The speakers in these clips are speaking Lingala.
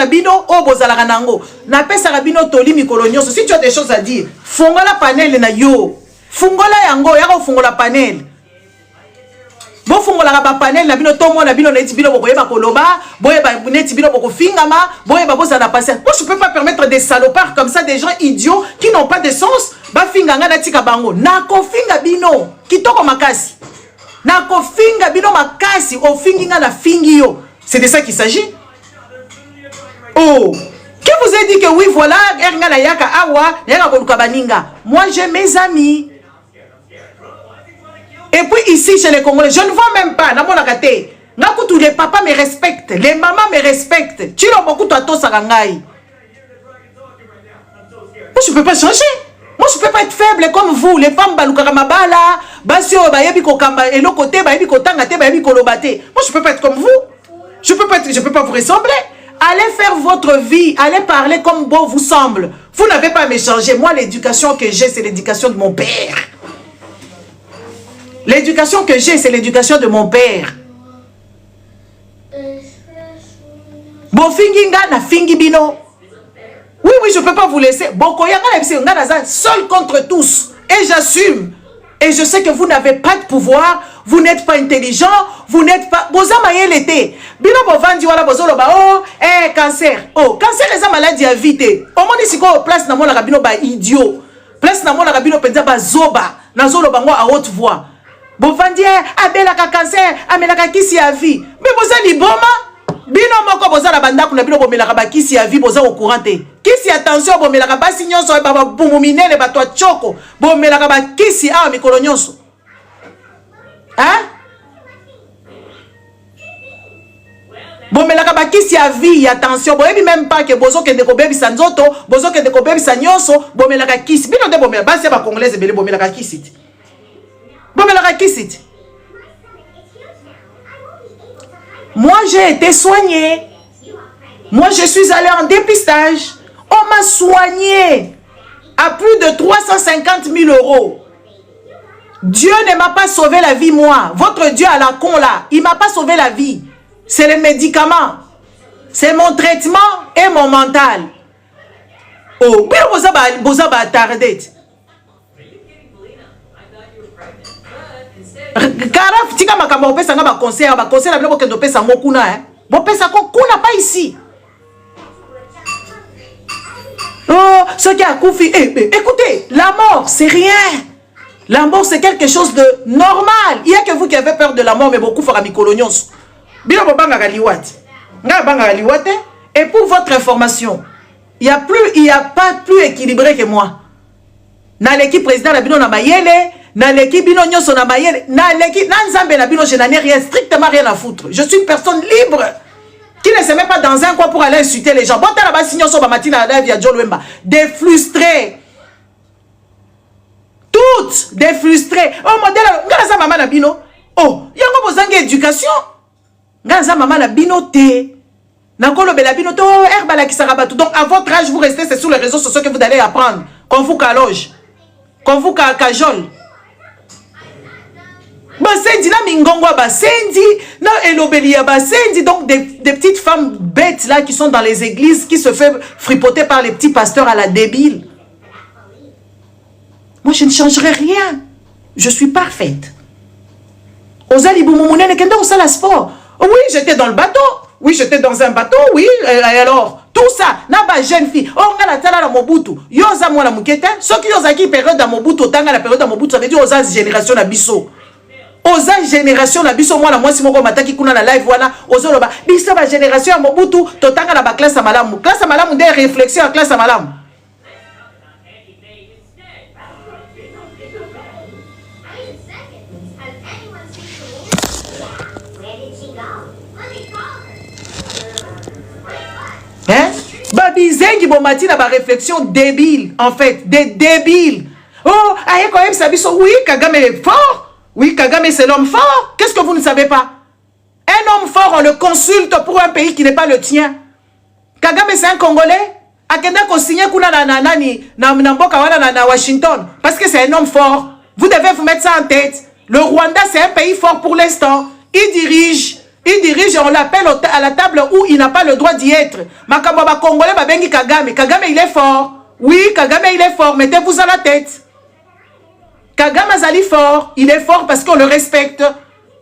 na bino o bozalaka nango na pesa bino toli mikolo nyonso. Si tu as des choses à dire fungola panel na yo fungola yango ya ko fungola panel bo fungola ba panel na bino to mona bino neti bino bokoyeba koloba boyeba neti bino boko fingama boyeba bozana passer. Moi je peux pas permettre des salopards comme ça, des gens idiots qui n'ont pas de sens ba finganga na tika bango na ko finga bino kitoko makasi na ko finga bino makasi o finginga na fingi yo. C'est de ça qu'il s'agit. Oh, qui vous a dit que oui, voilà, moi j'ai mes amis. Et puis ici, chez les Congolais, je ne vois même pas, tous les papas me respectent, les mamans me respectent. Tu l'as beaucoup à toi, Sarangai. Moi, je ne peux pas changer. Moi, je ne peux pas être faible comme vous. Les femmes, Balukaramabala, Basio, Bayabiko Kamba, et l'autre côté, Bayabiko Tangate, Bayabiko Lobate. Moi, je ne peux pas être comme vous. Je peux pas vous ressembler. Allez faire votre vie, allez parler comme bon vous semble. Vous n'avez pas à m'échanger. Moi, l'éducation que j'ai, c'est l'éducation de mon père. L'éducation que j'ai, c'est l'éducation de mon père. Bon finginga na fingi bino. Oui, je ne peux pas vous laisser. Bon, seul contre tous. Et j'assume. Et je sais que vous n'avez pas de pouvoir. Vous n'êtes pas intelligent, vous n'êtes pas... Bozama l'été. Bino bovandi wala bozolo ba oh cancer. Oh, cancer les maladies à vite. Au moins ici ko place na mona bino ba idiot. Place na mona bino penza ba zoba. Na zolo bango à haute voix. Bovandi abela ka cancer, amela ka kisi à vie. Mais bozali boma. Bino moko bozala banda kuna bino bomela ka ba kisi à vie boza au courant te. Kisi attention bomela ka ba signonso ba bumuminene ba to choko. Bomela ka ba kisi a mikolo nyonso. Hein? Bon, mais la kabakisi a vie, attention. Bon, et même pas que bozo que de kobebi sanzoto, bozo que de kobebi sanyonso, bon, mais la kakisi. Bien, on dit bon, mais bah, c'est pas congolaise, mais bon, mais la kakisi. Bon, mais la kakisi. Moi, j'ai été soignée. Moi, je suis allée en dépistage. On m'a soignée à plus de 350 000 €. Dieu ne m'a pas sauvé la vie, moi. Votre Dieu à la con là, il ne m'a pas sauvé la vie. C'est les médicaments. C'est mon traitement et mon mental. Oh, bien vous avez attardé. Car si tu as un conseil, un conseil, tu as un mokuna. Kuna pas ici. Oh, ce qui a koufi. Écoutez, la mort, c'est rien. La mort, c'est quelque chose de normal. Il n'y a que vous qui avez peur de la mort, mais beaucoup fera mikolonios. Et pour votre information, il n'y a pas plus équilibré que moi. Dans l'équipe président, dans l'équipe bino nyonso na mayele, dans l'équipe nanzambe na bino, je n'en ai rien, strictement rien à foutre. Je suis une personne libre qui ne se met pas dans un coin pour aller insulter les gens. Bon, t'as la signon sur ma matina la via John Wemba. Des frustrés. Toutes des frustrés. Oh, modèle, ngaza maman na bino. Oh, yango bozange éducation. Ngaza maman na bino te. Nakolo bela bino to herbala ki sarabatu. Donc à votre âge vous restez c'est sur les réseaux sociaux que vous allez apprendre. Qu'on vous caloge. Qu'on vous cajole. Basendi na mingongwa basendi na elobelia basendi, donc des petites femmes bêtes là qui sont dans les églises qui se fait fripoter par les petits pasteurs à la débile. Moi je ne changerai rien. Je suis parfaite. Ozali boumounene kenda osala sport. Oui, j'étais dans le bateau. Oui, j'étais dans un bateau. Oui, alors tout ça, na ba jeune fille. Oh ngala tala la Mobutu. Yoza mwana mukete. Ce qui yoza qui période de Mobutu, tanga la période de Mobutu, ça veut dire oza génération na biso. Oza génération na biso mwana mwasi moko mataki kuna na live wana ozoloba biso ba génération ya Mobutu totanga na ba classe ya malamu. Classe ya malamu nde réflexion ya classe ya malamu. Hein? Babi zengi bomati na ba réflexion débile en fait, des débiles. Oh, aye quand même sabiso oui, Kagame est fort. Oui, Kagame c'est l'homme fort. Qu'est-ce que vous ne savez pas? Un homme fort, on le consulte pour un pays qui n'est pas le tien. Kagame c'est un Congolais. Akenda ko signer kuna na Washington parce que c'est un homme fort. Vous devez vous mettre ça en tête. Le Rwanda c'est un pays fort pour l'instant. Il dirige Il dirige, on l'appelle à la table où il n'a pas le droit d'y être. Makamba Congolais, Babengi Kagame. Kagame, il est fort. Oui, Kagame, il est fort. Mettez-vous à la tête. Kagame Azali fort. Il est fort parce qu'on le respecte.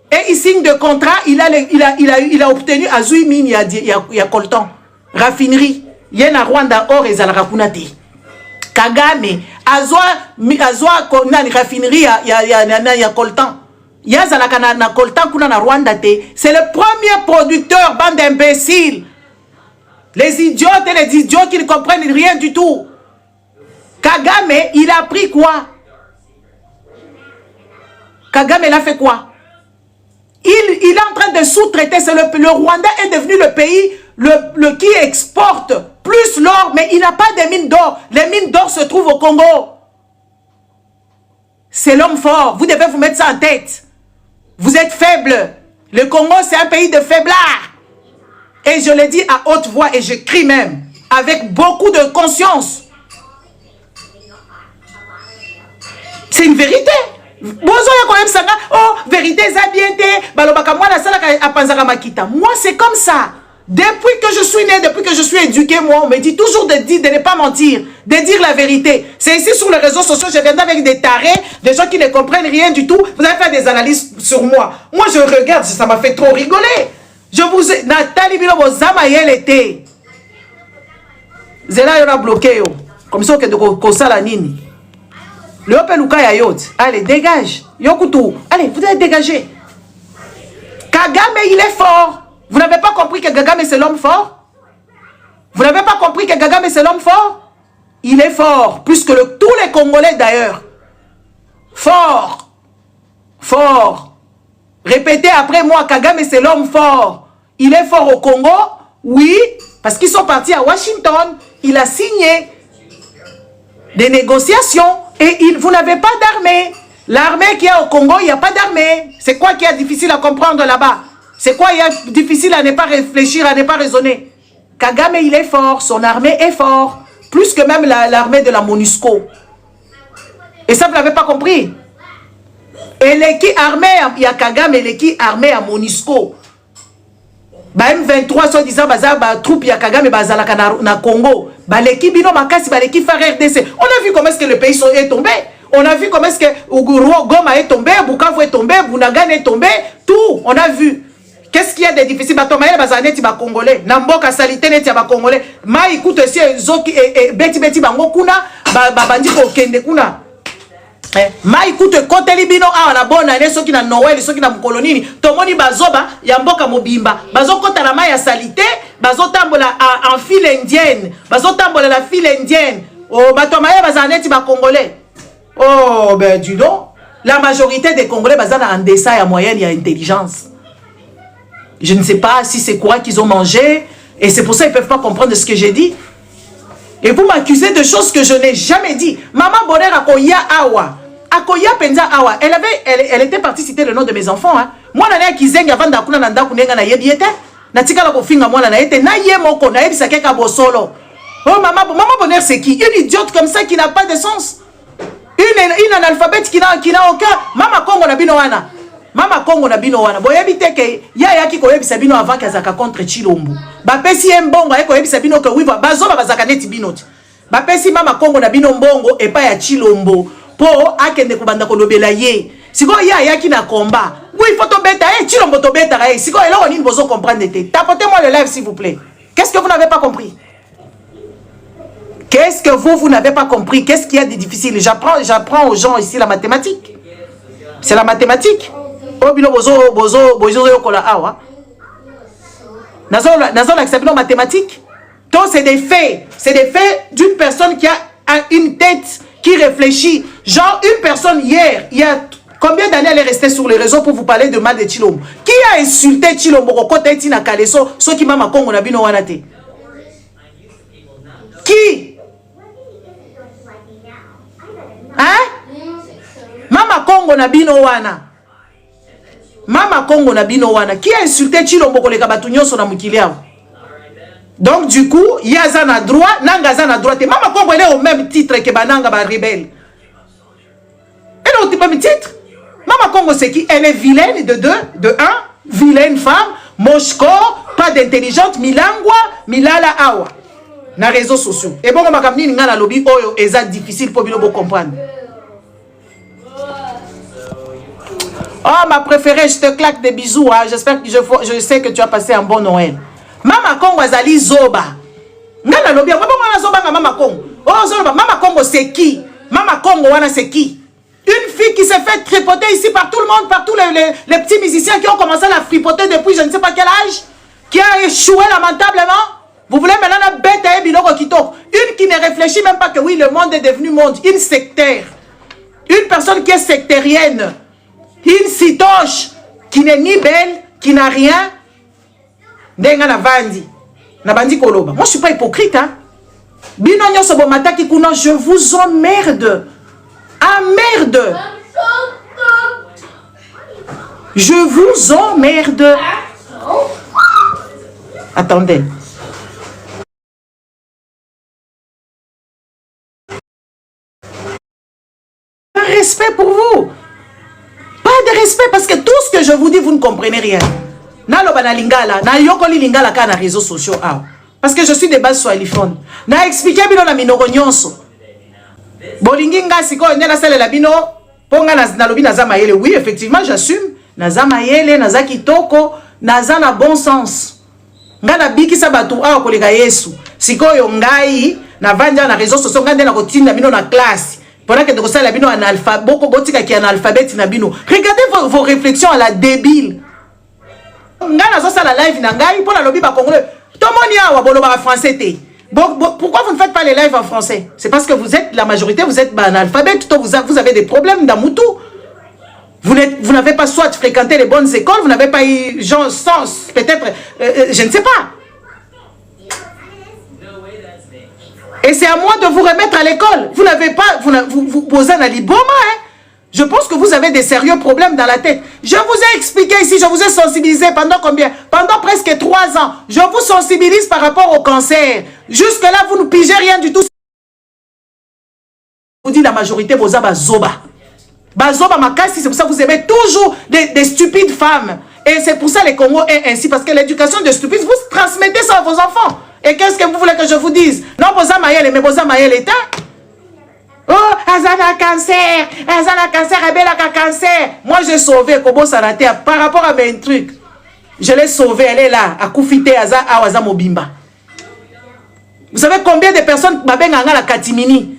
Et il signe de contrat. Il a obtenu à Zouimine, il y a Coltan. Raffinerie. Il y a Rwanda or et Zalarakunati. Kagame. Azwa raffinerie, il y a Coltan. C'est le premier producteur, bande d'imbéciles. Les idiotes et les idiots qui ne comprennent rien du tout. Kagame, il a pris quoi? Kagame, il a fait quoi? Il est en train de sous-traiter. Le Rwanda est devenu le pays qui exporte plus l'or, mais il n'a pas de mines d'or. Les mines d'or se trouvent au Congo. C'est l'homme fort. Vous devez vous mettre ça en tête. Vous êtes faible. Le Congo, c'est un pays de faiblards. Et je le dis à haute voix et je crie même, avec beaucoup de conscience. C'est une vérité. Oh, vérité, moi, c'est comme ça. Depuis que je suis né, depuis que je suis éduqué, moi, on me dit toujours de ne pas mentir, de dire la vérité. C'est ici sur les réseaux sociaux, je viens avec des tarés, des gens qui ne comprennent rien du tout. Vous allez faire des analyses sur moi. Moi, je regarde, ça m'a fait trop rigoler. Je vous ai... Nathalie Bilobo, Zamayel était. Zela, il a bloqué. Comme ça, que de Kosala Nini. Le Opeluka Yayot. Allez, dégage. Yokutu. Allez, vous allez dégager. Kagame, il est fort. Vous n'avez pas compris que Kagame c'est l'homme fort? Vous n'avez pas compris que Kagame c'est l'homme fort? Il est fort, plus que tous les Congolais d'ailleurs. Fort. Fort. Répétez après moi, Kagame c'est l'homme fort. Il est fort au Congo? Oui, parce qu'ils sont partis à Washington. Il a signé des négociations et vous n'avez pas d'armée. L'armée qu'il y a au Congo, il n'y a pas d'armée. C'est quoi qui est difficile à comprendre là-bas? C'est quoi il est difficile à ne pas réfléchir, à ne pas raisonner? Kagame, il est fort. Son armée est forte. Plus que même l'armée de la MONUSCO. Et ça, vous n'avez pas compris? Et l'équipe armée, il y a Kagame et l'équipe armée à MONUSCO. M23, soi-disant, troupe, il y a Kagame, na Congo. L'équipe Bino Makasi, l'équipe Phare RDC. On a vu comment est-ce que le pays est tombé. On a vu comment est-ce que Goma est tombé, Bukavu est tombé, Bunagan est tombé. Tout, on a vu. Qu'est-ce qu'il y a de difficile? Batomaye bazaneti ba Congolais. Namboka salite neti ba Congolais. Ma écoute aussi zoki et beti bango kuna bandi ko kende kuna. Ma écoute kote libino a la bonne année soki na Noël soki na mukolonini. Tomoni bazoba ya mboka mobimba. Bazokota na ma ya salite, bazotambola en file indienne. Bazotambola la file indienne. Oh batomaye bazaneti ba Congolais. Oh ben dis donc, la majorité des Congolais bazana en dessin ya moyenne ya intelligence. Je ne sais pas si c'est quoi qu'ils ont mangé. Et c'est pour ça qu'ils ne peuvent pas comprendre ce que j'ai dit. Et vous m'accusez de choses que je n'ai jamais dit. Maman Bonner Akoya Awa. Akoya Penza Awa. Elle était partie citer le nom de mes enfants. Hein. Moi, je suis allée avant d'akuna nanda kunenga na yebiete. Natika la kofinga moi na yete. Na yemoko na yebisa keka bosolo. Oh maman Bonner c'est qui? Une idiote comme ça qui n'a pas de sens. Une analphabète qui n'a aucun. Maman Kongo na bino wana. Mama Kongo na bino wana boyebi teke ya yaki koyebisa bino avant kazaka contre Chilombo bapesi mbongo ay koyebisa bino ke wiva bazoba bazaka neti bino bapesi mama Kongo na bino mbongo epa ya Chilombo po akende kubanda kolobela ye siko ya yaki na combat oui photo beta Chilombo to beta siko elo nini bozo comprendre te tapotez-moi le live s'il vous plaît. Qu'est-ce que vous n'avez pas compris? Qu'est-ce que vous n'avez pas compris? Qu'est-ce qu'il y a de difficile? J'apprends aux gens ici la mathématique. C'est la mathématique. Mathématiques. Donc c'est des faits. C'est des faits d'une personne qui a une tête qui réfléchit. Genre une personne hier, il y a combien d'années elle est restée sur les réseaux pour vous parler de mal de Chilombo? Qui a insulté Chilombo? Qui? Hein? Mama Kongo na bino wana. Mama Kongo na bino wana. Qui a insulté Chilombo koleka batu nyonso na mukili awo? Donc du coup, yaza na droit, nanga za na droite. Mama Kongo elle est au même titre que bananga ba rebelle. Elle est au même titre. Mama Kongo c'est qui? Elle est vilaine de deux, de un, vilaine femme. Moshko, pas d'intelligente, milangwa, milala awa. Na réseaux sociaux. Et bon, ma kamni nga na lobby oyo eza difficile pour bino comprendre. Oh, ma préférée, je te claque des bisous. Hein. J'espère que je sais que tu as passé un bon Noël. Mama Kongo azali zoba. Nga na lobby, mama zoba nga Mama Kongo. Oh, zoba, Mama Kongo c'est qui? Mama Kongo wana c'est qui? Une fille qui s'est fait tripoter ici par tout le monde, par tous les petits musiciens qui ont commencé à la fripoter depuis je ne sais pas quel âge, qui a échoué lamentablement. Vous voulez maintenant la bête à Biloko Kitoko. Une qui ne réfléchit même pas que oui, le monde est devenu monde. Une sectaire. Une personne qui est sectarienne. Une citoche qui n'est ni belle, qui n'a rien. Denga na vandi. Na bandi koloba. Moi, je ne suis pas hypocrite. Hein? Binonyo Sobomata Kikuno, je vous emmerde. Ah merde. Je vous emmerde. Attendez. Respect pour vous. Pas de respect parce que tout ce que je vous dis, vous ne comprenez rien. Naloba na lingala, na yokoli lingala ka na réseaux sociaux. Parce que je suis de base swahiliphone. Na expliqué bino na minoko nyonso. Bolingi nga siko ndela sele la bino ponga na lobi naza mayele. Oui, effectivement, j'assume. Naza mayele, naza kitoko, naza na bon sens. Nga na bikisa batu awa kolega Yesu. Siko yo ngai na vanja na réseaux sociaux ngande na kotinda bino na classe. Pendant que tu as un alphabet, qui est un alphabet, regardez vos réflexions à la débile. La live pour la lobby congolais. Tout le monde est français. Pourquoi vous ne faites pas les lives en français? C'est parce que vous êtes, la majorité, vous êtes analphabète, vous avez des problèmes dans Moutou. Vous n'avez pas soit fréquenté les bonnes écoles, vous n'avez pas eu genre sens, peut-être, je ne sais pas. Et c'est à moi de vous remettre à l'école. Vous n'avez pas, vous posez un aliboma, hein. Je pense que vous avez des sérieux problèmes dans la tête. Je vous ai expliqué ici, je vous ai sensibilisé pendant combien? Pendant presque 3 ans. Je vous sensibilise par rapport au cancer. Jusque-là, vous ne pigez rien du tout. Je vous dis la majorité, vos bazoba. Bazoba makasi, c'est pour ça que vous aimez toujours des stupides femmes. Et c'est pour ça que les Congo est ainsi. Parce que l'éducation des stupides, vous transmettez ça à vos enfants. Et qu'est-ce que vous voulez que je vous dise? Non, Boza Mayele, mais Boza Mayele est un. Oh, Azana cancer, Abela cancer. Moi, j'ai sauvé Kobo Sarate par rapport à mes trucs. Je l'ai sauvé, elle est là, à Koufite, Awaza Mobimba. Vous savez combien de personnes Babenganga la Katimini?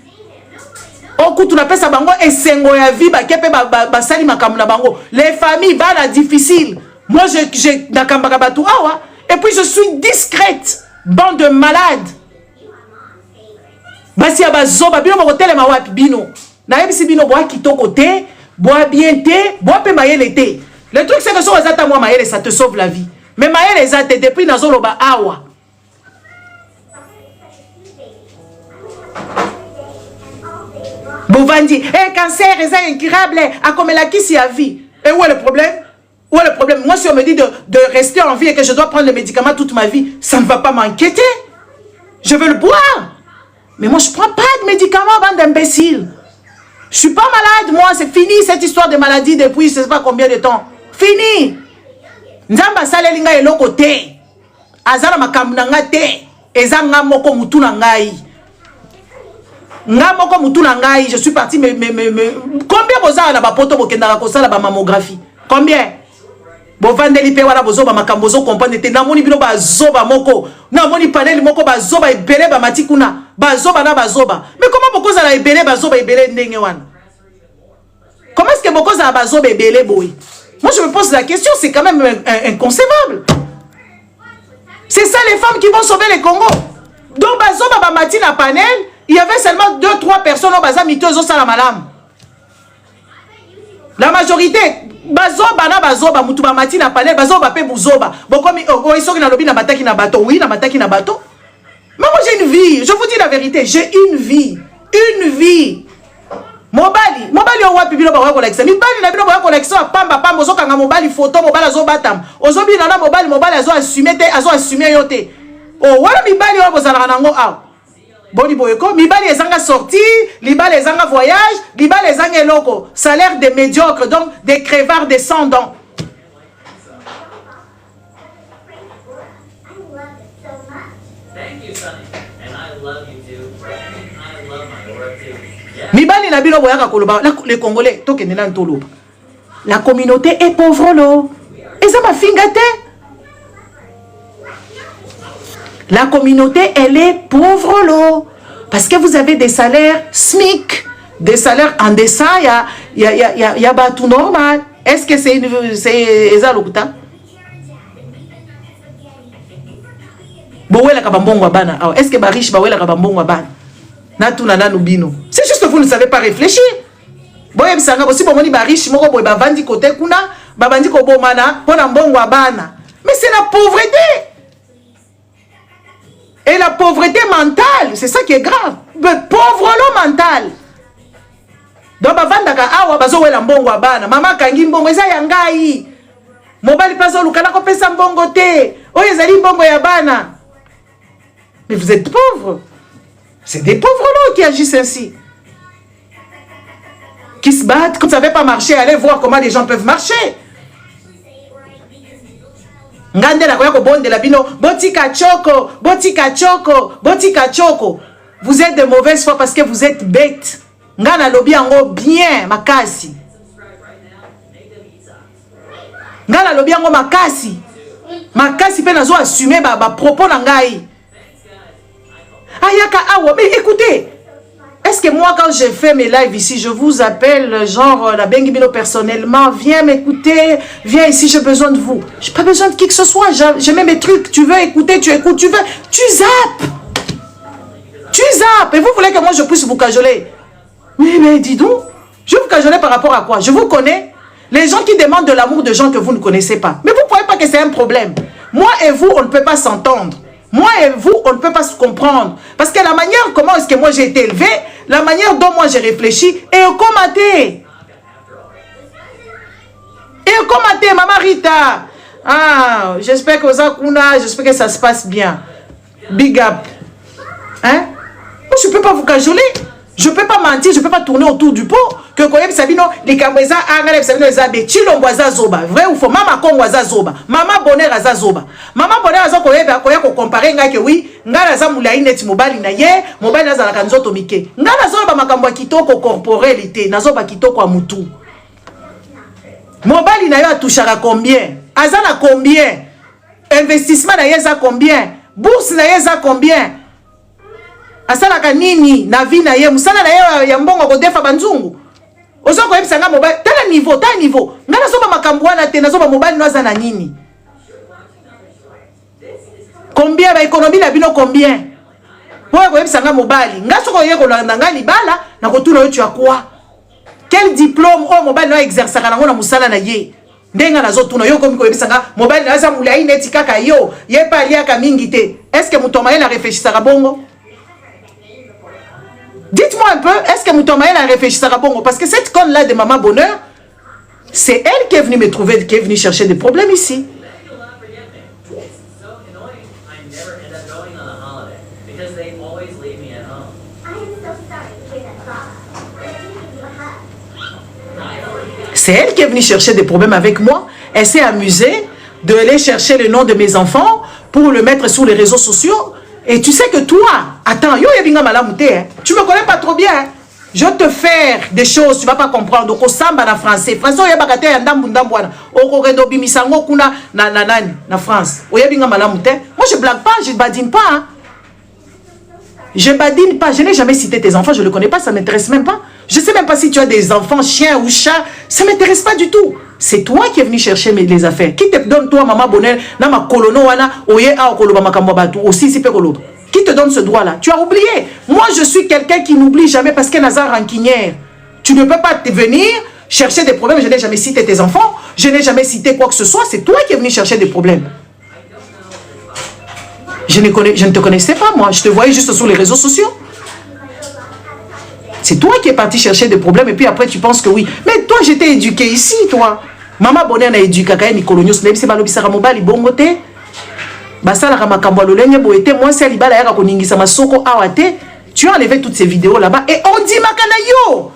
Oh, quand on appelle ça bango, et sengo ya vie, basali makamuna bango. Les familles, bala difficile. Moi, j'ai Nakambagabatu awa. Et puis, je suis discrète. Bande de malades. Basi ya bazoba bino mokotele mawapi bino. Na yebisi bino boa kitoko te, boa bien te, boa pe mayele te. Le truc c'est que so azata moi mayele ça te sauve la vie. Mais mayele ezate depuis nazoloba awa. Bovandi, cancer est incurable, a comme la qui s'y a vie. Et où est le problème? Où est le problème? Moi, si on me dit de rester en vie et que je dois prendre le médicament toute ma vie, ça ne va pas m'inquiéter. Je veux le boire. Mais moi, je ne prends pas de médicaments, bande d'imbéciles. Je ne suis pas malade, moi. C'est fini cette histoire de maladie depuis je ne sais pas combien de temps. Fini. Nzamba salelinga eloko te. Azara makamnanga te. Ezanga moko mutu na ngai. Nga moko mutu na ngai. Je suis parti, mais combien boza na bapoto bokendaka kosala ba mammographie? Combien? Bovandeli pe wala bozoba makambozo comprendre te namoni bino bazoba moko namoni panel moko bazoba ebele ba matikuna bazoba na bazoba mais comment bokoza la ebele bazoba ebele ndenge wana? Comment est-ce que bokoza la bazoba ebele boy? Moi je me pose la question, c'est quand même inconcevable. C'est ça les femmes qui vont sauver les Congo. Donc bazoba ba matina panel, il y avait seulement 2-3 personnes au baza mitozo sala malam. La majorité bazoba na bazoba mutu ba mati na panel bazoba pe buzoba bokomi isoki na lobi na bataki na bato. Oui, na bataki na bato. Mais moi j'ai une vie, je vous dis la vérité, j'ai une vie. Mobali o wapi bino ba ko lekisa mibali na bino ba ko lekisa pamba ozoka nga mobali photo mobali azo batam ozobi na mobali azo assumer te azo assumer yo te. Oh wala mibali o bozala nango aw. Boni boyeko, mibali ezanga sorti, libali ezanga voyage, libali ezanga eloko, salaire des médiocres, donc des crevards, des sans-dents. Mibali na bino boyaka koloba les Congolais tokende na ntoloba. La communauté est pauvre lo. Et ça m'a fingate. La communauté elle est pauvre lo parce que vous avez des salaires SMIC, des salaires en deçà, il y a tout normal. Est-ce que c'est ça lokuta? Bowela kabambongo bana. Est-ce que ba riche bawela kabambongo bana? C'est juste que vous ne savez pas réfléchir. Mais c'est la pauvreté. Et la pauvreté mentale, c'est ça qui est grave. Pauvre l'homme mental. Donc, maman kangi mbongo eza yangai. Mobali paso lukana ko pesa mbongo te. Oyo ezali mbongo ya bana. Mais vous êtes pauvres. C'est des pauvres là qui agissent ainsi. Qui se battent. Quand ça ne veut pas marcher, allez voir comment les gens peuvent marcher. Vous êtes de mauvaise foi parce que vous êtes bêtes. Ngana lobi ango bien makasi. Ngana lobi ango makasi. Makasi pe nazo assumer ba propos na ngai. Ayaka awa, mais écoutez, est-ce que moi quand je fais mes lives ici, je vous appelle genre la Bengibino personnellement, viens m'écouter, viens ici, j'ai besoin de vous. J'ai pas besoin de qui que ce soit, j'ai même mes trucs, tu veux écouter, tu écoutes, tu veux, tu zappes. Tu zappes, et vous voulez que moi je puisse vous cajoler. Mais dis donc, je vous cajoler par rapport à quoi? Je vous connais. Les gens qui demandent de l'amour de gens que vous ne connaissez pas. Mais vous ne croyez pas que c'est un problème. Moi et vous, on ne peut pas s'entendre. Moi et vous, on ne peut pas se comprendre. Parce que la manière, comment est-ce que moi j'ai été élevé, la manière dont moi j'ai réfléchi, et commenté. Et commenté, Maman Rita. Ah, j'espère que Zakuna, j'espère que ça se passe bien. Big up. Hein? Moi, je ne peux pas vous cajoler. Je ne peux pas mentir, je ne peux pas tourner autour du pot. Que Koyeb Sabino, les Kamweza, Angaleb Sabino, Zabe, Chilomboisa Zoba. Vrai ou faux? Maman Kongwaza Zoba. Maman Bonheur Aza Zoba. Maman Bonheur Aza Koyeb, Koyeb, comparer, nga que oui, Ngala Zamoula Inet Mobali na ye, Mobali Naza la Kanzoto Mike. Ngala Zoba Makamba Kitoko corporalité, Nazoba Kitoko Amutu. Mobali na yo a touché à combien? Azana combien? Investissement na yeza combien? Bourse na yeza combien? Asalaka nini na vie na ye musala na ye ya mbongo ko defa banzungu ozo ko yebisa nga mobile tala niveau ngana soba makambo wana te nazoba mobile no azana nini combien ba économie na bino combien ko yebisa nga mobile ngaso ko ye ko landa nga libala na ko tuna yo tu as quoi quel diplôme o mobile no exercer kana ngona musala na ye ndenga nazo tuna yo ko yebisa nga mobile na za mulai neti kaka yo ye pa liaka mingi te est-ce que mutoma yela réfléchissaka bongo? Dites-moi un peu, est-ce que Moutomaël a réfléchi à Bongo? Parce que cette conne-là de Maman Bonheur, c'est elle qui est venue me trouver, qui est venue chercher des problèmes ici. C'est elle qui est venue chercher des problèmes avec moi. Elle s'est amusée de aller chercher le nom de mes enfants pour le mettre sur les réseaux sociaux. Et tu sais que toi, attends, yo yebinga malamute, tu me connais pas trop bien. Je vais te faire des choses, tu vas pas comprendre. Donc, au samba na français. Français, oye bakate ya ndambu ndambu wana. Oko rendo bimisango kuna na France. Oye binga malamute. Moi, je blague pas, je badine pas. Hein. Je badine pas. Je n'ai jamais cité tes enfants, je le connais pas, ça m'intéresse même pas. Je sais même pas si tu as des enfants, chiens ou chats. Ça m'intéresse pas du tout. C'est toi qui es venu chercher les affaires. Qui te donne, toi, Maman Bonheur, na ma colono wana, oye a okoloba makambo batu, aussi si pe koloba. Qui te donne ce droit-là? Tu as oublié. Moi, je suis quelqu'un qui n'oublie jamais parce qu'elle n'a rancunière. Tu ne peux pas te venir chercher des problèmes. Je n'ai jamais cité tes enfants. Je n'ai jamais cité quoi que ce soit. C'est toi qui es venu chercher des problèmes. Je ne te connaissais pas, moi. Je te voyais juste sur les réseaux sociaux. C'est toi qui es parti chercher des problèmes et puis après tu penses que oui. Mais toi, j'étais éduqué ici, toi. Maman Bonheur n'a éduqué kaka ni colonios. Même si balobisara mobali bongote. Basala kamakambo lolenge boete moi c'est libala yaka koningisa masoko awate. Tu as enlevé toutes ces vidéos là-bas et on dit makana yo.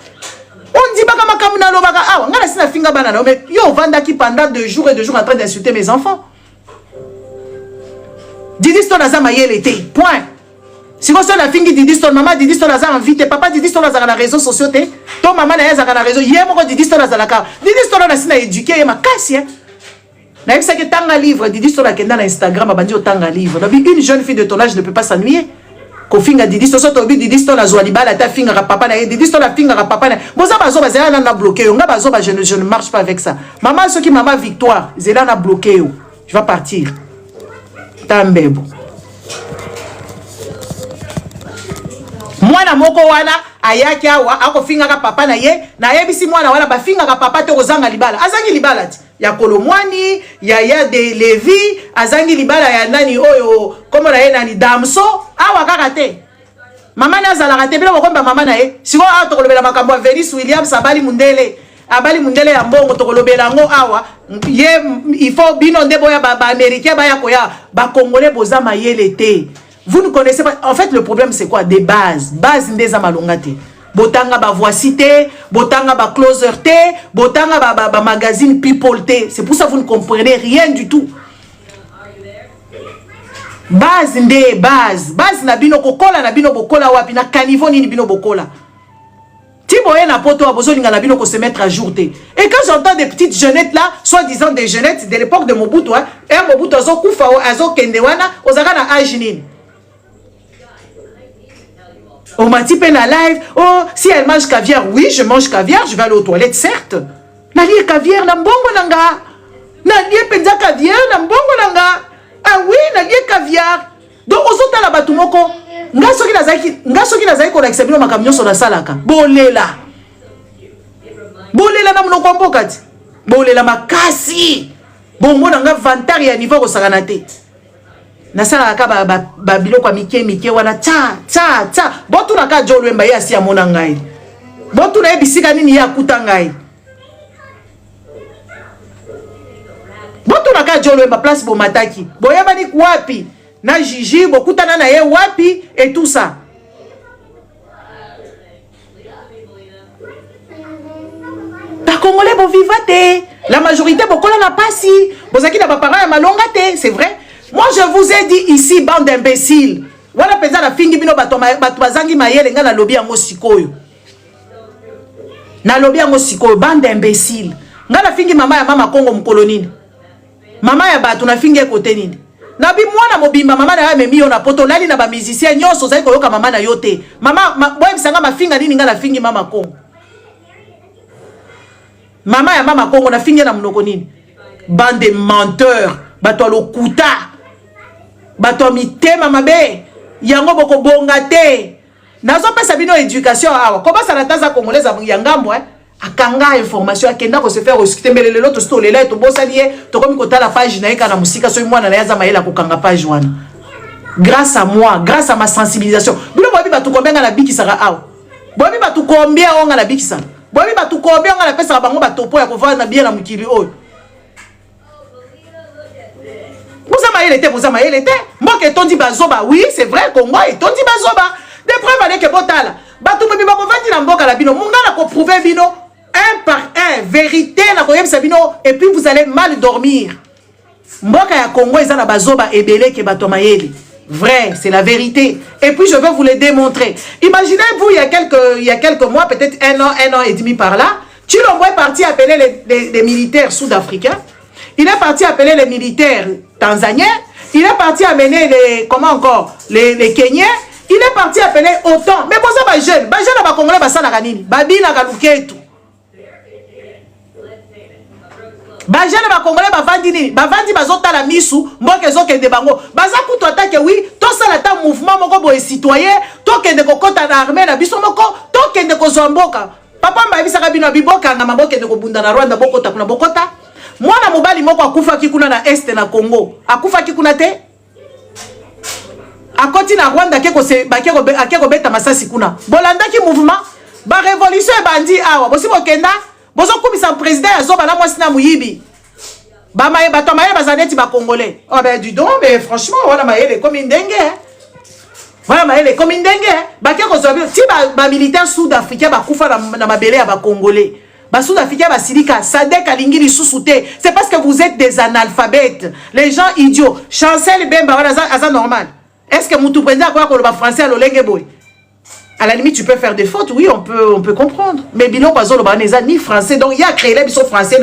On dit baka makamu na lobaka awa. Ngala sina finga banana mais yo vanda qui pendant 2 jours et 2 jours en train d'insulter mes enfants. Didi sto na zama yele te. Point. Si vous avez fingi Didi Stone, maman Didi Stone a invité, papa Didi Stone a les réseaux sociaux, ton maman a les réseaux, hier mon Didi Stone a la carte. Didi Stone a éduqué, ma casse. N'a pas que tant de livres, Didi Stone a dans Instagram, a banni autant de livres. Une jeune fille de ton âge ne peut pas s'ennuyer. Ko finga Didi Stone, so Didi Stone a Zoualiba, la ta finga papa na Didi Stone a finga papa na. Boza bazo bazela na bloqué, nga bazo ba je ne marche pas avec ça. Maman ce qui maman Victoire, zela na bloqué. Je vais partir. Tambebo. Mwana moko wana ayaki awa akofinga ka papa na yebisi mwana wana bafinga ka papa te kozanga libala azangi libala ti ya Kolomwani ya de Levi azangi libala ya nani oyo komo na ye nani Damso awa kaka te mama na zala te bila kokomba mama na ye siko awa tokolobela makambo ya Venus Williams abali mundele ya mbongo tokolobela ngo awa ye il faut bino ndebo ya ba américain ba ya koya ba congolais boza mayele te. Vous ne connaissez pas. En fait, le problème, c'est quoi? Des bases. Bases des amalongate. Botanga ba voici te, botanga ba closer te, botanga ba magazine people te. C'est pour ça que vous ne comprenez rien du tout. Base des bases. Base na bino kokola na bino bokola wapi na caniveau ni bino bokola. Tiboye na poto abozolinga na bino ko se mettre à jour te. Et quand j'entends des petites jeunettes là, soi-disant des jeunettes de l'époque de Mobutu, hein, et Mobutu azo kufa azo kendewana, ozaka na âge nini. On m'a dit la live, oh, si elle mange caviar, oui, je mange caviar, je vais aller aux toilettes, certes. Nalie caviar, na mbongo nanga. Nalie penza caviar, na mbongo nanga. Ah oui, nalie caviar. Donc, on s'entend la batumoko. Nga soki nazaki ko lakisa bino makamnyo so na salaka. Bolela. Bolela na mnoko mbokati. Bolela makasi. Bongo nanga vantari ya niveau ko sakanate. Nasala ka ba biloko mike wana cha botu na ka jolwemba ya si amona ngai botu na ebisika nini ya kuta ngai botu na ka jolwemba place bo mataki boyeba ni wapi na jiji bokutana na ye wapi et tout ça. Ta congolais bo vivate la majorité bokola na pasi bozaki na ba parents ya malonga te, c'est vrai. Moi, je vous ai dit ici, bande d'imbéciles. Voilà, peut-être la fingi bino batwazangi mayele nga na lobi yango sikoyo. Na lobi yango sikoyo, bande d'imbéciles. Nga na fingi mama ya mama Kongo mkolonini. Mama ya batu na fingi ekote nini. Na bi mwana mobimba mama na ya memi yo na poto nali na ba musicien nyonso zai koyoka mama na yote. Mama boye bisanga mafinga nini nga na fingi mama Kongo. Mama ya mama Kongo na fingi na mnoko nini. Bande de menteurs, bato lokuta. Bato mitema mabe yango boko bonga te nazo pesa bino éducation awa ko basa na taza congolaise ya ngambo akanga information akenda ko se faire discuter mbele lelo to stolela to bosalie to komi ko tala page na eka na musika so mwana na yaza mayela ko kanga page wana grâce à moi, grâce à ma sensibilisation bino bobi batu kombenga na bikisaka awa bobi batu kombia onga na bikisa bobi batu kombia onga na pesa bango batopo ya ko vana na bien na mukili oyo. Vous avez été. Moi, que ton dit bazoba, oui, c'est vrai, Congo, et ton dit bazoba. Des preuves avec que botala. Batou me bimako vandi na mboka la bino. Munga na ko prouver bino un par un, vérité na ko yebisa bino, et puis vous allez mal dormir. Mboka ya Congo eza na bazoba ebele ke bato mayele. Vrai, c'est la vérité. Et puis je vais vous le démontrer. Imaginez-vous il y a quelques mois, peut-être un an et demi par là, Tshilombo est parti appeler les militaires sud-africains. Il est parti appeler les militaires tanzaniens. Il est parti amener les, comment encore, les Kenyans. Il est parti appeler autant. Mais pour ça, les jeunes, les Congolais, ils sont là. Ils sont ba jana ba congolais ba vandi nini ba vandi bazota la misu mboke zokende bango baza kutu atake oui to sala ta mouvement moko boye citoyen to kende kokota na armée na biso moko to kende kozomboka papa mba bisaka bino biboka na maboke de kobunda na Rwanda bokota kuna bokota mwana mobali moko akufa kikuna na este na Congo akufa kikuna te akoti na Rwanda keko se bakeko beta masasi kuna bolanda ki mouvement ba révolution bandi awa bosi bokenda bozo kumisa président azoba la mwasi na muyibi ba maye bato maye bazaneti ba congolais oh ben du donc mais franchement voilà maye comme ndenge voilà maye comme ndenge ba keko zobi ti ba militaire sud-africain ba kufa na mabele ya ba congolais ba sud-africain ba silika sadek alingiri susute c'est parce que vous êtes des analphabètes les gens idiots Chancel Bemba voilà ça normal Est-ce que Moutou Brenda quoi qu'on le français à l'olenge boy? À la limite, tu peux faire des fautes, oui, on peut comprendre. Mais Bilo Bazo, le ni français, donc il y a créé les bisous français,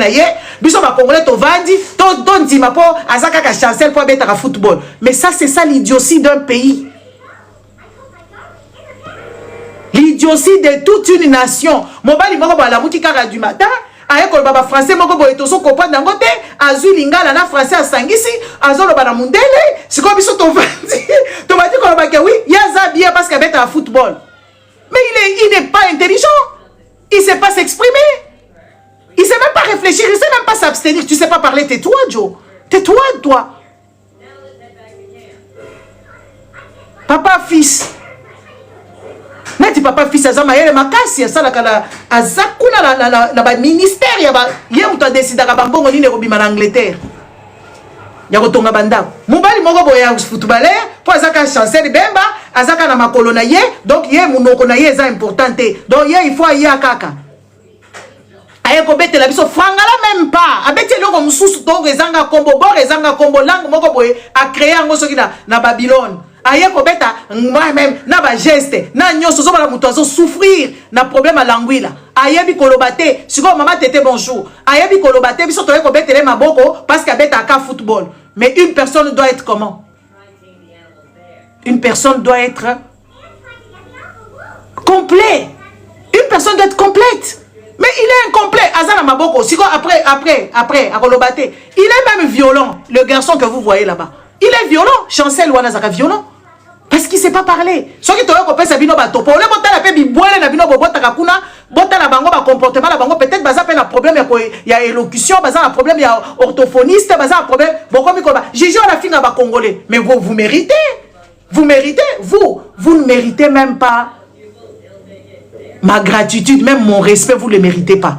bisous ma congolais, to vandi, ton dit ma po, azaka ka chancel pour mettre à football. Mais ça, c'est ça l'idiotie d'un pays. L'idiotie de toute une nation. Mobali moko ba la mouti kara du matin, aye ko baba français moko boy to so comprendre dangote, azu lingala na français a sangisi, azo lo bana mundele, c'est comme bisous to vandi. To va dire ko ba ke oui, ya za bien parce qu'il met à football. Mais il n'est pas intelligent. Il ne sait pas s'exprimer. Il ne sait même pas réfléchir. Il ne sait même pas s'abstenir. Tu ne sais pas parler. Tais-toi, Joe. Tais-toi, toi. Papa, fils. Nati papa, fils, azama yele makasi. Azakuna la ministère. Yé ou t'as décidé à bambongo ni nerobima en Angleterre. Yakotonga banda. Mobali moko boya footballeur. Pour azaka chancel bemba. Azaka na makolo na ye, donc ye munoko na ye eza importante. Donc ye il faut aye akaka. Aye ko bete la biso frangala même pas. Abeti loko mususu to rezanga kombo bo rezanga kombo langue moko boye a créer ngo soki na Babylone. Aye ko beta moi même na ba geste na nyoso zo bala muto azo souffrir na problème à languila. Aye bi kolobate, siko maman tete bonjour. Aye bi kolobate biso to ye ko bete le maboko parce que beta ka football. Mais une personne doit être comment? Une personne doit être complet. Une personne doit être complète. Mais il est incomplet. Azana Maboko, après, à Kolobate. Il est même violent, le garçon que vous voyez là-bas. Il est violent. Chancel Wanazaka violent. Parce qu'il ne sait pas parler. Ce qui te fait, c'est bino bato. Pour le montant, la paix, biboile, la bino bobota kakuna, bota la bango, comportement, la bango, peut-être, baza un problème, il y a élocution, baza un problème, il y a orthophoniste, baza un problème. Bon, comme il Gigi, on a fini à congolais. Mais vous méritez. Vous méritez, vous ne méritez même pas ma gratitude, même mon respect, vous ne le méritez pas.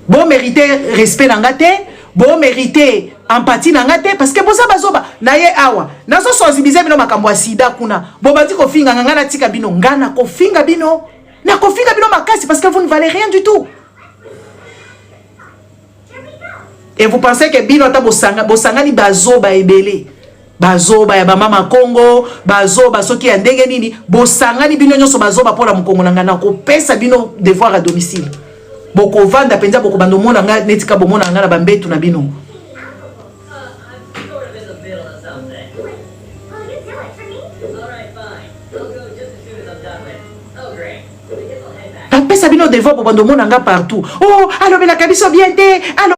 Vous méritez respect dans la tête, vous méritez empathie dans la tête, parce que vous savez, naye awa, nazo sensibiliser bino makambo ya sida kuna, bo bati ko finga ngana tika bino, ngana ko finga bino, na ko finga bino makasi, parce que vous ne valez rien du tout. Et vous pensez que bino ta bosanga ni bazo ba ebele. Bazoba ya mama Congo, bazoba soki ya ndenge nini, bosangani bino nyoso bazoba pola mukongo ngana ko pesa bino devoir à domicile. Boko vanda penza boko bando mona nga netika bomona nga na bambetu na bino. Pesa bino devoir boko bando mona nga partout. Oh, alors bela kabiso bien te. Alors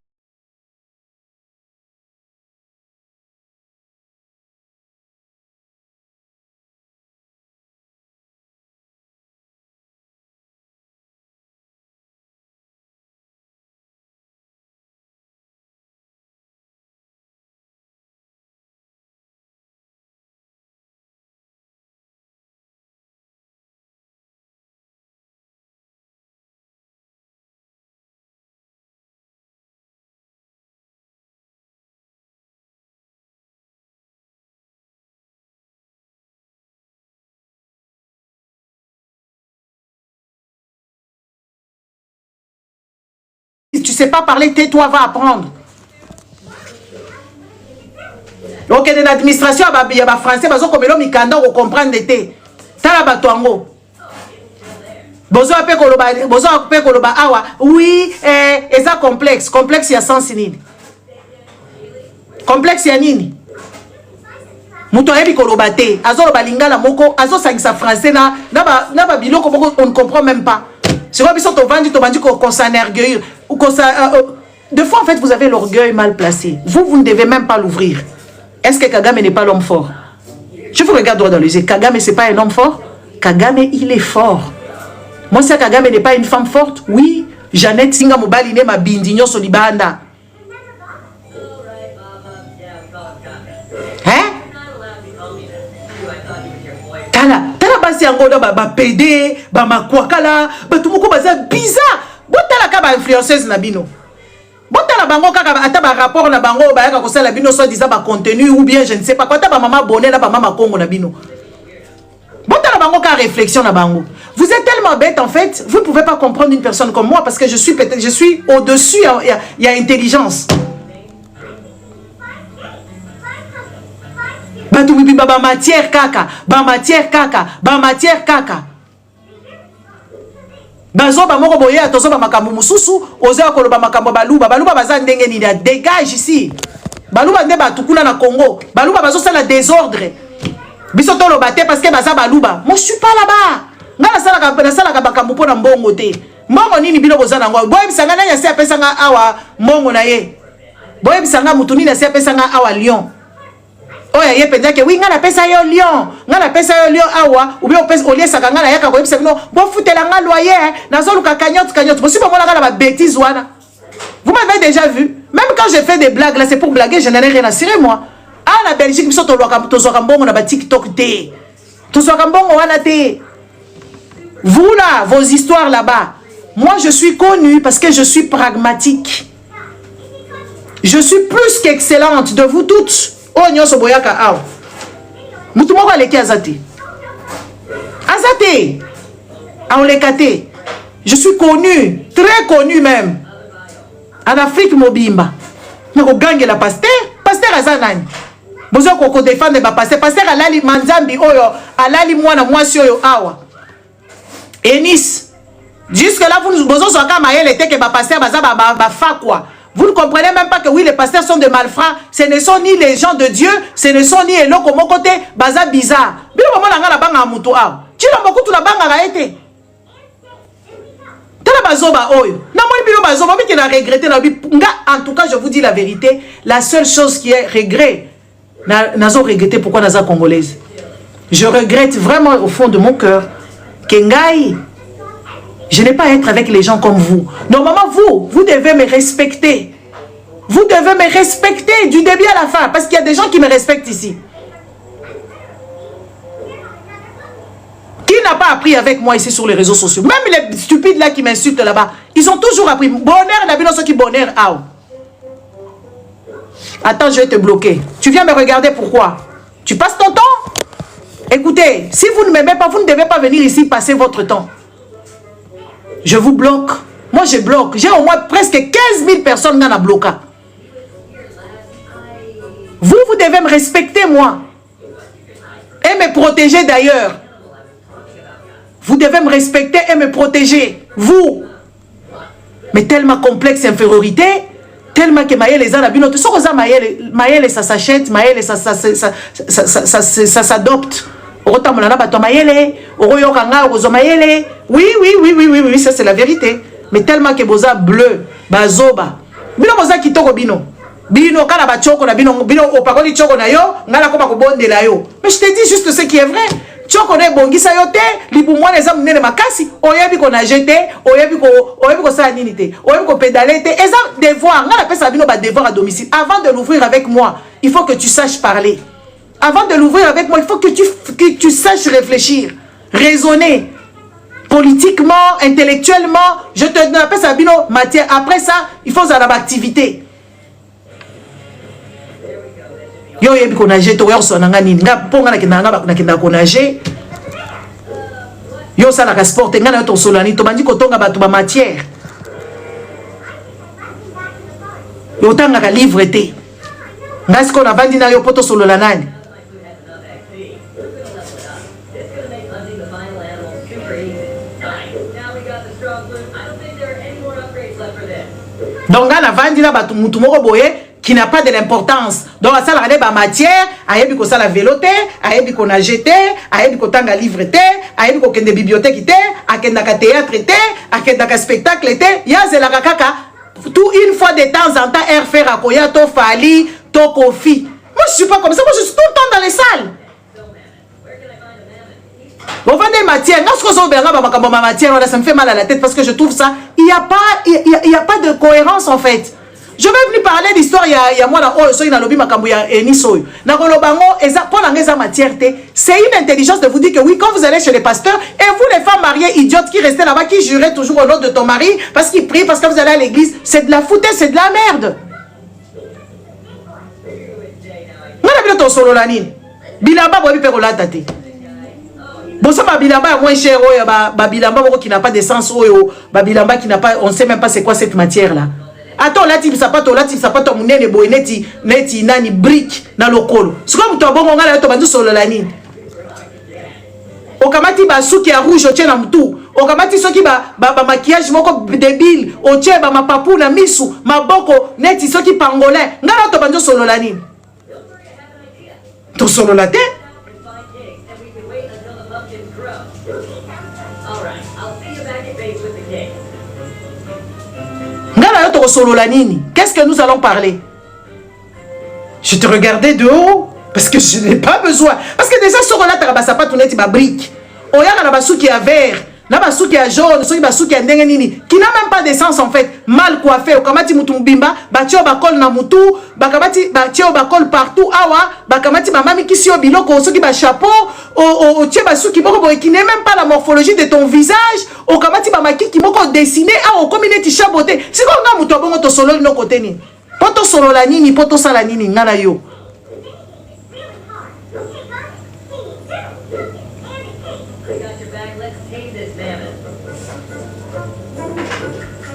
tu sais pas parler, tais-toi, va apprendre. Ok, de l'administration, il y a des Français, comme ils mikanda ou comprendre l'été. Tala batuango. Bozo ape koloba awa. Oui, et ça complexe. Complexe, il y a sens nini. Complexe, il y a nini. Muto ebi kolobate. Azo balingala moko. Azo sangisa français na ba biloko moko on ne comprend même pas. C'est quoi biso to vandi qu'on s'enorgueille. Des fois, en fait, vous avez l'orgueil mal placé. Vous ne devez même pas l'ouvrir. Est-ce que Kagame n'est pas l'homme fort? Je vous regarde droit dans les yeux. Kagame, c'est pas un homme fort? Kagame, il est fort. Moi, si Kagame n'est pas une femme forte, oui, Jeannette Singa Mobali ma bindigno solibanda. Hein? Tala basi angoda ba PD, ba makwakala, ba tumoko baza bizarre. Botala ka ba influenceuse na bino. Botala bango kaka ata ba rapport na bango ba yaka ko sala bino soit disant ba contenu ou bien je ne sais pas quoi ta ba maman bonnet na ba maman Congo na bino. Botala bango ka réflexion na bango. Vous êtes tellement bête en fait, vous ne pouvez pas comprendre une personne comme moi parce que je suis au-dessus, il y a intelligence. Batu bibi ba matière kaka, ba matière kaka, ba matière kaka. Bazo ba moko boye atozo ba makambo mususu, oza koloba makambo baluba, baluba baza ndenge ni dégage ici. Baluba nde batukuna na Congo, baluba bazo sala désordre. Biso tolo bate parce que baza baluba. Moi je suis pas là-bas. Ngala sala ka makambo pona mbongo te. Mbongo nini bino bozana ngo? Boye bisanga na yase apesa nga awa mbongo na ye. Boye bisanga mutu nini yase apesa nga awa Lyon. Oya ye penza ke oui ngala pesa yo Lyon. Ngala pesa yo Lyon awa ou bien opesa oliesa ka ngala yaka boye bisanga no bo futela nga loyer na zoluka kanyote. Bosi ba mona ngala ba bêtise wana. Vous m'avez déjà vu. Même quand je fais des blagues là c'est pour blaguer, je n'en ai rien à cirer moi. Ah la Belgique biso to loka to zoka mbongo na ba TikTok te. To zoka mbongo wana te. Vous là, vos histoires là-bas. Moi, je suis connue parce que je suis pragmatique. Je suis plus qu'excellente de vous toutes. Oh, nyoso boyaka aw. Mutumoko aleki azate. Azate. Aolekate. Je suis connue, très connue même. En Afrique mobimba. Mais au gang la pasteur, pasteur azanani. Bozo koko défendre ba pasteur, pasteur alali manzambi oyo, alali mwana mwasi oyo awa. Enis, jusque là, vous nous posez sur que les pasteurs quoi. Vous ne comprenez même pas que oui, les pasteurs sont des malfrats. Ce ne sont ni les gens de Dieu, ce ne sont ni les locaux, mon côté, baza bizarre. Bien au moment où la banga muto a, tu l'as beaucoup la banga a été. Tala bazoba oyo. Na moi bilo bazoba mais qui a regretté la vie. En tout cas, je vous dis la vérité, la seule chose qui est regret, nazo regretté pourquoi naza congolaise. Je regrette vraiment au fond de mon cœur. Kengai, je n'ai pas à être avec les gens comme vous. Normalement, vous devez me respecter. Vous devez me respecter du début à la fin. Parce qu'il y a des gens qui me respectent ici. Qui n'a pas appris avec moi ici sur les réseaux sociaux? Même les stupides là qui m'insultent là-bas, ils ont toujours appris. Bonheur, la vie, ceux qui bonheur, ah. Attends, je vais te bloquer. Tu viens me regarder pourquoi? Tu passes ton temps? Écoutez, si vous ne m'aimez pas, vous ne devez pas venir ici passer votre temps. Je vous bloque. Moi, je bloque. J'ai au moins presque 15 000 personnes dans la bloquée. Vous devez me respecter, moi. Et me protéger d'ailleurs. Vous devez me respecter et me protéger. Vous. Mais tellement complexe infériorité, tellement que Maël les a la binote. Maël ça s'achète, Maël ça s'adopte. Oui, ça c'est la vérité. Mais tellement que boza bleu, bazoba. Bino boza kitoko bino. Bino kana ba choko na bino opakoli choko na yo, ngala ko bakobonde la yo. Mais je te dis juste ce qui est vrai. Choko na bongisa yo te, libu mwana eza munene makasi, oyebi ko na jeté, oyebi ko sa nini te, oyebi ko pédaler te, eza devoir, ngala pesa bino ba devoir à domicile. Avant de l'ouvrir avec moi, il faut que tu saches parler. Avant de l'ouvrir avec moi, il faut que tu saches réfléchir, raisonner, politiquement, intellectuellement. Je te appelle ça bino matière. Après ça, il faut avoir l'activité. Yo yebi ko nager to yo sonanga nini nga ponga na kinanga ko nager. Yo sala ka sport nga na to solani to bandi ko tonga batu ba matière. Yo tanga ka livre te. Nga siko na bandi na yo poto solola nani. Donc là, la vente là, qui n'a pas de l'importance. Donc ça, la ba matière, ayebi ko sala véloté, ayebi ko na jeté, ayebi ko tanga livre té, ayebi ko kende bibliothèque té, akenda ka théâtre té, akenda ka spectacle té, ya zela kaka tout une fois de temps en temps air faire akoya to fali, to kofi. Moi je suis pas comme ça, moi je suis tout le temps dans les salles. Bon, vendez matière, ça me fait mal à la tête parce que je trouve ça, il n'y a pas de cohérence en fait. Je vais venir parler d'histoire, il y a moi là, c'est une intelligence de vous dire que oui, quand vous allez chez les pasteurs, et vous les femmes mariées idiotes qui restez là-bas, qui juraient toujours au nom de ton mari, parce qu'il prie, parce que vous allez à l'église, c'est de la foutaise, c'est de la merde. Bon, ça, Babilamba est moins cher, Babilamba qui n'a pas d'essence, Babilamba qui n'a pas, on ne sait même pas c'est quoi cette matière-là. Attends, là, tu sapato, munene boy, neti nani brick na lokolo. C'est comme toi, bon, on a la bandu solo la nini. Okamati ba suki ya rouge, otie na mtu. Okamati soki ba maquillage moko débile, otie ba mapapu na misu, maboko, neti soki pangolin. Ngala to bandu solo la nini. To solo la te? Qu'est-ce que nous allons parler? Je te regardais de haut parce que je n'ai pas besoin. Parce que déjà, ce là, tu n'as pas tourné ma brique. Oh, il y a un basou qui est vert, un basou qui est jaune, un basou qui est ndengenini, qui n'a même pas d'essence en fait. Mal coiffé, au kamati mutumbimba, batio bakol na mutu, bakamati batio bakol partout, awa, bakamati mamami qui sio biloko, ceux qui ba chapeau, au tche basou qui moko qui n'est même pas la morphologie de ton visage, au kamati mamaki qui moko dessiné, ah, au community chaboté. C'est quoi nga mutu abongo to solo no côté ni? Poto solo la nini, poto sala nini, ngana yo.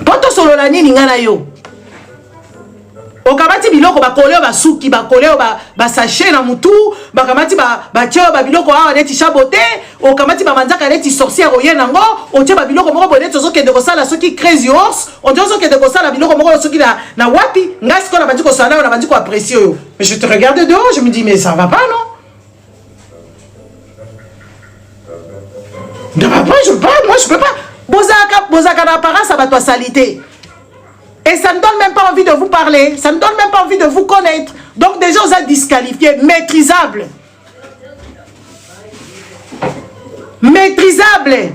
Poto solo la nini ngana yo. Okamati biloko ba koleo ba suki ba koleo ba sachet na mutu ba kamati ba tcheo ba biloko awa neti chaboté okamati ba manzaka neti sorcière oyena ngo o tcheo ba biloko moko bonet ozoke de kosala soki crazy horse on dit ozoke de kosala biloko moko soki na wapi ngasi ko na bandiko sala na bandiko apprécier yo. Mais je te regarde de haut, je me dis mais ça va pas non? Ne va pas, je peux pas, moi je peux pas. Bozaka na apparence à ba salité. Et ça ne donne même pas envie de vous parler. Ça ne donne même pas envie de vous connaître. Donc déjà, vous êtes disqualifié. Maîtrisable. Maîtrisable.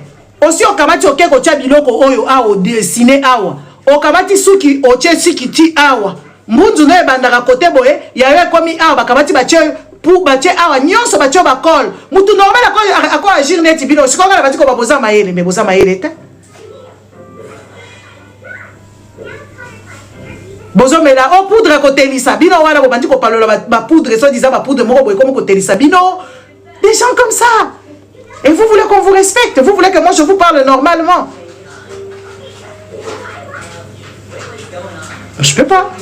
Aussi, au kamati oke kocha biloko oyo awo dessiné awa. Au kamati suki oche suki ti awa. Mbunzu ne bandaka kote boye. Yawe komi awa bakamati bache pour bache awa nyonso bache bakol. Mutu normal ako agir neti bino. Sikonga na batiko baboza maele. Mais boza maele te. Bozo mais là on poudre à côté lisa bino wana bo bandi ko palola ba poudre so disant ba poudre moko boy comme côté lisa bino des gens comme ça et vous voulez qu'on vous respecte, vous voulez que moi je vous parle normalement. Je peux pas,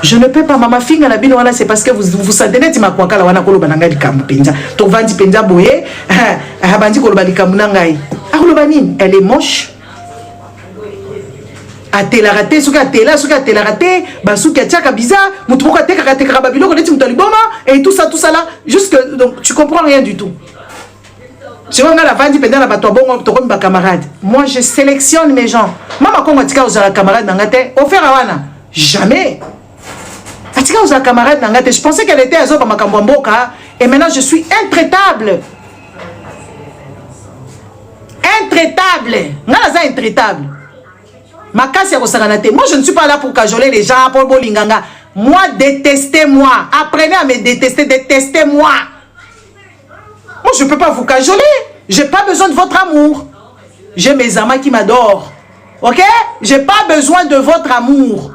je ne peux pas. Mama finga la bino wana c'est parce que vous sadene ti makwaka la wana ko loba nanga likambu penza to vandi penza boye ha bandi ko loba likambu nanga a ko loba nini elle est moche. A tela raté, souka tela raté, basouka tchaka bizarre, moutroka teka teka babilo ko leti mutoliboma et tout ça là, jusque donc tu comprends rien du tout. Tu vois la vandi pendant la bato bongo to comme ba camarade. Moi je sélectionne mes gens. Mama kongo tika aux camarades nangate, offert awana. Jamais. Atika aux camarades nangate, je pensais qu'elle était à Zoba makambo mboka et maintenant je suis intraitable. Intraitable. Ngala za intraitable. Moi je ne suis pas là pour cajoler les gens pour bolinganga. Moi détestez-moi, apprenez à me détester, détestez-moi. Moi je ne peux pas vous cajoler. J'ai pas besoin de votre amour. J'ai mes amants qui m'adorent. Ok? J'ai pas besoin de votre amour.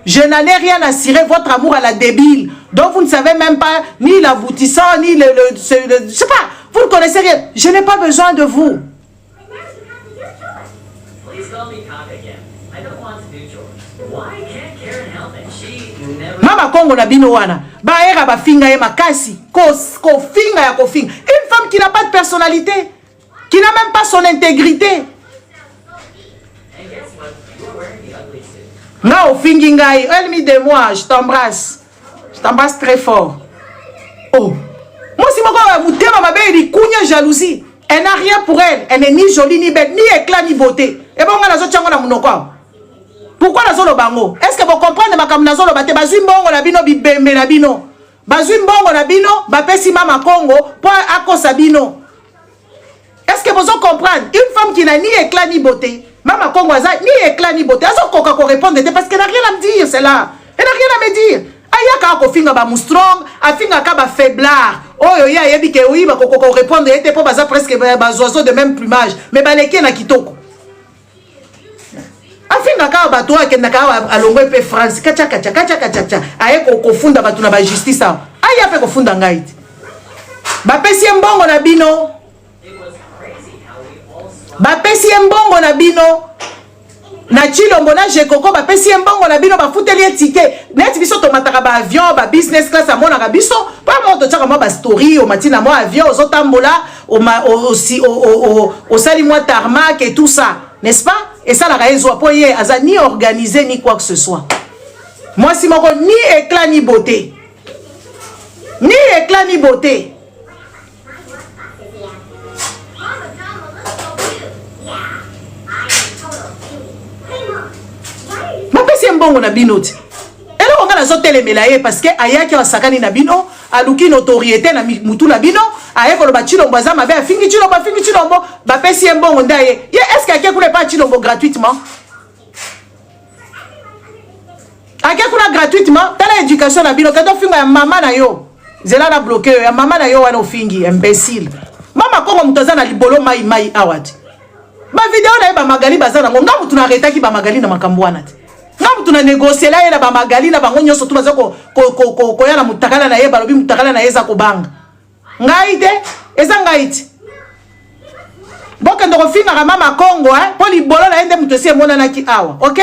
Je n'en ai rien à cirer votre amour à la débile. Donc vous ne savez même pas ni l'aboutissant ni je sais pas. Vous ne connaissez rien. Je n'ai pas besoin de vous. Mama Kongo na bino wana ba era ba finga ye makasi ko finga ya ko finga. Une femme qui n'a pas de personnalité, qui n'a même pas son intégrité. Na o fingi ngai, elle de moi, je t'embrasse très fort. Oh, moi si moko mutema mabe ri kunya jalousie, elle n'a rien pour elle, elle n'est ni jolie ni belle, ni éclat ni beauté. Et bon nga nazo tchango na munoko. Pourquoi la zolo bango? Est-ce que vous comprenez ma kam na zolo bate bazui mbongo na bino bibembe na bino? Bazui mbongo na bino ba pesi mama Kongo pour akosa bino. Est-ce que vous comprenez? Une femme qui n'a ni éclat ni beauté, mama Kongo aza ni éclat ni beauté, azo koka ko répondre parce qu'elle n'a rien à me dire, c'est là. Elle n'a rien à me dire. Aya ka ko finga ba strong, a finga ka ba faiblard. Oh ya yebi ke oui ba ko répondre était pas baza presque ba oiseaux de même plumage, mais ba leke na kitoko. Afinga ka bato akenda ka alongo pe France kacha aye ko funda bato na ba justice aya pe ko funda ngai ba pesi mbongo na bino na chilombo na jekoko bapesi mbongo na bino bafuteli ticket net biso to mataka ba avion ba business class amona ka biso pa mo to tsaka mo ba story o matina mo avion zo tambola au sali moi tarmac et tout ça, n'est-ce pas? Et ça la raison pour y aza ni organisé ni quoi que ce soit. Moi si mon ni éclat ni beauté. Ni éclat ni beauté. Ma pesi mbongo na binoti. Et là on a la zotele melaye parce que ayaki wa sakani na bino, aluki notoriété na mutu na bino, ayeko lo ba chilombo za mabe afingi chilombo, ba pesi mbongo ndaye. Ye est-ce que ake kule pa chilombo gratuitement? Ake kula gratuitement, tala éducation na bino kato finga ya mama na yo. Zela na bloqué ya mama na yo wana ofingi imbécile. Mama kongo mutaza na libolo mai awati. Ba video na ba magali bazana ngo ngamu tunaretaki ba magali na makambo wana. Ngamu tuna négocier la yena ba magali na bango nyoso tubaza ko yana mutakala na ye balobi mutakala na yeza ko banga. Ngaite eza ngaite. Boka ndoko finga ka mama Kongo po libolo na yende mutesi mona na ki awa. OK?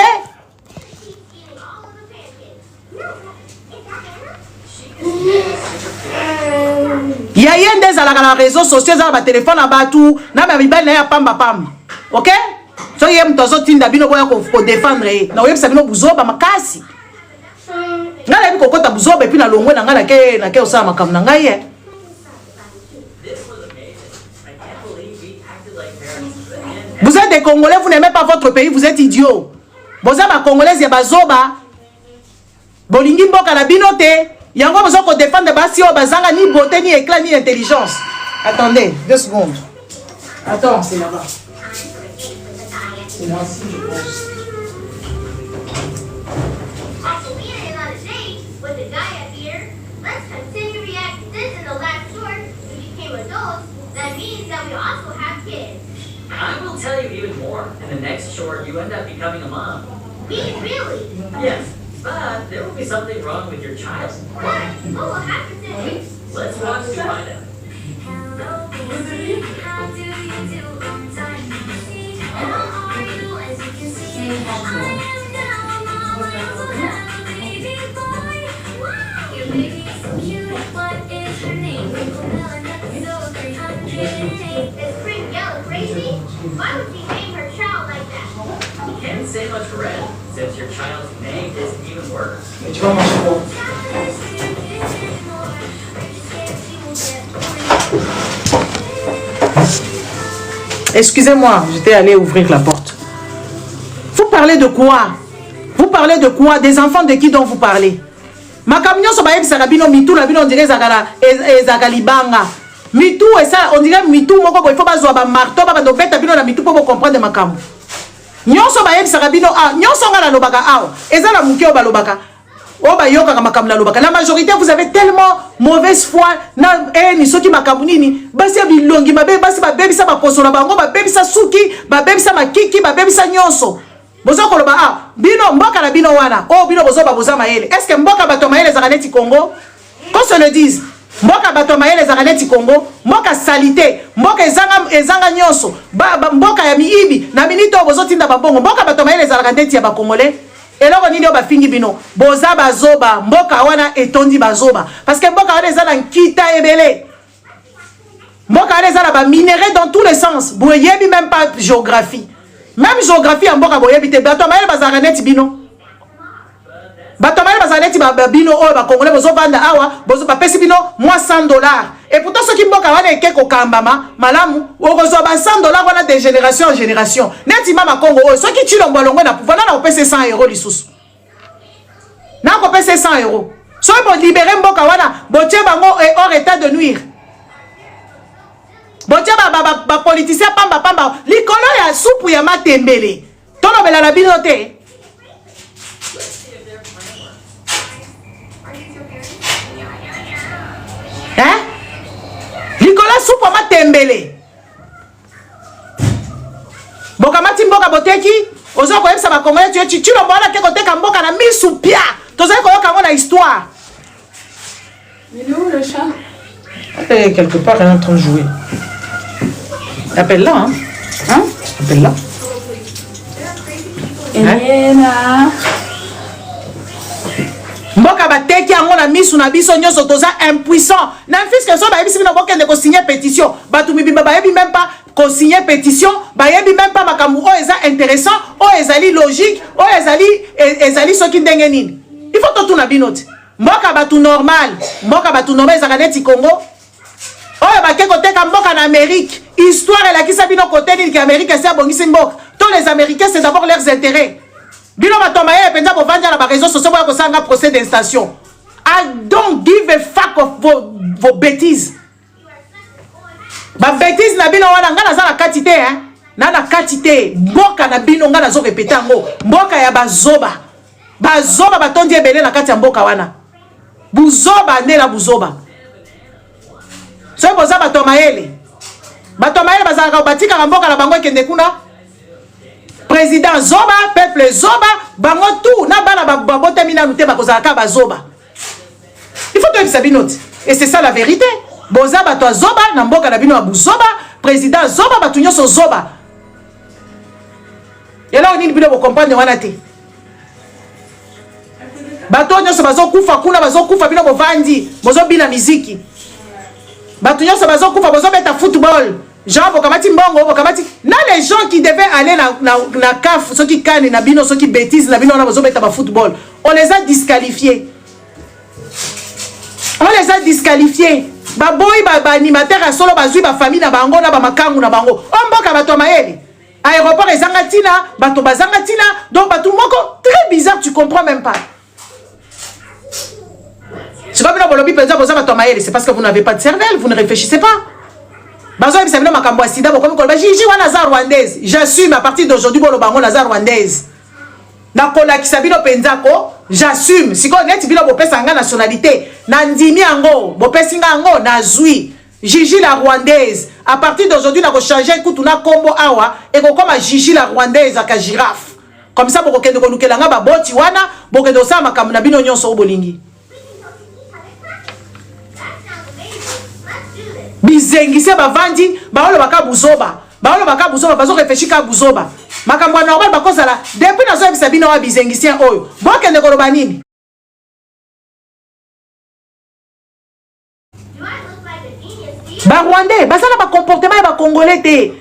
Ya yende za la réseaux sociaux za ba téléphone na batu na ba bibali na ya pamba. OK? So yem tozo tinda bino boya ko défendre na web sabino buzoba makasi. Ngala biko kota buzoba epi na longwe na ngala ke osala makamu na ngai. Vous êtes des Congolais, vous n'aimez pas votre pays, vous êtes idiots. Vous êtes Congolais, ya bazoba. Bolingi mboka na binote. Yango besoin qu'on défende basi o bazanga ni beauté ni éclat ni intelligence. Attendez, 2 secondes. Attends, c'est là-bas. C'est moi aussi, je pense. I will tell you even more. In the next short, you end up becoming a mom. Me? Really? Yes. But there will be something wrong with your child. What? What will happen today? Let's watch to find out. Hello, baby. How do you do? Long time no see. How are you? As you can see, I am now a mom. So hello, baby boy. Wow, your baby is so cute. What is her name? Well, episode 308. Is Spring Yellow crazy? Why would she name her child like that? You can't say much for Red, since your child's name is even worse. Excusez-moi, j'étais allé ouvrir la porte. Vous parlez de quoi? Vous parlez de quoi? Des enfants de qui dont vous parlez? Ma camion so baye bisakabino mitu la bino on dirait zakala ezakalibanga. Mitu et ça on dirait mitu moko il faut pas zo ba marteau ba ndobeta bino na mitu pour comprendre makambo. Nyonso ba yebisaka bino nyonso ngala lobaka awa eza la muke obalobaka obayoka ka makambo na lobaka. La majorité vous avez tellement mauvaise foi na ni soki makambo nini basi bilongi mabe basi ba bebisa ba posola bango ba bebisa suki ba bebisa makiki ba bebisa nyonso bozo koloba bino mboka na bino wana bino bozo ba boza maele. Est-ce que mboka bato maele za kaneti Congo qu'on se le dise? Mboka bato maele za kaneti Congo, mboka salité, mboka ezanga nyonso, mboka ya miibi na minito bozo tinda babongo, mboka bato maele za kaneti ya ba Congolais. Eloko nini bafingi bino boza bazoba mboka wana etondi bazoba parce que mboka wana eza na nkita ebele, mboka wana eza na ba minéraux dans tous les sens. Boyebi même pas géographie, même géographie ya mboka boyebi te. Bato maele za kaneti bino Batomale bazaleti bino o ba Congolais bozo vanda awa bozo ba pesi bino moins $100. Et pourtant ce qui mboka wana ekeko kambama malamu okozo ba $100 wana de génération en génération. Neti mama Congo o ce qui chilombo longo na pouvoir na opese €100 lisusu. Na ko pese €100. So bo libérer mboka wana botie bango hors état de nuire. Botie ba politicien pamba likolo ya soupu ya matembele. Tono bela na bino te. Nicolas soupe ma tembele. Boka mati mboka boteki, ozo ko yebisa ba Congolais tu lo bona ke koteka mboka na misu pia. Tozali ko yoka ngona histoire. Il est où le chat? Quelque part elle est en train de jouer. Appelle-la hein. Appelle-la. Elena. Mboka bateki yango na misu na biso nyoso toza impuissant. Na fiske so ba yebisi bino boka de ko signer pétition. Batu mibimba ba yebi même pas ko signer pétition, ba yebi même pas makambu o eza intéressant, o ezali logique, o ezali soki ndenge nini. Il faut tout na binote. Mboka batu normal ezaka neti Congo. Oyo bake koteka mboka na Amérique. Histoire la kisa bino côté ni ki Amérique c'est abongisi mboka. Tous les Américains c'est d'abord leurs intérêts. Bino batomaye penza bo vanja na ba réseaux sociaux ko sanga procès d'instation. I don't give a fuck of vos bêtises. Ba bêtises na bino wana ngana za na quantité hein. Na quantité mboka na bino ngana zo répéter ngo. Mboka ya bazoba. Bazoba batondi ebele na kati ya mboka wana. Buzoba ndela buzoba. So boza batomayele. Batomayele bazaka batika mboka na bango ekende kuna. Président Zoba, peuple Zoba, bango tout, na bana babote mina nute bakozaka bazoba. Il faut que ça binote. Et c'est ça la vérité. Boza bato Zoba, na mboka na bino Zoba, président Zoba batunyo so Zoba. Et là on dit bino bo comprendre wana te. Bato nyoso bazo kufa kuna bazo kufa bino bo vandi, bozo bina miziki. Bato nyoso bazo kufa bozo beta football. Genre, les gens qui devaient aller na CAF, ceux qui canent, ceux qui bêtisent, football, on les a disqualifiés. On les a disqualifiés. Baboy, animateur, à solo, bazui, famille, na bango, na bamakangu, na bango. On boka bato maeli. Aéroport et zangatina, bato bazangatina, donc bato moko, très bizarre, tu comprends même pas. C'est pas bien bolobi penza boza bato maeli, c'est parce que vous n'avez pas de cervelle, vous ne réfléchissez pas. J'assume à partir d'aujourd'hui j'assume si on est bilo bopesa nga nationalité nandimi ango bopesinga ango nazui Gigi la rwandaise à partir d'aujourd'hui na ko changer kutuna kombo awa et ko comme Gigi la rwandaise aka girafe comme ça boko kende ko lukela nga ba boti wana boko do sa makambu na bino nyonso obolingi bizengise bavandi baolo bakabuzoba baolo bakabuzoba bazo réfléchir ka buzoba makambo normal bakozala depuis nazo ebisa bino wa bizengise oyo bokende koloba nini ba rwandais basala ba comportement ba congolais te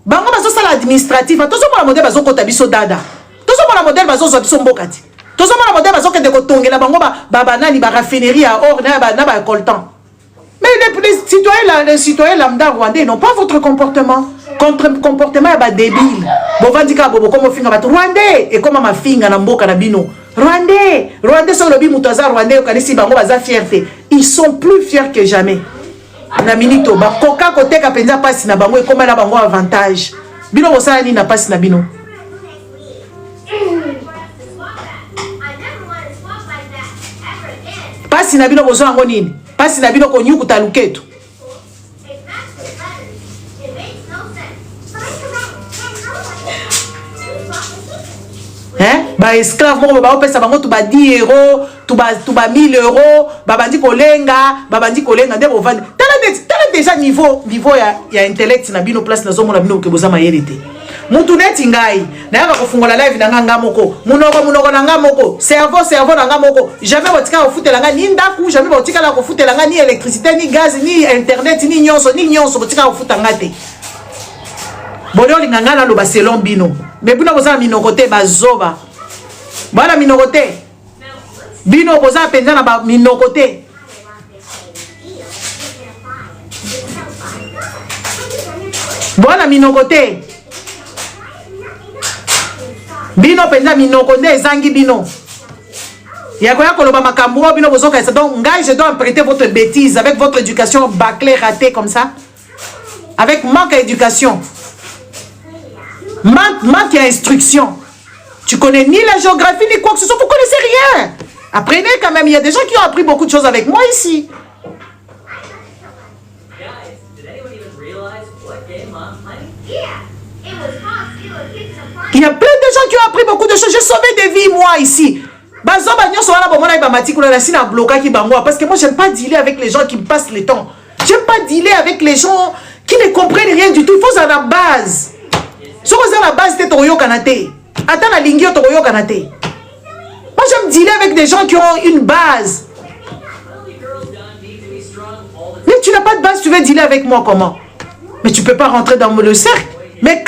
bango bazo sala administratif tozo mona modèle bazo kota biso dada tozo mona modèle bazo zo biso mbokati tozo mona modèle bazo kende ko tongela bango ba banani ba raffinerie à or na ba coltan. Mais les citoyens lambda rwandais n'ont pas votre comportement. Comportement est débile. Bovandika bobo comme finga bat rwandais et comme ma finga na mboka na bino. Rwandais sont le bimutaza rwandais okanisi bango baza fierté. Ils sont plus fiers que jamais. Na minito ba koka kote ka penza pasi na bango e comme na bango avantage. Bino bosala ni na pasi na bino. Pasi na bino bosala ngo nini? Pasi na bino ko nyukuta luketo. Hein? Ba esclave moko ba opesa bango tu ba 10 euros, tu ba 1000 euros, ba bandi kolenga nde bovandi. Tala déjà niveau ya intellect na bino place na zomo na bino ke bozama yerite. Mutu neti ngai na yaka kofungola live na nganga moko munoko na nganga moko cerveau na nganga moko jamais botika ofutela nga ni ndaku jamais botika la kofutela nga ni électricité ni gaz ni internet ni nyonso botika ofuta ngate bolio linganga na lo ba selon bino mais bino boza minoko te bazoba bana minoko te bino boza penza na ba minoko te. Bona minoko te bino penza minoko nde ezangi bino ya koya koloba makambo bino bozoka ça donc ngai je dois prêter votre bêtise avec votre éducation bâclée ratée comme ça avec manque d'éducation manque d'instruction. Tu connais ni la géographie ni quoi que ce soit, vous connaissez rien. Apprenez quand même, il y a des gens qui ont appris beaucoup de choses avec moi ici. Il y a plein de gens qui ont appris beaucoup de choses. J'ai sauvé des vies, moi, ici. Parce que moi, j'aime pas dealer avec les gens qui me passent le temps. J'aime pas dealer avec les gens qui ne comprennent rien du tout. Il faut à la base. Si vous avez la base, c'est au Yokanate. Attends la ligne to yo kanate. Moi j'aime dealer avec des gens qui ont une base. Mais tu n'as pas de base, tu veux dealer avec moi comment? Mais tu peux pas rentrer dans le cercle. Mais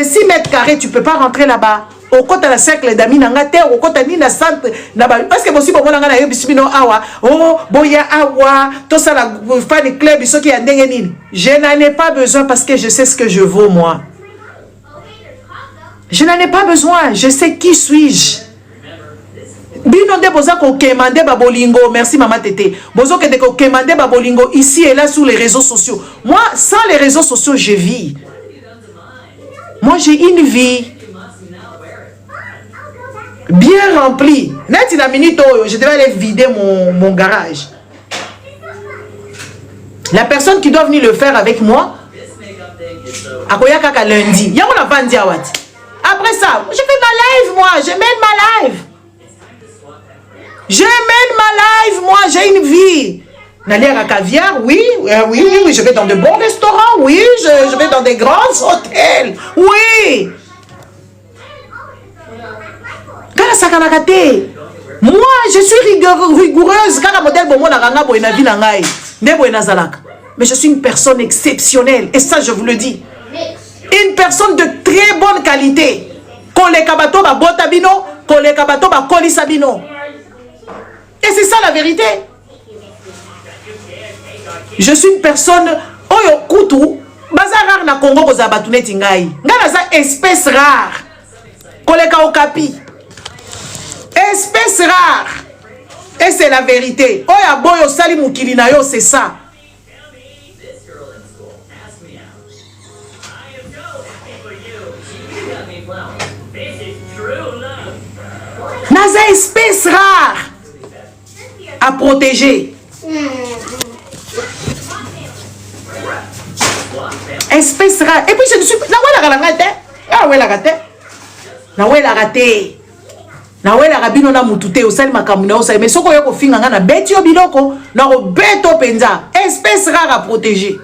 6 mètres carrés, tu peux pas rentrer là-bas. Au côté de la cercle d'amis nanga terre, au côté de la centre là-bas. Parce que aussi pour moi nanga na yobisibino awa, oh boya awa, tout ça la fan club iso qui a ndengenini. Je n'en ai pas besoin parce que je sais ce que je vaux moi. Je n'en ai pas besoin, je sais qui suis-je. Bino de boza ko kemande babolingo, merci maman Tété. Bozo ke de ko kemande babolingo ici et là sur les réseaux sociaux. Moi sans les réseaux sociaux je vis. Moi j'ai une vie bien remplie. Net la minute je devais aller vider mon garage. La personne qui doit venir le faire avec moi, akoya kaka lundi. Yango la vandi awati. Après ça, je fais ma live moi, je mène ma live. Je mène ma live, moi, j'ai une vie. N'allez à caviar, oui, oui, je vais dans de bons restaurants, oui, je vais dans des grands hôtels, oui. Moi, je suis rigoureuse. Mais je suis une personne exceptionnelle, et ça, je vous le dis. Une personne de très bonne qualité. Et c'est ça la vérité. Je suis une personne oyo kutu bazar na Congo ko zabatuneti ngai. Ngana za espèce rare. Koleka okapi. Espèce rare. Et c'est la vérité. Oya boyo sali mukili na yo, c'est ça. Naza espèce rare à protéger. Espèce rare. Et puis je ne suis pas. Nawela rabino na mutute osali makamuna osali mais soko yoko finga ngana beti yo biloko na ko beto penza. Espèce rare à protéger.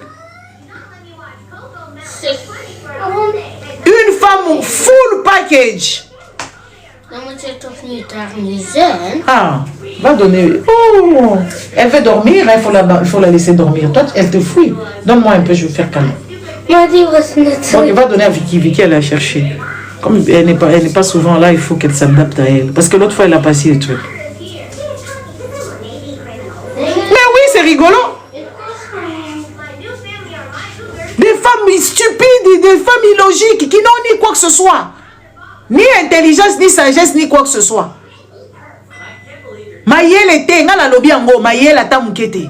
Une femme full package. Ah, va donner. Oh, elle veut dormir, il faut la laisser dormir. Toi, elle te fouille. Donne-moi un peu, je vais faire calme. Donc, elle va donner à Vicky. Vicky, elle a cherché. Comme elle n'est pas souvent là, il faut qu'elle s'adapte à elle. Parce que l'autre fois, elle a passé le truc. Mais oui, c'est rigolo. Des femmes stupides, des femmes illogiques qui n'ont ni quoi que ce soit. Ni intelligence, ni sagesse, ni quoi que ce soit. Mayel était, ngala lobi ango, mayel ata mukete.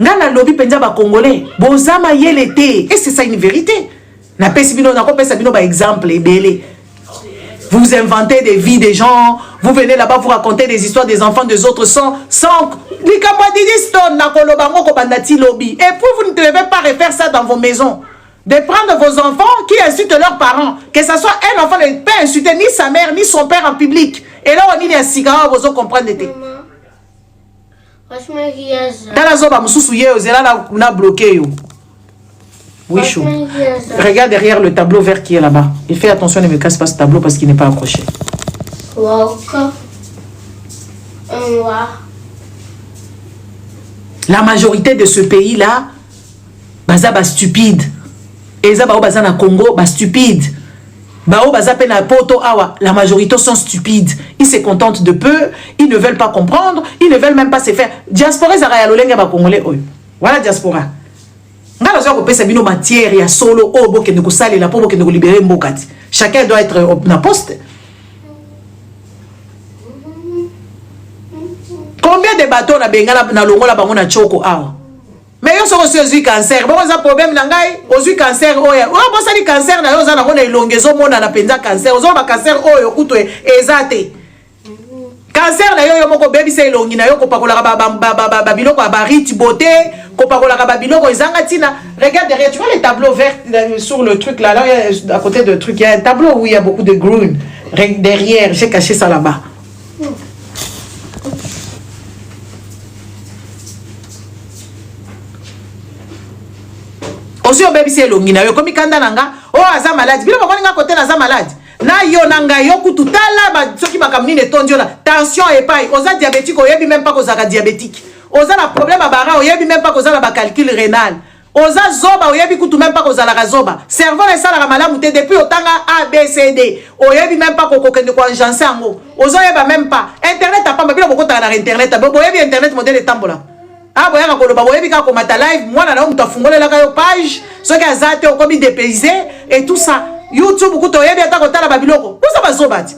Ngala lobi penza ba congolais, boza mayel était. Et c'est ça une vérité. Na pesibino, na ko pesabino ba exemple ebele. Vous inventez des vies des gens, vous venez là-bas vous raconter des histoires des enfants des autres sans et puis vous ne devez pas refaire ça dans vos maisons. De prendre vos enfants qui insultent leurs parents, que ce soit un enfant ne peut insulter ni sa mère ni son père en public. Et là on dit un cigare, vous comprenez. Oui, chou. Regarde derrière le tableau vert qui est là-bas. Et fais attention, ne me casse pas ce tableau parce qu'il n'est pas accroché. La majorité de ce pays-là, baza ba stupide. Et ça baza na Congo, ba stupide. Bao baza pe na poto awa, la majorité sont stupides. Ils se contentent de peu, ils ne veulent pas comprendre, ils ne veulent même pas se faire. Diaspora zara ya lolenga ba congolais oyo. Voilà diaspora. Ngala zo ko pesa bino matière ya solo o boke ne ko sali la po boke ne ko libérer mbokati. Chacun doit être na poste. Combien de bateaux na bengala na longola bango na choko awa? Mais yo soko si cancer, bon ça problème na ngai, ozui cancer oya. O bo sali cancer na yo za na kona ilongezo mona na penza cancer. Ozo ba cancer oyo kuto ezate. Cancer na yo moko baby say longi na yo ko pakola ba biloko ba riti beauté, ko pakola ba biloko ezanga tina. Regarde derrière, tu vois les tableaux verts sur le truc là, à côté de truc, il y a un tableau où il y a beaucoup de green. Derrière, j'ai caché ça là-bas. Aussi au baby c'est longi na yo komi kanda nanga oh aza malade bino bakoni nga côté naza malade na yo na ngai yo kutu tala ba soki makamni ne tondio na tension epai oza diabétique oyebi même pas kozaka diabétique oza na problème bara oyebi même pas kozala ba calcul rénal oza zoba oyebi kutu même pas kozala ka zoba cerveau esalaka malamu te depuis otanga ABCD oyebi même pas kokokende ko agence yango oza yeba même pas internet apamba bila bokotaka na internet boyebi internet modèle etambola boyaka koloba boyebi ka komata live mwana na mutu afungolelaka yo page soki aza te okomi dépaysé et tout ça YouTube kuto oyebi ata kotala babiloko boza bazoba ti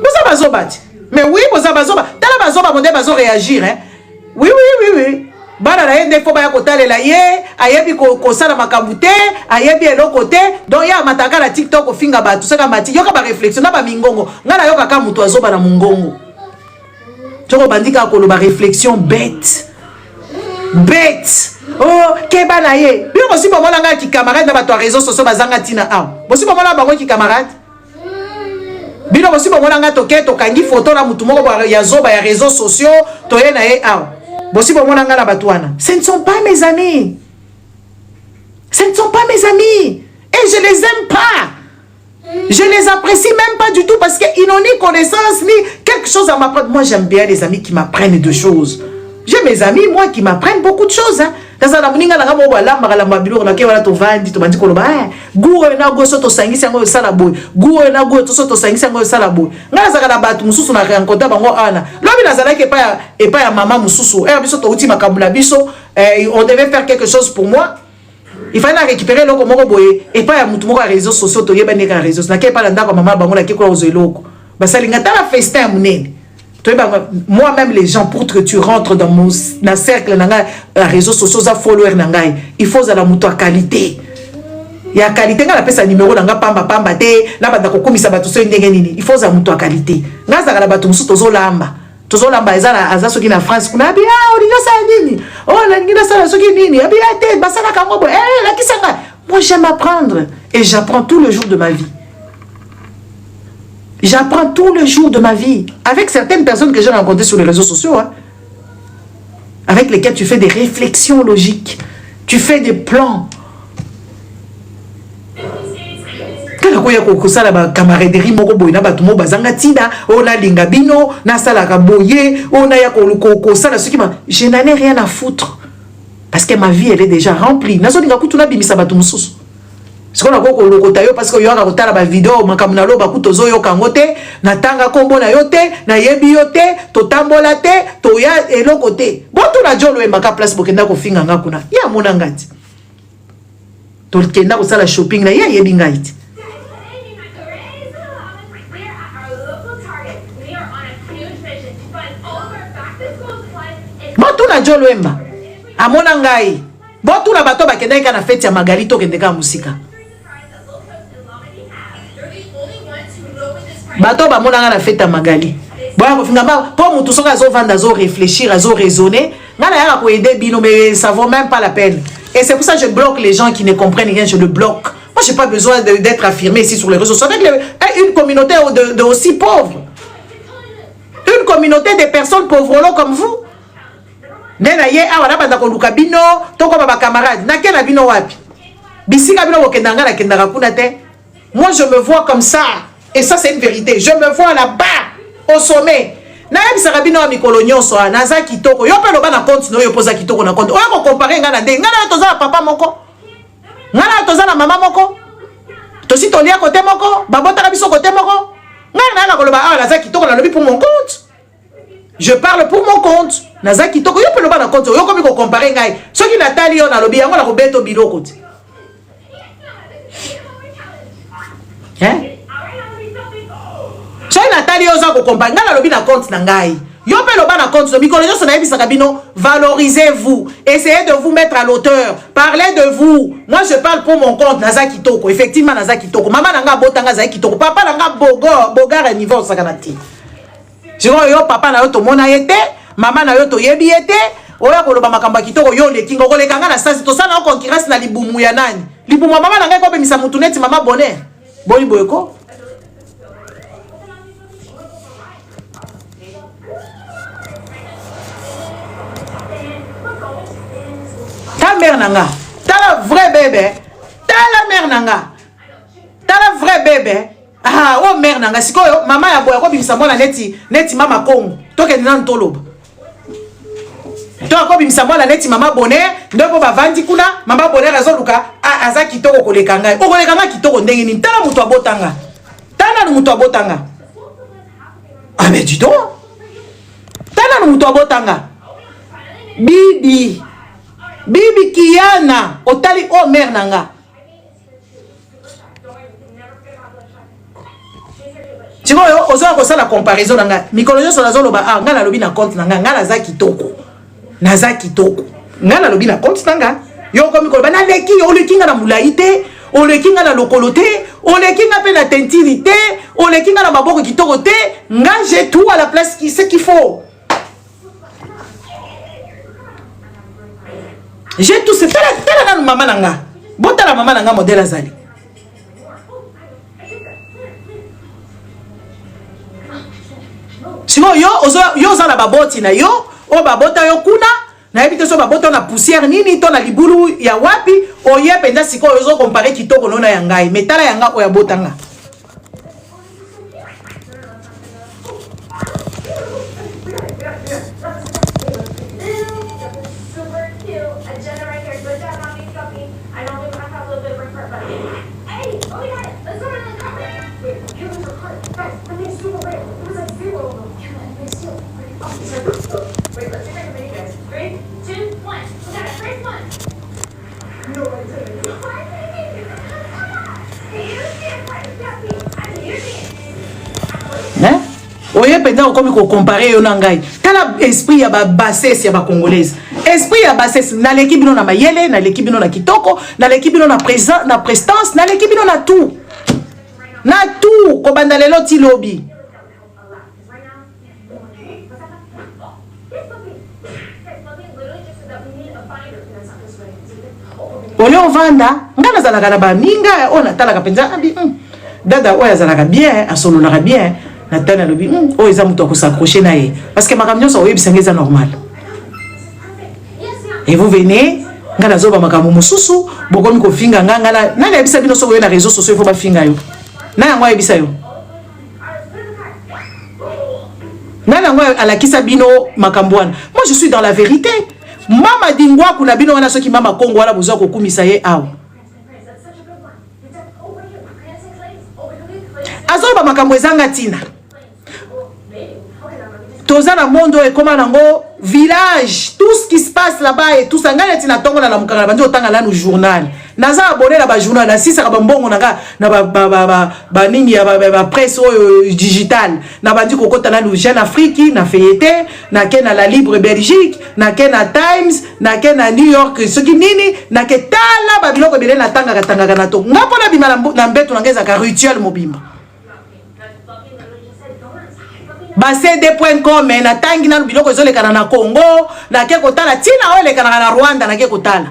boza bazoba ti mais oui boza bazoba tala bazoba monde bazo réagir hein oui bana na yende fo ba kotalela ye ayebi ko sala makambu te ayebi eloko te donc ya mataka na TikTok ofinga batu saka mati yoka ba réflexion na ba mingongo ngana yoka ka mutu azoba na mungongo toko bandika ko lo ba réflexion bête oh keba na ye bino bosi bomona nga ki camarade na bato réseaux sociaux bazanga tina bosi bomona bango ki camarade bino bosi bomona nga toke tokangi photo na mutu moko ya zoba ya réseaux sociaux toye na ye bosi bomona nga na bato wana ce ne sont pas mes amis et je les aime pas, je les apprécie même pas du tout parce qu'ils n'ont ni connaissance ni quelque chose à m'apprendre. Moi j'aime bien les amis qui m'apprennent des choses. J'ai mes amis, moi, qui m'apprennent beaucoup de choses. Hein. Dans un amour, on devait faire quelque chose pour moi. Il fallait récupérer le moko boye et pas ya mutu moko réseaux sociaux to yeba neka réseaux na ke pas ndako mama bango la ke ko ozeloko basalinga tala festin munene. Moi-même, les gens, pour que tu rentres dans mon cercle, dans les réseaux sociaux, il faut la moto à qualité. Il y a qualité, on appelle ça numéro, il faut la moto à qualité. Moi, j'aime apprendre et j'apprends tout le jour de ma vie. J'apprends tout le jour de ma vie. Avec certaines personnes que j'ai rencontrées sur les réseaux sociaux, hein, avec lesquelles tu fais des réflexions logiques. Tu fais des plans. Quand il y a des camaraderies, je n'en ai rien à foutre. Parce que ma vie, elle est déjà remplie. Ce qu'on a parce que y a une vidéo, makamnalo bakutozo yo kangote, na tanga kombo na yote, na yebi yote, to tambola te, to ya eloko te. Bon to na jolo e maka place bokenda ko finga ngakuna. Ya mona ngati. To kenda ko sala shopping na ya yebi ngati. Bon to na jolo emba. Amona ngai. Bon to na bato bakenda ka na fete ya Magalito kende ka musika. Bato ba mona na fête à Magali. Boya ko finga ba po mutu soka zo vanda zo réfléchir, zo raisonner. Ngana ya ko aider bino mais ça vaut même pas la peine. Et c'est pour ça que je bloque les gens qui ne comprennent rien, je le bloque. Moi j'ai pas besoin d'être affirmé ici sur les réseaux sociaux avec une communauté de aussi pauvre. Une communauté de personnes pauvres comme vous. Nena ye awara banda ko luka bino, toko ba camarade. Na kena bino wapi? Bisika bino okendanga na kendaka kuna te. Moi je me vois comme ça. Et ça, c'est une vérité. Je me vois là-bas, au sommet. Naïm Sarabino a mikolonio so naza kitoko. Yo pe lo ba na compte no yo posa kitoko na compte. O ko comparer ngana de ngana toza na papa moko. Ngana toza na mama moko. To si tolia côté moko, babota biso côté moko. Ngana na ko lo ba ah naza kitoko na lobi pour mon compte. Je parle pour mon compte. Naza kitoko yo pe lo ba na compte. Yo ko mi ko comparer ngai. Soki Nathalie yo na lobi yango na ko beto biloko. Hein? Soy Nathalie oza ko comparer ngala lobi na compte na ngai. Yo pe loba na compte no mikolo nyoso na yebisa kabino, valorisez-vous. Essayez de vous mettre à l'auteur. Parlez de vous. Moi je parle pour mon compte naza kitoko. Effectivement naza kitoko. Maman nanga botanga za kitoko. Papa nanga bogar à niveau sakanati. Jiro yo papa na yo to mona yete, maman na yo to yebi yete. Oya ko loba makamba kitoko yo le kingo ko le kanga na sasi to sana concurrence na libumu ya nani. Libumu mama nanga ko be misa mutuneti mama bonheur. Boyi boyeko. mère nanga. Tala vrai bébé. Tala mère nanga. Tala vrai bébé. Ah, oh mère nanga. Sikoyo, maman ya boya ko bimisa mwana neti mama kongo. Toke nan toloba. Toi ko bimisa mwana neti mama bonheur, ndoko bavandi kuna, mama bonheur azoluka, aza kitoko koleka ngai. Okoleka nga kitoko ndenge nini? Tala mutu abotanga. Tala mutu abotanga. Ah mais dis donc. Tala mutu abotanga. Bibi Kiana otali o mère nanga. Tu vois yo ozo ko sala comparaison nanga. Mikolo yo so nazo loba nga na lobi na compte nanga nga na za kitoko. Naza kitoko. Nga na lobi na compte nanga. Yo ko mikolo na leki yo leki nga na mulaite, o leki nga na lokolote, o leki nga pe na tentirité, o leki nga na maboko kitoko te, nga j'ai tout à la place qui ce qu'il faut. J'ai tout, c'est tala na maman nanga. Bota la maman nanga modèle azali. Sinon yo za na baboti na yo, o babota yo kuna, na ebite so babota na poussière nini to na libulu ya wapi, o ye penza siko yo comparer kitoko nona ya ngai, metala ya nga o ya botanga. Oye pendant comme ko comparer yo nangai. Tala esprit ya ba bassesse ya ba congolaise. Esprit ya bassesse na l'équipe bino na mayele, na l'équipe bino na kitoko, na l'équipe bino na présence, na prestance, na l'équipe bino na tout. Na tout ko banda lelo ti lobby. Ole ovanda, ngana zalaka na ba minga ona tala ka penza abi. Dada oya zalaka bien, asololaka bien. Natana lobi oh ils ont tout s'accrocher na ye parce que ma camion ça oui c'est normal. Et vous venez ngana zoba makamu mususu bokomi ko finga ngala na na bisa bino so na réseaux sociaux il faut ba finga yo na ngwa bisa yo na ngwa ala kisa bino makambwana. Moi je suis dans la vérité. Mama dingwa kuna bino wana soki mama Kongo wala bozo ko kumisa ye aw azoba makambo ezanga tina. Toza na mondo et comment nango village tout ce qui se passe là-bas et tout ça ngana tina tongo na mukanga bandi otanga la no journal naza abonné na ba journal na sisa ka mbongo nanga na ba nini ya ba presse digital na bandi kokota na le Jeune Afrique na Fayette na kena la Libre Belgique na kena Times na kena New York ce qui nini na ketala ba biloko bele na tanga na to ngapona bima na mbeto ngeza ka rituel mobimba. Basede.com na tangi na biloko ezoleka na Congo na ke kotala tina oleka na Rwanda na ke kotala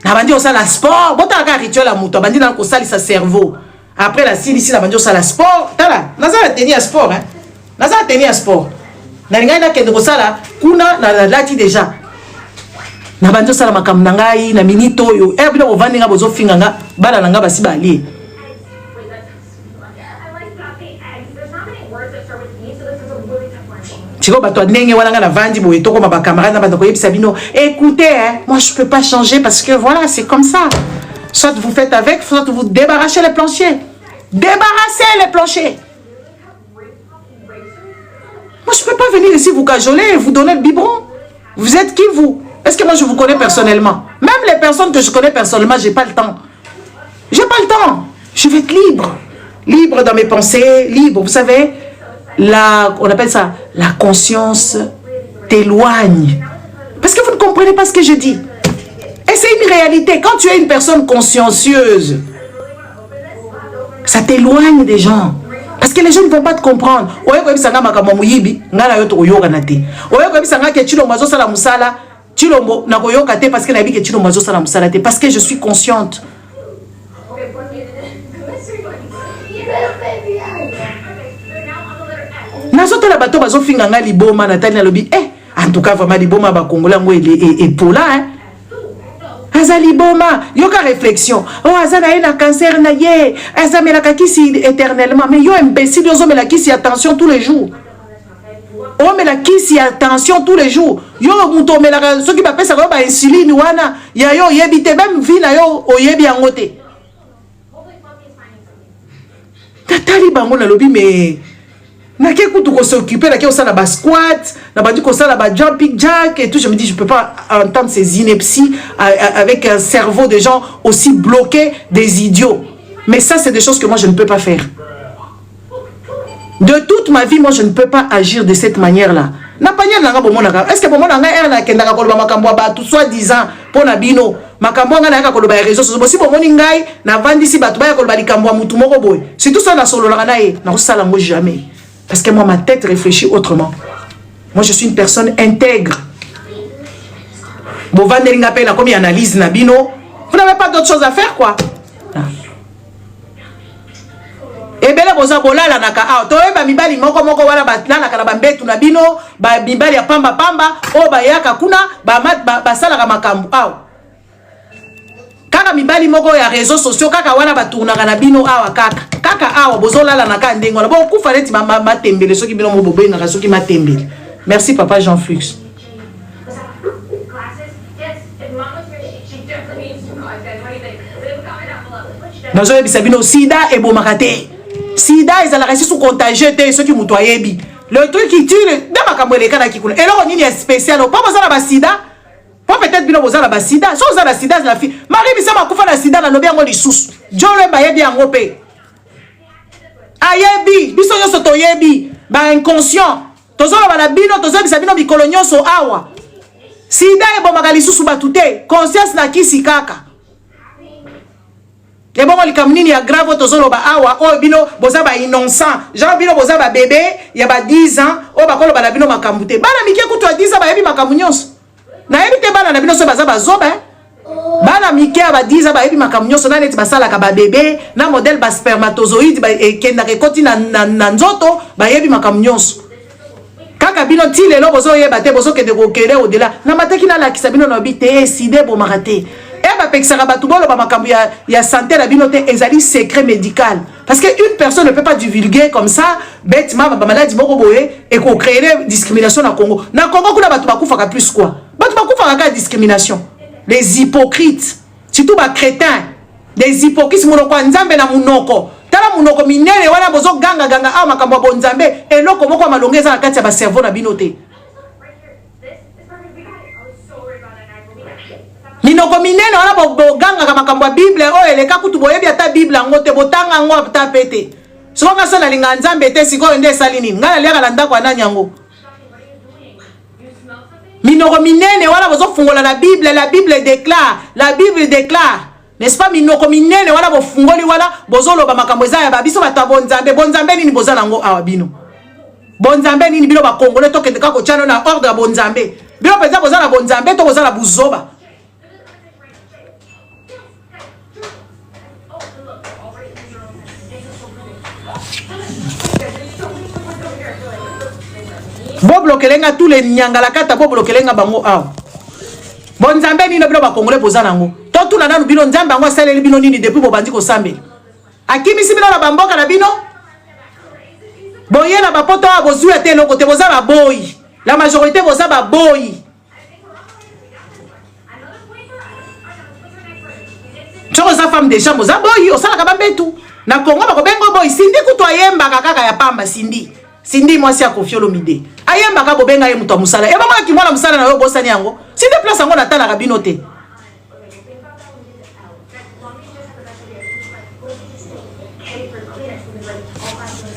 na bandi osala sport bota ka rituel ya muto bandi na ko sali sa cerveau après la sili na bandi osala sport tala naza tenir sport hein naza tenir sport na linga na ke ko sala kuna na lati déjà na bandi osala makambo na ngai na minito yo e bino ovandi nga bozo finga nga bala na nga basi bali. Écoutez, hein, moi je peux pas changer parce que voilà, c'est comme ça. Soit vous faites avec, soit vous débarrassez les planchers. Débarrassez les planchers. Moi je peux pas venir ici vous cajoler et vous donner le biberon. Vous êtes qui vous? Est-ce que moi je vous connais personnellement? Même les personnes que je connais personnellement, j'ai pas le temps. J'ai pas le temps. Je vais être libre. Libre dans mes pensées, libre, vous savez. On appelle ça la conscience t'éloigne parce que vous ne comprenez pas ce que je dis et c'est une réalité. Quand tu es une personne consciencieuse, ça t'éloigne des gens parce que les gens ne vont pas te comprendre. Parce que je suis consciente. Nazoto la bato bazo finga nga liboma na tali na lobi en tout cas vraiment liboma ba Congolais ngo et pour là hein. Azali boma, yoka réflexion. Oh azana ena cancer na ye, azamela kakisi éternellement. Mais yo imbécile, yo zomela kisi attention tous les jours. Oh mais la kisi attention tous les jours. Yo muto mela so ki ba pesa ko ba insuline wana, ya yo yebite même vie na yo oyebi angote. Tatali bango na lobi mais na ke kutu ko s'occuper na ke osala ba squat, na ba di ko sala ba jumping jack et tout. Je me dis je peux pas entendre ces inepties avec un cerveau de gens aussi bloqués, des idiots. Mais ça c'est des choses que moi je ne peux pas faire. De toute ma vie, moi je ne peux pas agir de cette manière-là. Est-ce que pour moi, tout soit disant pour Nabino, makambo nga na koloba réseaux sociaux si bomoni ngai na vandi si batu ba koloba likambo mutu moko boy. C'est tout ça na solo la na e, na sala ngo jamais. Parce que moi ma tête réfléchit autrement. Moi je suis une personne intègre. Bon vandi nga pe na comme analyse Nabino, vous n'avez pas d'autre chose à faire quoi. Ebele boza bolala naka a to eba mibali moko wana batlana kala bambetu na bino ba mibali ya pamba o ba yaka kuna ba sala ka makambu aw kaka mibali moko ya réseaux sociaux kaka wana batourna na bino awa kaka awa bozolala naka ndengo na bo kufa leti matembele soki bino mo bobe na soki matembele. Merci papa Jean Flux. Nazo ebisa bino sida e bomakate. Sida ils allaient rester sous contagieux ceux qui moutoyebi. Le truc qui tue même à Kamweleka na kikuna. Et là on est spécial. Pas besoin de sida. Pas peut-être bino besoin de sida. So besoin de sida la fille. Marie bisa makufa na sida na lobi yango lisusu. Jolo ba yebi yango pe. Ayebi, biso yo soto yebi, ba inconscient. Tozolo ba na bino, tozolo bisa bino bikolonyo so awa. Sida e bomaka lisusu batute. Conscience na kisi kaka. Et bon, les camionnes, il y a grave, tozolo ba awa, oh bino, boza ba innocent. Genre bino boza ba bébé, il y a ba 10 ans, oh ba kolo ba la bino makambute. Bana mikie kutu a 10 ans, ba yebi makamunyos. Na yebi te bana na bino so baza ba zoba, bana mikie ba 10 ans, ba yebi makamunyos, na neti basala ka ba bébé, na modèle ba spermatozoïde, ba kenda rekoti na nzoto, ba yebi makamunyos. Kaka bino ti lelo bozo yeba te bozo kende ko kere au delà. Na mateki na la kisabino no bite side bo marate. Eba pexera batubolo ba makambu ya santé la binote ezali secret médical parce que une personne ne peut pas divulguer comme ça bêtement ba maladie moko boye et ko créer discrimination na Congo. Na Congo kuna batu bakufaka plus quoi? Batu bakufaka ka discrimination. Les hypocrites, surtout ba crétins, des hypocrites monoko nzambe na munoko. Tala munoko minene wana bozo ganga a makambo bo nzambe eloko moko malongeza na kati ya ba cerveau na binote. Minoko minene wana boganga kama makambo ya Bible o eleka kutu boyebi ata Bible ngote botanga ngo ata pete. Soka sana linga nzambe te siko nde sali nini. Ngala leka na ndako na nyango. Minoko minene wana bozo fungola la Bible déclare. N'est-ce pas minoko minene wana bo fungoli wana bozolo ba makambo za ya babiso bata bonzambe nini bozala ngo awa bino. Bonzambe nini bino ba Congolais to kende ka ko chano na ordre ya bonzambe. Bino peza bozala bonzambe to bozala buzoba. Bo bloquelenga tous les nyangalakata bo bloquelenga bango aw. Bon nzambe nino bino ba Congolais bozana ngo. To tuna nanu bino nzambe ngo saleli bino nini depuis bo bandi ko sambe. Akimi si bino na bamboka na bino. Boye na bapoto a bozu ete no kote bozala boy. La majorité bozaba boy. Choko za femme de chambre za boy osala ka bambetu. Na Congo ba ko bengo boy sindi kuto ayemba kaka ya pamba Sindi moi si a confiolo mide. Ayemba ka bobenga ye muto musala. E mama ki mwana musala na yo bosani yango. Sindi place yango na tala ka binote.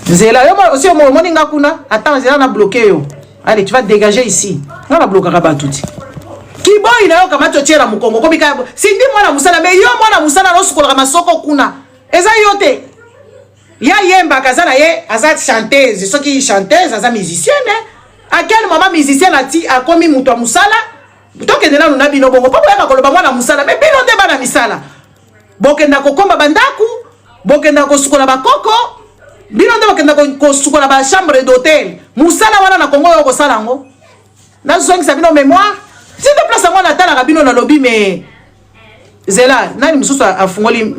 Zela yo aussi mo moninga kuna. Attends, zela na bloqué yo. Allez, tu vas te dégager ici. On va bloquer ba tuti. Ki boy na yo kama chochera mu Congo. Komika sindi mwana musala mais yo mwana musala no sukola kama soko kuna. Eza yote. Ya yemba kazana ye azat chanteuse ceux qui chanteuse aza musicienne à quel moment musicien a commis muto musala toke de na na bino bongo papa ya koloba mwana musala mais bino nde bana misala bokenda kokomba bandaku bokenda kosukola bakoko bino nde bokenda kosukola ba chambre d'hôtel musala wana na Congo yo kosala ngo nazongisa bino mémoire s'il te plaît moi natalaka bino na lobby mais zela nani mususu afungoli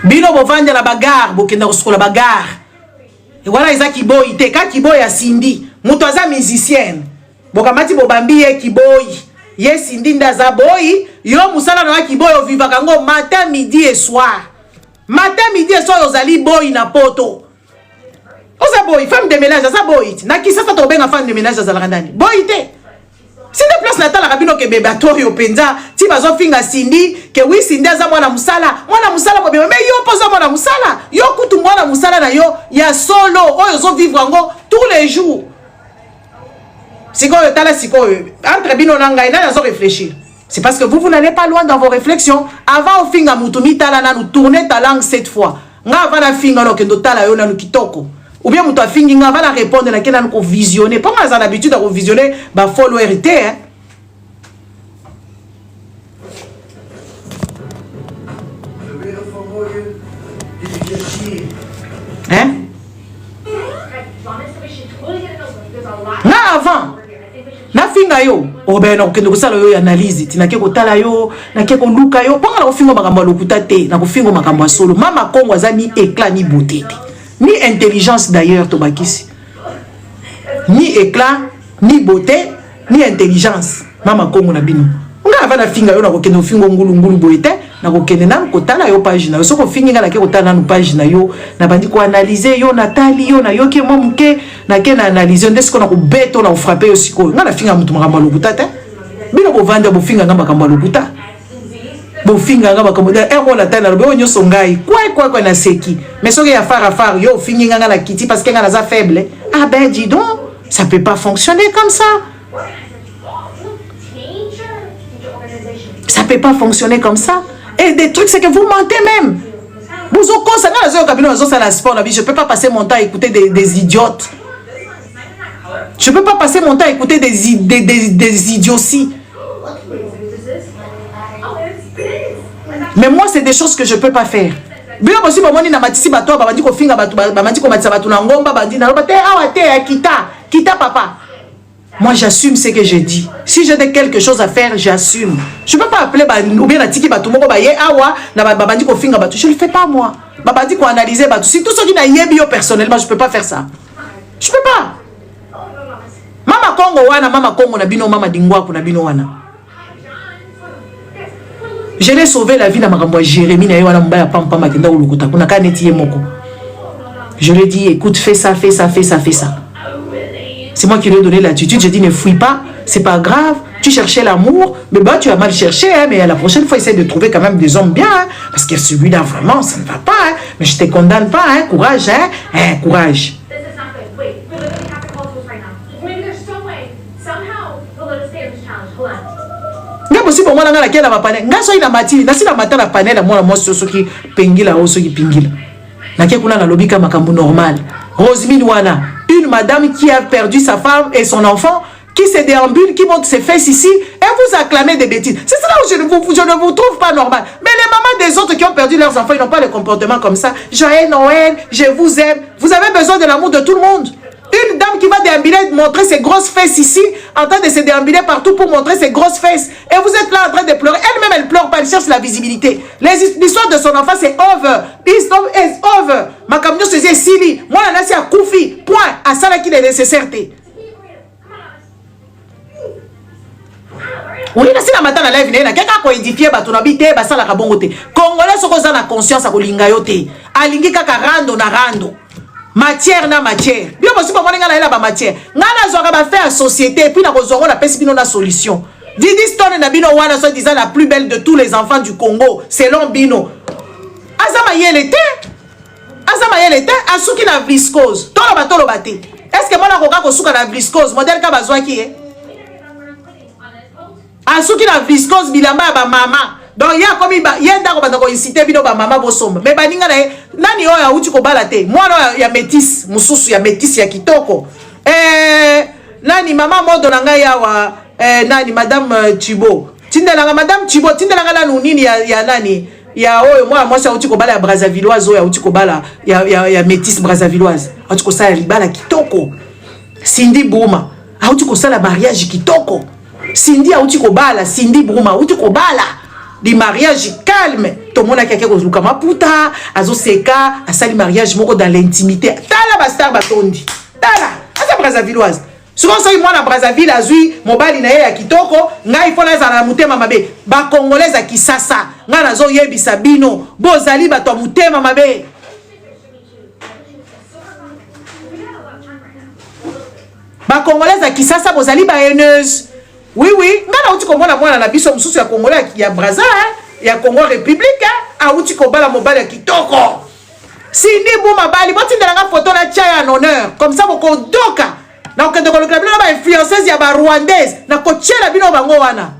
bino bovanda la bagarre bokenda kosukola bagarre et voilà eza kiboyi te ka kiboyi asindi muto aza musicienne bokamati bobambi ye kiboyi ye sindi ndaza boyi yo musala na kiboyi ovivaka ngo matin midi et soir ozali boyi na poto oza boyi femme de ménage aza boyi na kisasa tobenga femme de ménage azalaka ndani boyi te s'il te place natalaka bino ke beba toyo penza ti bazofinga sindi ke wi sindi aza mwana musala mobima me yo poza mwana musala yo kutu mwana musala na yo ya solo oyo zo vivre ngo tous les jours sikoyo tala sikoyo entre bino na ngai na zo réfléchir c'est parce que vous n'allez pas loin dans vos réflexions avant ofinga mutumi tala na nous tourner ta langue cette fois nga avant na finga no kendo tala yo na kitoko ou bien muto afingi nga va la répondre na kena ko visionner pas moi j'ai l'habitude de visionner ba follower te hein na avant na finga yo obe na kendo kusala yo analyse tinake ko tala yo na ke ko luka yo ponga na ko fingo makambo lokuta te na ko fingo makambo solo mama Kongo aza ni éclat ni beauté ni intelligence d'ailleurs to bakisi ni éclat ni beauté ni intelligence mama Kongo na bino nga va na finga yo na ko kendo fingo ngulu boyete na ko kende na ko tala yo page na yo soko fingi nga na ke ko tala na page na yo na bandi ko analyser yo na tali yo na yo ke momuke na ke na analyser ndesko na ko beto na frapper yo siko nga na finga mutu makambo lokuta te bino bo vanda bo finga nga makambo lokuta bo finga nga makambo da mo la tala bo nyoso ngai quoi na seki mais soki ya far yo fingi nga na kiti parce que nga na za faible ah ben dis donc ça peut pas fonctionner comme ça. Ça peut pas fonctionner comme ça. Et des trucs, c'est que vous mentez même. Vous je peux pas passer mon temps à écouter des idiotes. Je peux pas passer mon temps à écouter des idioties. Mais moi, c'est des choses que je peux pas faire. Bien aussi, kita papa. Moi, j'assume ce que j'ai dit. Si j'ai quelque chose à faire, j'assume. Je ne peux pas appeler ou bien je ne le fais pas moi. Si tout ce qui n'a bio personnellement, je ne peux pas faire ça. Je ne peux pas. Mama Kongo na bino mama dingwa na bino wana. Je l'ai sauvé la vie de ma Jérémie na wana mbaya pampa makenda ulukuta kuna kaneti moko. Je lui ai dit écoute, fais ça. C'est moi qui lui ai donné l'attitude. J'ai dit, ne fouille pas, c'est pas grave. Tu cherchais l'amour, mais bah, tu as mal cherché. Hein, mais la prochaine fois, essaie de trouver quand même des hommes bien. Hein, parce que celui-là, vraiment, ça ne va pas. Hein, mais je te condamne pas. Hein, courage. Courage. Aussi pour moi, là, laquelle va panel. Nga so ina matini, na si la matin la panel, moi qui pengila ou qui pingila. Na kia kuna na lobika makambu normal. Rosemine Wana, une madame qui a perdu sa femme et son enfant, qui se déambule, qui monte ses fesses ici, et vous acclamez des bêtises. C'est là où je ne vous trouve pas normal. Mais les mamans des autres qui ont perdu leurs enfants, ils n'ont pas le comportement comme ça. Joyeux Noël, je vous aime. Vous avez besoin de l'amour de tout le monde. Une dame qui va déambuler, montrer ses grosses fesses ici, en train de se déambuler partout pour montrer ses grosses fesses. Et vous êtes là en train de pleurer. Elle-même, elle pleure pas, elle cherche la visibilité. L'histoire de son enfant, c'est over. This is over. Ma camion se dit Sili. Moi, la nation a Koufi. Point. À ça, là, qu'il est nécessaire. Oui, là, si la matin, la live, il y a quelqu'un qui a édifié, bah, ton habité, bah, ça, la rabongote. Congolais, ce qu'on a la conscience, à Kolingayote. Alingi kaka rando na rando. Matière na matière. Bien aussi pour moi ngala ela ba matière. Ngala zoka ba faire société et puis na kozongo na pesi bino na solution. Didi Stone na bino wana so disant la plus belle de tous les enfants du Congo selon Bino. Azama yele te asuki na viscose. Tolo bate. Est-ce que moi na koka ko suka na viscose modèle ka bazwa ki e? Asuki na viscose bilamba ba mama. Donc il y a comme il y a ndako bandako inciter bino ba mama bosomba. Mais baninga na nani oya uti ko balate. Moi ya métis, mususu ya métis ya kitoko. Nani mama modo na ngai yawa nani madame Thibaut Tindelanga madame Thibaut, tindelanga la nini ya nani? Ya oyo moi ça uti ko bala ya Brazzavilloise oyo uti ko bala ya métisse Brazzavilloise. Uti ko sala libala kitoko. Cindy Bruma, uti ko sala mariage kitoko. Cindy uti ko bala, Cindy Bruma uti ko bala. Di mariage calme. Tout le monde a quelqu'un qui a maputa, azo seka, a sali mariage moko dans l'intimité. Tala bastar batondi. Tala, asa Brazzavilloise. Souvent ça moi na Brazzaville azui mobali na ye ya kitoko, ngai fona za na mutema mabe. Ba congolais a kisasa, nga nazo yebisa bino, bozali bato mutema mabe. Ba congolais a kisasa bozali ba haineuse. Oui oui, nga na uti komona mwana na biso mususu ya congolais ya Brazza, ya Congo République, a uti ko bala mobali ya kitoko. Cindy Bruma bali, botindelanga photo na tia en honneur, comme ça boko doka. Na okende ko lokela bino ba influenceuse ya ba rwandaise na ko tiela bino bango wana.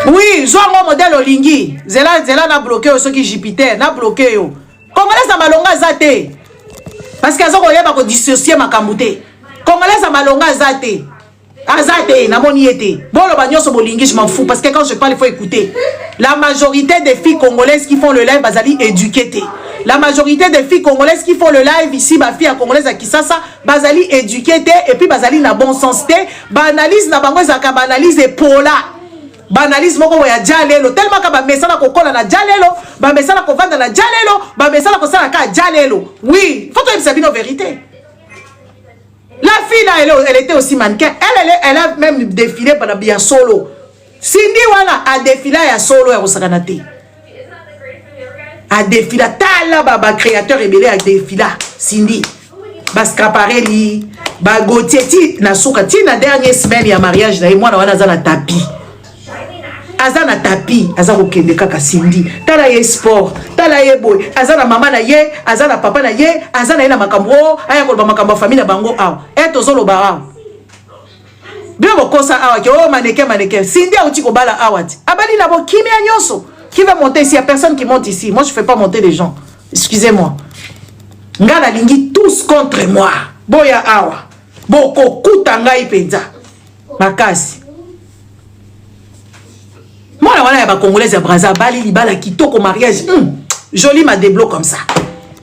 Oui, zongo modèle olingi. Zela na bloqué yo soki Jupiter, na bloqué yo. Congolais za malonga zate. Parce que azoko yeba ko dissocier makambo te. Congolais za malonga zate. Azate na moni ete. Bon le bagnon so bolingi, je m'en fous parce que quand je parle il faut écouter. La majorité des filles congolaises qui font le live bazali éduquées. La majorité des filles congolaises qui font le live ici, ma fille congolaise à Kisasa, bazali éduquée et puis bazali na bon sens te. Banalise na bango ezaka banalise epola. Banalise moko ya jalelo tellement ka ba mesala ko kola na jalelo, ba mesala ko vanda na jalelo, ba mesala ko sala ka jalelo. Oui, faut que ça bino vérité. La fille là elle était aussi mannequin. Elle a même défilé pendant bien solo. Cindy wana a défilé ya solo ya Osakanate. A défilé tala baba créateur rebelle a défilé Cindy. Ba Scaparelli, ba Gauthier na souka ti na dernière semaine ya mariage na moi na wana za na tapis. Azana tapi, azana okende kaka Cindy. Tala ye sport, tala ye boy. Azana mama na ye, azana papa na ye, azana ina makambo, aya ko ba makambo famille na bango aw. Tozolo ba aw. Bien bokosa awa ke oh maneke. Cindy a uti ko bala awati. Abali na bo kimia nyoso. Qui va monter ici? Il y a personne qui monte ici. Moi je fais pas monter les gens. Excusez-moi. Ngala lingi tous contre moi. Boya awa. Boko kuta ngai penza. Makasi. Moi, là, il y a Congolais à Brazza, Bali, Libala, Kitoko, mariage. Joli m'a débloqué comme ça.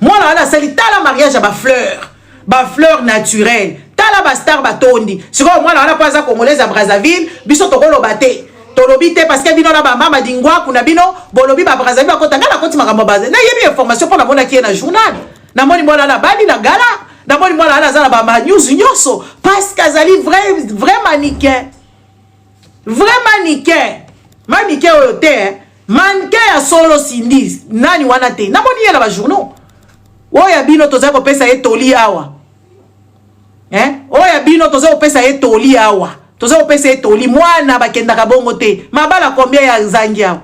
Moi, là, c'est la mariage à ma fleur naturelle. T'as la star batondi. C'est quoi, moi, là, pas à Congolais à Brazzaville, biso toko lo bate. Tolobite parce que bino na ba mama dingwa kuna bino bolobi ba Brazzaville ba kota ngala koti makamba baze. Na yebi information pour la mona qui est na journal. Na moni mona na Bali na gala. Na moni mona na za ba news nyoso parce qu'azali vrai mannequin. Vrai mannequin. Mannequin oyote, mannequin ya solo Cindy, nani wana te. Na moni ya na ba journaux. Oya bino toza ko pesa ye toli awa. Oya bino toza ko pesa ye toli awa. Toza ko pesa ye toli mwana bakenda ka bongo te. Mabala combien ya zangi awa.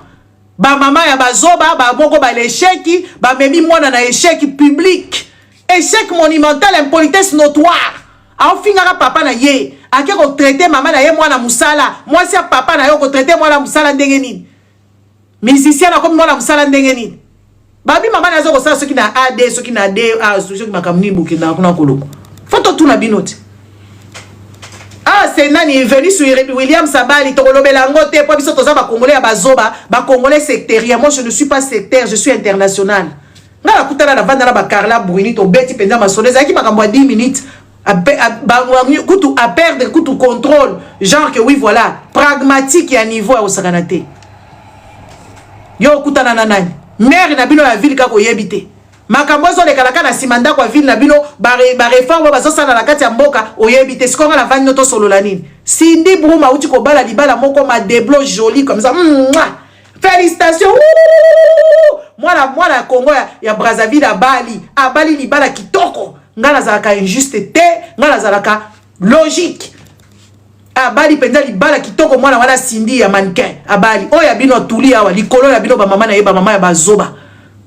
Ba mama ya bazoba, ba moko ba l'échec, ba memi mwana na échec public. Échec monumental, impolitesse notoire. A finira papa na ye. Ake ko traiter maman na ye mwana musala. Moi si papa na yo ko traiter mwana musala ndenge nini. Musicien na comme mwana musala ndenge nini. Babi maman na zo ko sala soki na AD, soki na D, soki makamni buki na kuna koloko. Foto tu na binote. C'est nani venu sur William Sabali to kolobela ngote po biso toza ba congolais ya bazoba, ba congolais sectaire. Moi je ne suis pas sectaire, je suis international. Ngala kutana na vanda na ba Carla Bruni to beti penza masoneza ki makambo 10 minutes. À perdre tout contrôle, genre que oui voilà, pragmatique et à niveau à Osakanate. Yo kutana nanani, maire na bino la ville kako yebite. Makambozo le kalaka na simanda kwa ville na bino ba réforme ba zosa na la kati ya mboka oyebite sikonga la vani noto solo la nini. Cindy Bruma uti ko bala libala moko ma déblo joli comme ça. Félicitations. Moi la Congo ya Brazzaville à Bali libala kitoko. Ngala zalaka injuste te, ngala zalaka logique. Abali penza libala kitoko mwana wana Cindy ya mannequin. Abali oya bino tuli awa likolo ya bino ba mama na ye ba mama ya bazoba.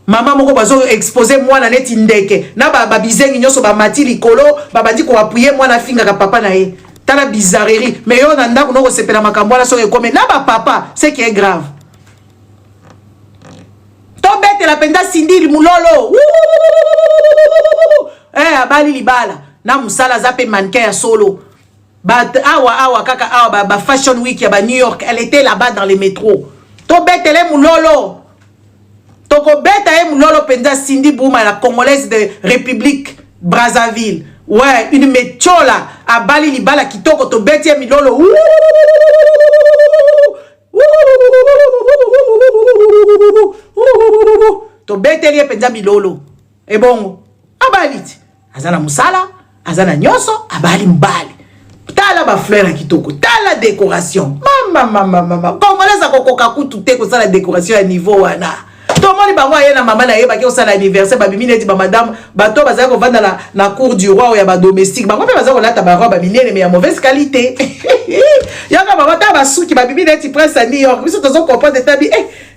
Mama moko bazo exposer mwana neti ndeke. Na ba bizengi nyoso ba mati likolo, ba bandi ko appuyer mwana finga ka papa na ye. Tala bizarrerie. Mais yo na ndako noko sepela makambo na so ekome na ba papa, c'est qui est grave. Tobete la penda Cindy mulolo. abali libala na musala zape mannequin ya solo awa kaka awa ba fashion week ya ba New York, elle était là-bas dans les métros. To betele mulolo toko beta e mulolo penza Cindy Bouma, la congolaise de République Brazzaville. Ouais, une méchola à bali libala kitoko to beti milolo. To beti li penza milolo. E bongo abalit azana musala azana nyoso abali mbali. Tala ba fleur à kitoko, tala décoration. Mama. Congolaise akokoka kutu te ko sala décoration à niveau wana. Tout le monde bango ayena mama na yeba ki o sala anniversaire ba bimine di ba madame bato bazaka ko vanda na cour du roi ya ba domestique. Bango pe bazaka ko lata ba robe minene mais ya mauvaise qualité. Yaka ba bata ba suki ba bimine ti prince à New York. Biso tozo comprendre tabi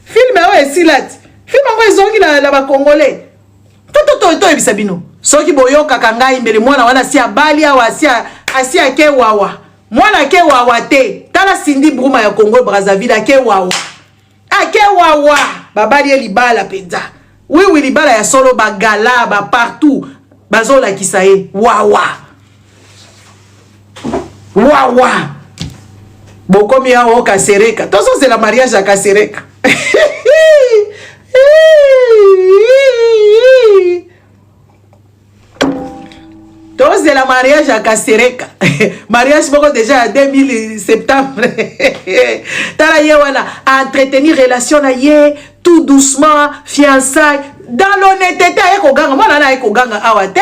film o esilat. Film ngo ezongi la ba congolais. To ebisa bino. Soki boyoka kangai mbele mwana wana si abali awa si ake wawa. Mwana ke wawa te. Tala Cindy Bouma ya Congo Brazzaville ake wawa. Ake wawa. Babali libala penza. Oui libala ya solo bagala ba partout. Bazola kisaye wawa. Wawa. Bokomi ya o kasereka. Tozo c'est la mariage à kasereka. C'est la mariage à Kasereka. Mariage beaucoup déjà à 2000 septembre. Tala ye wana entretenir relation na ye tout doucement fiançailles dans l'honnêteté eko ganga moi na eko ganga awate.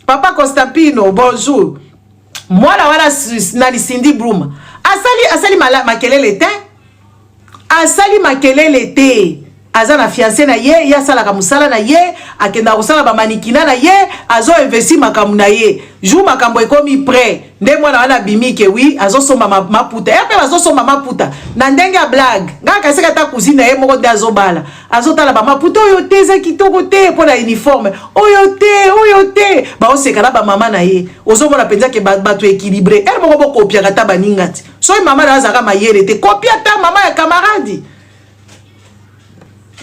Papa Constantino bonjour. Moi la wana na Cindy Bouma. Asali makelele te. Asali makelele te. Azana fiancé na ye, ya sala kamusala na ye, akenda kusala ba manikina na ye, azo investi makamu na ye. Jou makambo ekomi prêt. Nde mwana wana bimike oui, azo soma maputa. Epe azo soma maputa. Na ndenge ya blague. Nga kaseka ta cousine ye moko de azo bala. Azo tala ba maputa oyo te za kitoko te pour la uniforme. Oyo te. Ba oseka na ba mama na ye. Ozo mona penza ke bato équilibré. Elle moko bo kopia kata baningati. So mama na azaka mayele te. Kopia ta mama ya camarade.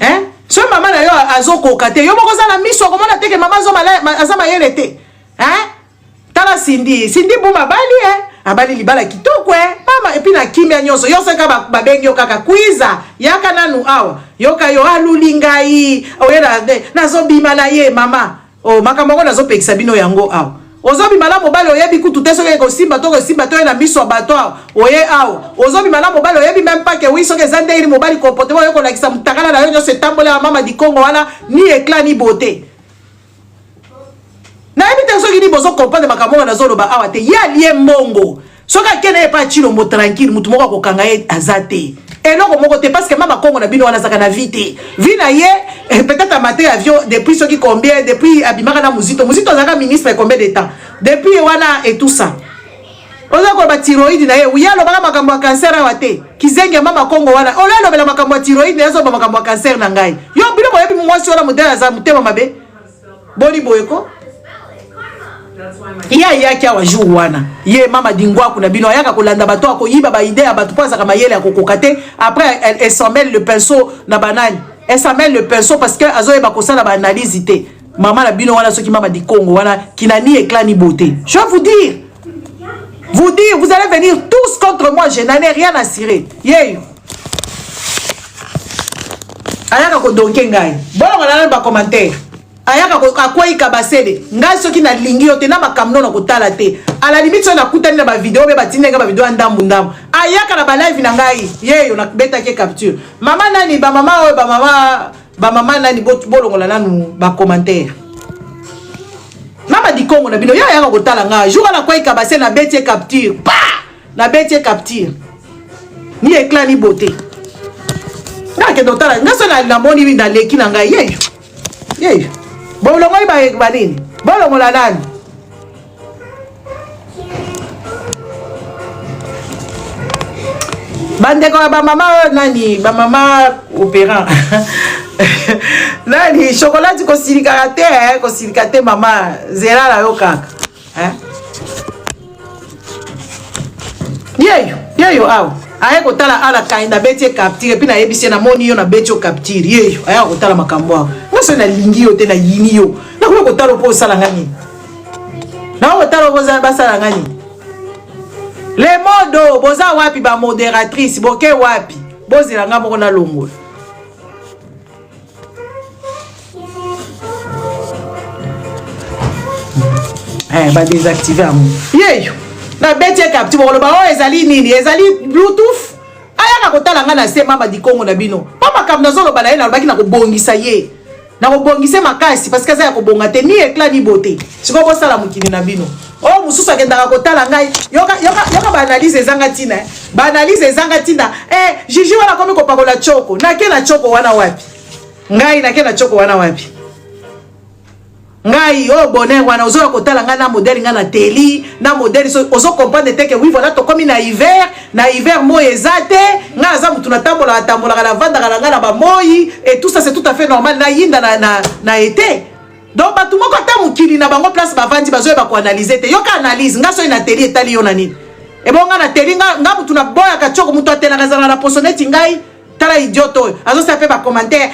Hein? So maman na yo azoko kate yo moko za na miso ko mona teke maman zo azama yele te. Hein? Tala Cindy Bouma bali abali libala kitoko mama epi na kimia nyoso yo seka ba bengi yo kaka kwiza yaka nanu awa yo ka yo alulingai oyela na zo bima na ye mama o makambo ko na zo pekisa bino yango awa ozobi mala mobali oyebi kutu te soki ko simba to na miso bato oye awa ozobi mala mobali oyebi même pas que oui soki zande iri mobali comportement yo ko lakisa mutakala na yo nyo setambole ya mama di Congo wana ni éclat ni beauté na yebi te soki ni bozo comprendre makambo na zolo ba awa te ya lie mbongo soki akene ye pa chilo mo tranquille mutu moko akokanga ye azate eloko moko te parce que mama Congo na bino wana zaka na vite vi na ye peut-être à mater avion depuis ce qui combien depuis abimaka na muzito zaka ministre combien de temps depuis wana et tout ça oza ko ba thyroïde na ye uyalo baka makambo ya cancer awate kizenge mama Congo wana olelo bela makambo ya thyroïde yazo ba makambo ya cancer na ngai yo bilo ko yebi mwasi wana modela za mutema mabe boni boyeko ya kia wa jour wana ye mama dingwa kuna bino yaka kolanda bato ko yiba ba idée bato poza kama yele akokokate après elle s'en mêle le pinceau na banane elle s'en mêle le pinceau parce que azoye ba kosala ba analyse te mama na bino wana soki mama di Congo wana kina ni éclat ni beauté je vais vous dire vous allez venir tous contre moi je n'en ai rien à cirer ye ayaka ko donke ngai bon on ba commentaire ayaka ko akwai kabasede ngai soki na lingi yo te na makamno na kotala te à la limite so na kutani na ba vidéo be batinenga ba vidéo ndambu ayaka na ba live na ngai yeyo na beta ke capture mama nani ba mama nani bolongola nanu ba commentaire mama di Congo na bino ya ayaka kotala ngai jour na kwai kabasede na beti capture pa na beti capture ni éclat ni beauté na ke dotala ngaso na moni na leki na ngai yeyo bolongo ba nini bolongo la nani bandeko ba mama nani ba mama opérant nani chocolat ko silikate mama zera la yo kaka yeyo aw aya kotala ala kainda beti capture puis na yebisi na moni yo na beti capture yeyo aya kotala makambo aw ngaso na lingi yo te na yini yo na ko kotala po sala ngani Na otalo boza basala ngani. Les modos boza wapi ba modératrice boke wapi. Bozela nga moko na longola. Ba désactiver amu. Yeyo. Na bete kapti bolo ba o ezali nini? Ezali Bluetooth. Aya na kotala nga na sema ba di Kongo na bino. Pa makam na zolo bala ye na baki na kobongisa ye. Na kobongisa makasi parce que ça ya kobonga te ni éclat ni beauté. Siko bo sala mukini na bino. Oh mususu akendaka kotala ngai yoka ba analyse ezanga tina. Ba analyse ezanga tina. Jiji wana komi kopakola choko. Na ke na choko wana wapi? Ngai na ke na choko wana wapi? Ngai oh bonheur wana ozo kotala nga na modèle nga na teli na modèle so ozo comprendre te que oui voilà to comme na hiver mo ezate nga za mutu na tambola la vanda nga na ba moyi et tout ça c'est tout à fait normal na yinda na été. Donc ba tout moko ta mukili na bango place ba vandi bazo ba ko analyser te yoka analyse nga so na teli etali yo na nini e bon nga na teli nga mutu na boya ka choko mutu atela nga na posoneti ngai tala idioto azo sa fait ba commentaire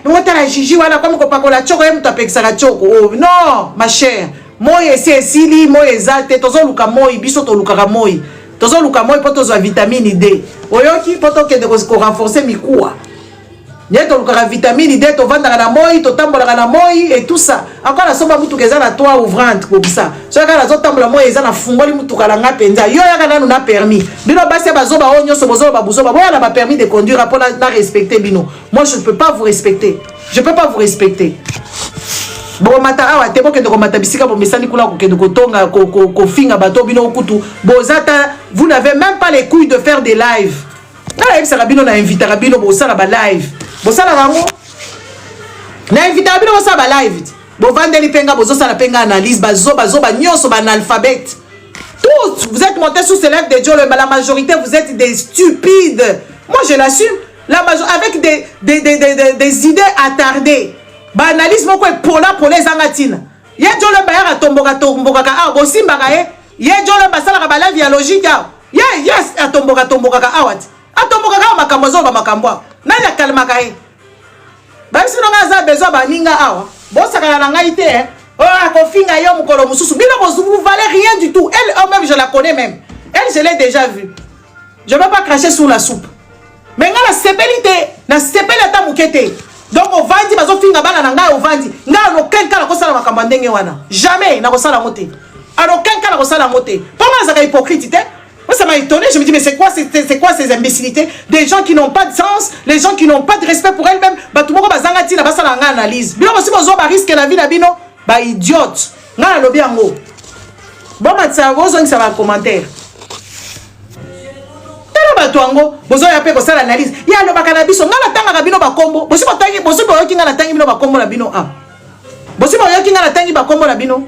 nous tala jiji wana comme ko pakola choko mutu apekisa ka choko oh non ma chère moye sili moye ezate tozo luka moyi biso to luka ka moyi tozo luka moyi poto zo vitamine D oyoki poto ke de ko renforcer mikuwa. Nieto luka vitamine D to vanda na moyi to tambola na moyi et tout ça. Encore la soba mutu keza na toi ouvrante comme ça. So ka na zo tambola moyi eza na fungoli mutu kala nga penza. Yo ya kana na permis. Bino basi bazoba onyo so bozo ba buzoba. Boya na ba permis de conduire pour na respecter bino. Moi je ne peux pas vous respecter. Je peux pas vous respecter. Bon mata awa te boke de ko mata bisika bo mesani kula ko kende ko tonga ko finga bato bino okutu. Bozata vous n'avez même pas les couilles de faire des lives. Na live sera bino na inviter bino bo sala ba live. Bosala bango na invita bino bosala ba live bo vandeli penga bozo sala penga analyse bazoba nyonso ba analphabète tous vous êtes montés sous ce live de Dieu la majorité vous êtes des stupides. Moi je l'assume avec des idées attardées ba analyse moko pour les angatina ye Dieu le bayara tomboka ka bosimba ka ye Dieu le basala ba live ya logique yes atomboka ka awati atomboka ka makambo zo ba makambo nani akalmaka ye basi nonga za besoin baninga awa bosaka na ngai te oh akofinga yo mukolo mususu bino vous valez rien du tout elle même je la connais même elle je l'ai déjà vue je vais pas cracher sous la soupe mais nga la sepelité na sepelé ta mukete donc au vandi bazo finga bana na ngai au vandi nga no kenka ko sala makambo ndenge wana jamais na ko sala moté alors kenka ko sala moté comment ça ka hypocrite te. Moi, ça m'a étonné. Je me dis, mais c'est quoi ces imbécilités? Des gens qui n'ont pas de sens, les gens qui n'ont pas de respect pour elles-mêmes. Bah, tout le monde va s'engager, va s'en analyse. Bino, si vous avez risque la vie, la bino, bah, idiote. N'a le bien mot. Bon, bah, ça va commentaire. Tala batuango, bozo ya pe ko sala analyse. Ya lo bakanabiso, ngala tanga bino ba kombo. Bosi ba tangi, bosi ba yoki ngala tangi bino ba kombo la bino ah. Bosi ba yoki ngala tangi ba kombo la bino.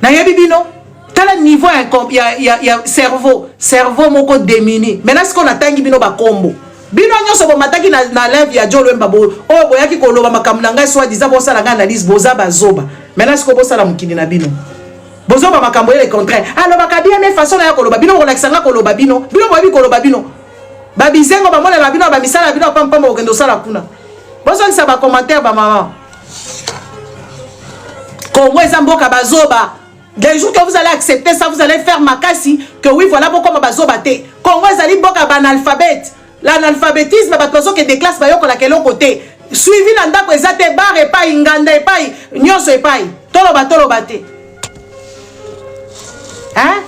Na yebi bino. Quel niveau il y a cerveau moko démuni. Maintenant ce qu'on attend bino ba combo. Bino nyonso bo mataki na live ya Jolo Mbabo. Oh boyaki ko loba makamlanga soit disant bo sala nga analyse boza bazoba. Maintenant ce ko bo sala mukini na bino. Bozoba makambo le contraire. Alors bakabia même façon ya ko loba bino ko laksanga ko loba bino. Bino bo bi ko loba bino. Ba bizengo ba mona la bino ba misala bino pam pam okendo sala kuna. Bozo nsa ba commentaire ba maman. Kongo ezamboka bazoba. Des jours que vous allez accepter ça, vous allez faire makasi que oui, voilà pourquoi ma bazo bate. Congo ezali boka banalphabète. L'analphabétisme batwazo que des classes ba yoko la kelo côté. Suivi na ndako ezate bar et pas inganda et pas nyonso et pas. Tolo bate. Hein?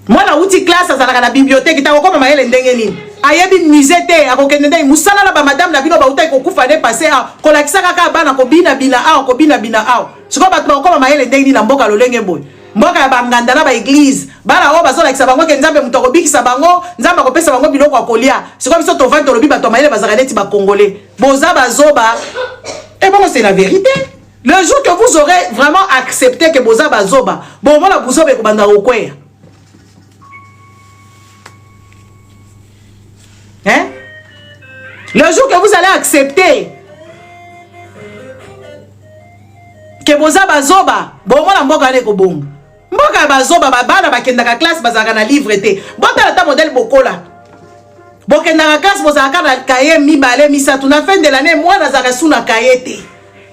Moi na outil classe ça na bibliothèque ta ko ma yele ndenge nini. Ayebi musée te akokende musala na ba madame na bino ba utai ko kufa ne passer a ko lakisa kaka bana ko bina a siko batwa ko ma yele ndenge na mboka lolenge boy mboka ya banganda na ba église bana o bazo lakisa bango ke nzambe mutoko bikisa bango nzambe ko pesa bango biloko akolia siko biso to vendre lobi bato ma yele bazaka neti ba congolais boza bazoba et bon c'est la vérité. Le jour que vous aurez vraiment accepté que boza bazoba bon voilà buzobe ko banda okweya. Hein? Le jour que vous allez accepter que boza bazoba, bon moi la mboka ne ko bonga. Mboka bazoba bana bakenda ka classe bazaka na livre te. Bota ta modèle bokola. Bokenda ka classe bozaka na cahier mi balé mi sa tuna fin de l'année moi na zaka suna cahier te.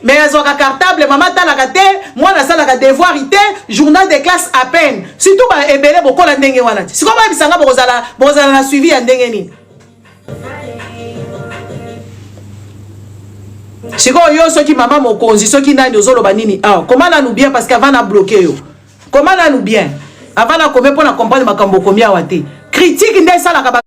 mais azoka cartable maman talaka te moi na salaka devoir ité journal de classe à peine surtout ba ebele bokola ndenge wana ti siko ba bisanga bozala na suivi ya ndenge nini siko yo soki mama mokonzi soki nani ozoloba nini ah comment na nous bien parce qu'avant na bloquer yo comment na nous bien avant na combien pour na comprendre makambo combien wate critique ndé salaka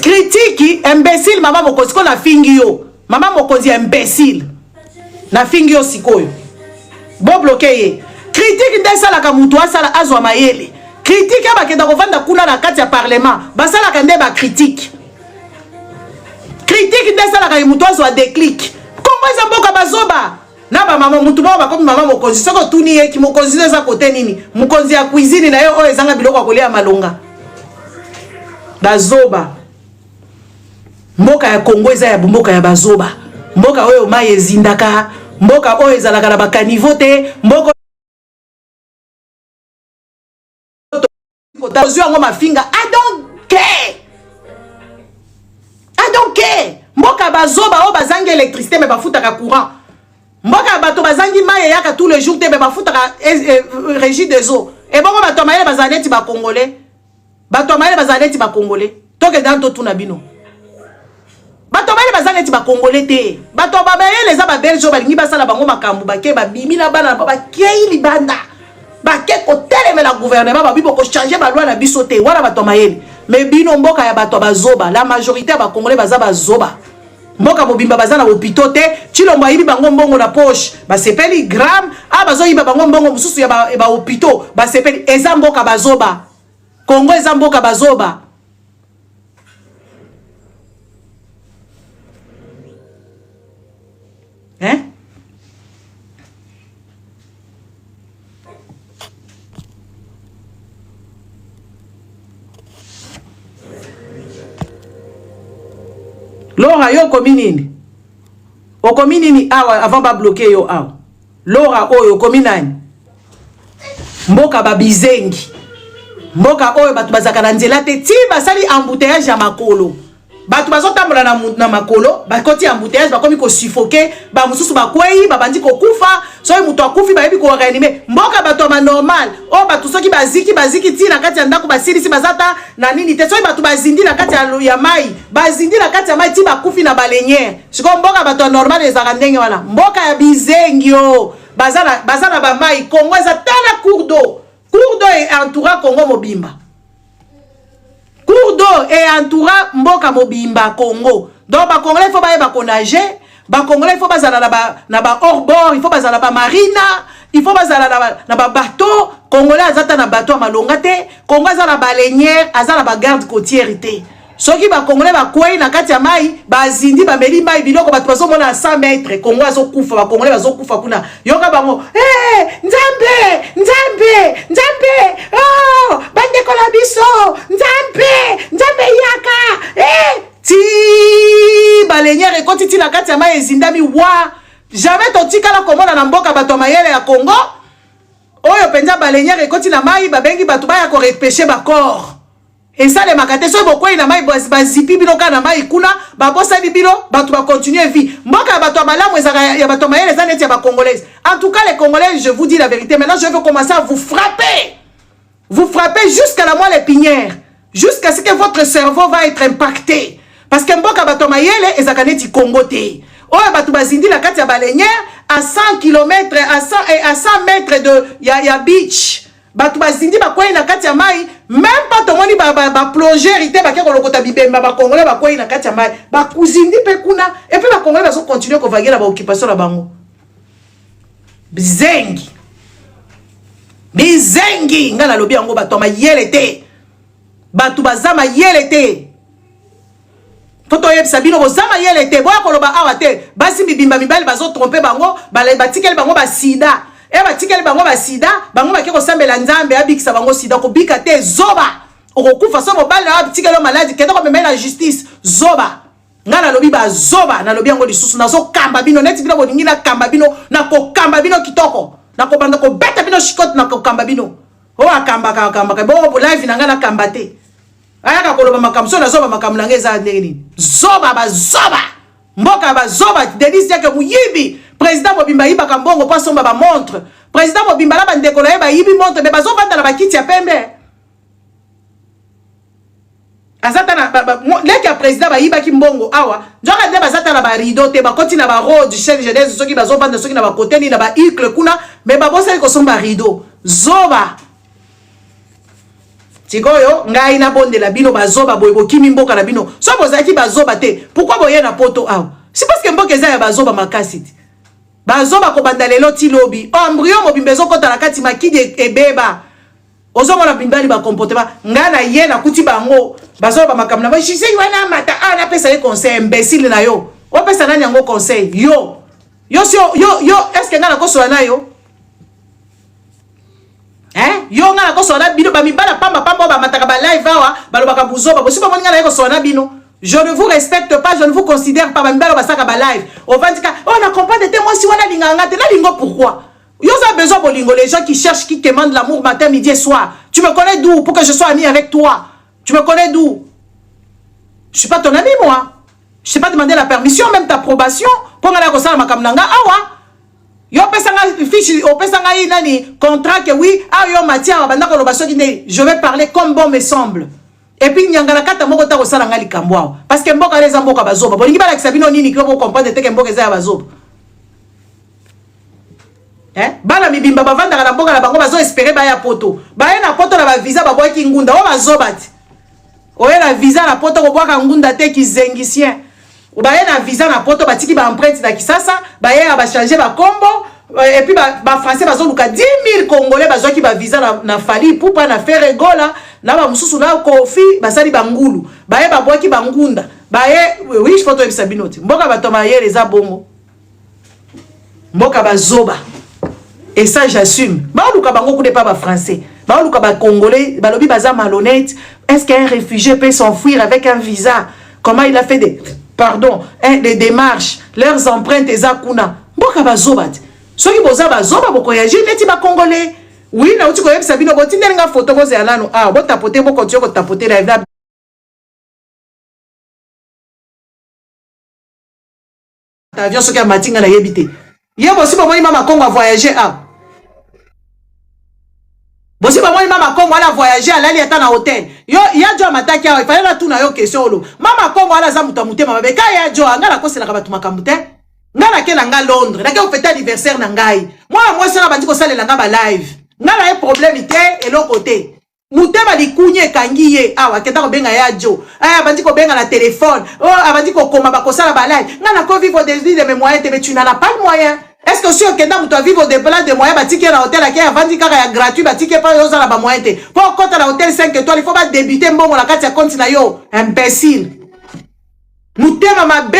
critique imbécile maman mokonzi ko na fingi yo maman mokonzi imbécile na fingi yo sikoyo bo bloquer ye critique ndé salaka mutu asala azwa mayele critique abakenda kovanda kuna na kati ya parlement basalaka nde ba critique critique nde salaka mutu azwa déclic kongo eza mboka bazoba na ba mama mutu ba bakomi mama mokonzi soko tuni ye ki mokonzi eza kote nini mokonzi ya cuisine na yo oyo ezanga biloko ya kolia malonga bazoba mboka ya Kongo eza ya mboka ya bazoba mboka oyo mai ezindaka mboka oyo ezalaka na bakanivo te mboka yango mafinga I don't care mboka bazoba o bazangi électricité mais bafutaka courant mboka bato bazangi mai yaka tous les jours te mais bafutaka régie des eaux et bongo bato mayele bazaleti ba congolais bato mayele bazaleti ba congolais toke danto tuna bino bato mayele bazaleti ba congolais te bato babayele za ba belge balingi basala bango makambu bake babimi na bana bakei libanda bake kotelemela gouvernement babibo ko changer ba loi na biso te wana bato mayele mais bino mboka ya bato bazoba la majorité ba congolais baza bazoba mboka mobimba baza na hôpital te chilombo yibi bango mbongo na poche basepeli gram bazo yiba bango mbongo mususu ya ba hôpital basepeli eza mboka bazoba Congo eza mboka bazoba hein Laura yo komi nini? Okomi nini awa avant ba bloquer yo awa? Laura oyo komi nani? Mboka babizengi. Mboka oyo batu bazaka na nzela te ti basali embouteillage ya makolo. Batu bazotambola na makolo, bakoti embouteillage bakomi ko suffoquer, ba mususu bakwei, babandi ko kufa, so mutu akufi ba yebi ko réanimer. Mboka batu ba normal, o batu soki baziki ti na kati ya ndako basilisi bazata na nini te so batu bazindi na kati ya mai, bazindi na kati ya mai ti bakufi na balenière. Siko mboka batu normal ezaka ndenge wana. Mboka ya bizengio, bazana ba mai, Congo eza tala cours d'eau. Cours d'eau est entouré Congo mobimba. Cours d'eau est entouré mboka mobimba Congo. Donc ba Congolais faut ba nager, ba Congolais faut bazala na ba hors bord, il faut bazala ba marina, il faut bazala na ba bateau, Congolais azata na bateau malonga te, Congo azala ba lenière, azala ba garde côtière te. Soki ba Congolais ba kwei na kati ya mai, ba zindi ba meli mai biloko bato bazo mona à 100 mètres, Congo azo kufa, ba Congolais bazo kufa kuna. Yoka bango, Nzambe, oh, bande kola biso, Nzambe yaka, ti balenière ekoti ti na kati ya mai ezindami wa. Jamais totika la komona na mboka bato mayele ya Congo. Oyo penza balenière ekoti na mai babengi bato baya ko repêcher ba corps. Et ça les makate so boko ina mai bazipi bino kana mai kuna babosa di bino batu ba continuer vie mboka bato malamu ezaka ya bato mayele za neti ya ba congolais. En tout cas les Congolais, je vous dis la vérité, maintenant je veux commencer à vous frapper jusqu'à la moelle épinière, jusqu'à ce que votre cerveau va être impacté parce que mboka bato mayele ezaka neti Congo te. Oyo bato bazindi na kati ya balenière à 100 km à 100 mètres de ya beach. Batu bazindi bakwei na kati ya mai, même pas tomoni ba plonger ite ba ke kolokota bibemba ba Congolais bakwei na kati ya mai, ba kuzindi pe kuna et puis ba Congolais bazo continuer ko vaguer na ba occupation na bango. Bizengi ngana lobi yango bato mayele te. Batu bazama yele te. Toto yebisa bino bozama yele te. Boya koloba awa te. Basi bibimba mibali bazo tromper bango, batikeli bango ba sida. Eba tikeli bango ba sida, bango bakeko sambela nzambe abikisa bango sida ko bika te zoba. Okokufa so mobali na tikelo maladi kendo ko memela justice zoba. Ngana lobi ba zoba na lobi yango lisusu nazo kamba bino neti bino bolingi na kamba bino na ko kamba bino kitoko. Na ko banda ko beta bino shikot na ko kamba bino. O akamba ka bo live na ngana kamba te. ayaka koloba makambo so nazoba makambo na ngeza ndenge nini zoba bazoba mboka bazoba Denis Diake muyibi président Mobimba yiba kambongo pa somba ba montre président Mobimba la bandeko na yeba yibi montre mais bazovanda na bakiti ya pembe azata na leki ya président ba yiba ki mbongo awa njoka nde bazata na ba rideau te ba koti na ba road chaîne jeunesse soki bazovanda soki na ba côté ni na ba icle kuna mais babosa ko somba rideau zoba Tikoyo, ngai na bonde la bino bazoba boyebo kimi mboka la bino. So bozaki bazoba te. Pourquoi boye na poto aw? C'est parce que mboka eza ya bazoba makasi. Bazoba ko bandalelo ti lobi. Embryo mobimbezo kota la kati makide ebeba. Ozo mona bimbali ba comportement. Ngana ye na kuti bango. Bazoba makamna. Ba shise wana mata na pesa le conseil imbécile na yo. O pesa nani yango conseil? Yo. Yo est-ce que ngana ko so na yo? Yo nga na ko sona bino ba mibala pamba ba mataka ba live awa balobaka buzoba bosi ba moninga na ko sona bino. Je ne vous respecte pas, je ne vous considère pas ba mibala ba saka ba live. Au vandika on a compris de moi si wana linganga te na lingo pourquoi? Yo a besoin bolingo les gens qui cherchent qui demandent l'amour matin midi et soir. Tu me connais d'où pour que je sois ami avec toi? Tu me connais d'où? Je suis pas ton ami moi. Je t'ai pas demandé la permission même ta approbation pour nga ko sala makamnanga awa. Yo pesanga fiche o pesanga nani contrat que oui yo matière banda ko loba soki ne je vais parler comme bon me semble et puis nyangala kata moko ta ko sala ngali kambwa parce que mboka les mboka bazoba bolingi bala kisabino nini ko comprendre te que mboka eza bazoba bala mibimba bavanda na mboka na bango bazo espérer ba ya poto ba na poto na ba visa ba boki ngunda o bazoba ti o na visa na poto ko boka ngunda te ki zengisien ba na visa na poto batiki ba empreinte na kisasa ba ba changer ba combo et puis ba français bazo luka 10 000 congolais bazo ki ba visa na fali pour pas na faire rigola na ba mususu na kofi basali bangulu ba boki bangunda ba oui je photo ebisa binoti mboka batoma yele za bongo mboka bazoba et ça j'assume ba luka bango kude pas ba français ba luka ba congolais balobi baza malhonnête. Est-ce qu'un réfugié peut s'enfuir avec un visa? Comment il a fait des démarches, leurs empreintes et zakuna. Mboka bazoba. Soki boza bazoba boko yaji neti ba congolais. Oui, na uti ko yebisa bino bo tindelinga photo ko zelano. Bo tapoter bo continuer ko tapoter live. Avion soki a matinga na yebite. Yebo si bo moni mama Congo a voyager Bosi ba moi mama Congo ala voyager ala liata na hôtel. Yo ya jo mataki awa ifale na tuna yo question olo. Mama Congo ala za muta mutema mabe ka ya jo ngala ko sela ka batu makamute. Ngala ke na nga Londres. Na ke o fête anniversaire na ngai. Moi sera bandi ko salela nga ba live. Ngala e problème te et l'autre côté. Mutema likunye kangiye awa keta ko benga ya jo. Aya bandi ko benga na téléphone. Oh abandi ko koma ba ko sala ba live. Ngala ko vivre des vies de mes moyens mais tu n'en as pas le moyen. Est-ce que si on doit vivre des plans de moyens, bâtir un hôtel qui est vendu gratuit, bâtir pas aux la moyenne. Pour quand un hôtel 5 étoiles, il faut pas débuter bon la carte à continue yo, imbécile. Mutema mabe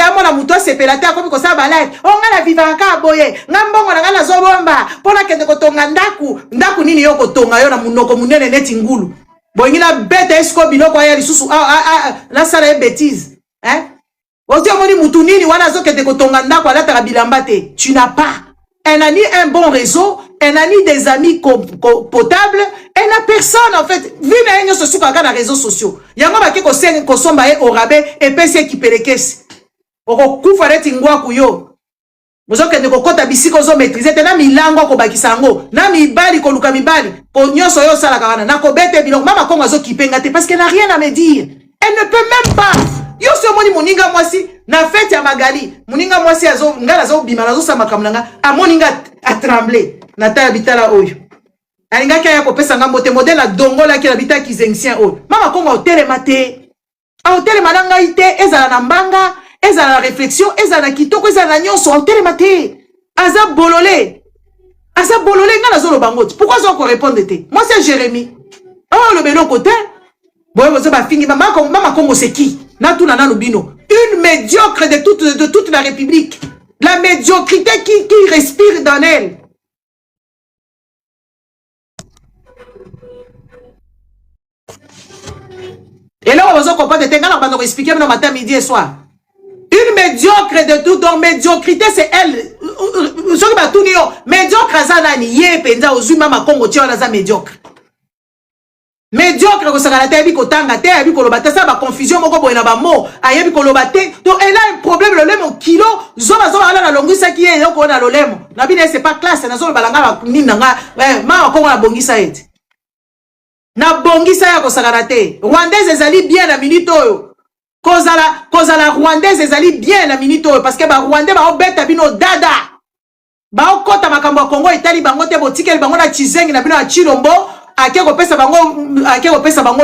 amona muto sepelata comme ça balai. On a la vivaka boye. Ngambongo na ngala zobomba. Pona kende ko tonga ndaku nini yo ko tonga yo na munoko munene neti ngulu. Boyina bête esco biloko ya lisusu la sala bêtise. Tu n'as pas. Elle n'a ni un bon réseau, elle n'a ni des amis potables, elle n'a personne en fait. Vu na se souka dans les réseaux sociaux. Yango ba ke ko sen ko somba e au rabais et pese qui pelekes. Oko kufare tingwa kuyo. Bozoke ne ko kota bisiko zo maîtriser te na milango ko bakisango. Na mibali ko luka mibali. Ko nyoso yo sala kana na ko bete biloko mama ko ngazo kipenga te parce qu'elle n'a rien à me dire. Elle ne peut même pas. Yo se moni moninga mwasi na fête ya Magali moninga mwasi azo ngala zo bima nazo sama kamnanga a moninga a trembler na ta bitala oyo alinga kaya ko pesa ngambo te modèle dongola ki habita ki zengien oyo mama kongo hôtel mate a hôtel malanga ite ezala na mbanga ezala na réflexion ezala na kitoko ezala na nyonso hôtel mate aza bololé ngala zo lo bango pourquoi zo ko répondre te moi c'est Jérémy oh le belo côté boye bozo ba fingi mama kongo c'est qui? Une médiocre de toute la République. La médiocrité qui respire dans elle. Et là, on va comprendre on va expliquer matin, midi et soir. Une médiocre de tout, donc médiocrité, c'est elle. Médiocre, ça n'a ni yé, penza, aux humains, ma congo, tu as médiocre. médiocre ko sakala te biko tanga te biko lobata ça ba confusion moko boye na ba mot ayebi ko lobate donc elle a un problème le lemo kilo zoba ala na longisa ki ye ko na lolemo na bine c'est pas classe na zo balanga ba nina nga ma ko na bongisa ete na bongisa ya ko sakala te rwandaise ezali bien na minute oyo kozala rwandaise ezali bien na minute oyo parce que ba rwandais ba obeta bino dada ba okota makambo ya Congo itali bango te botikeli bango na chizengi na bino ya Chilombo ake kopesa bango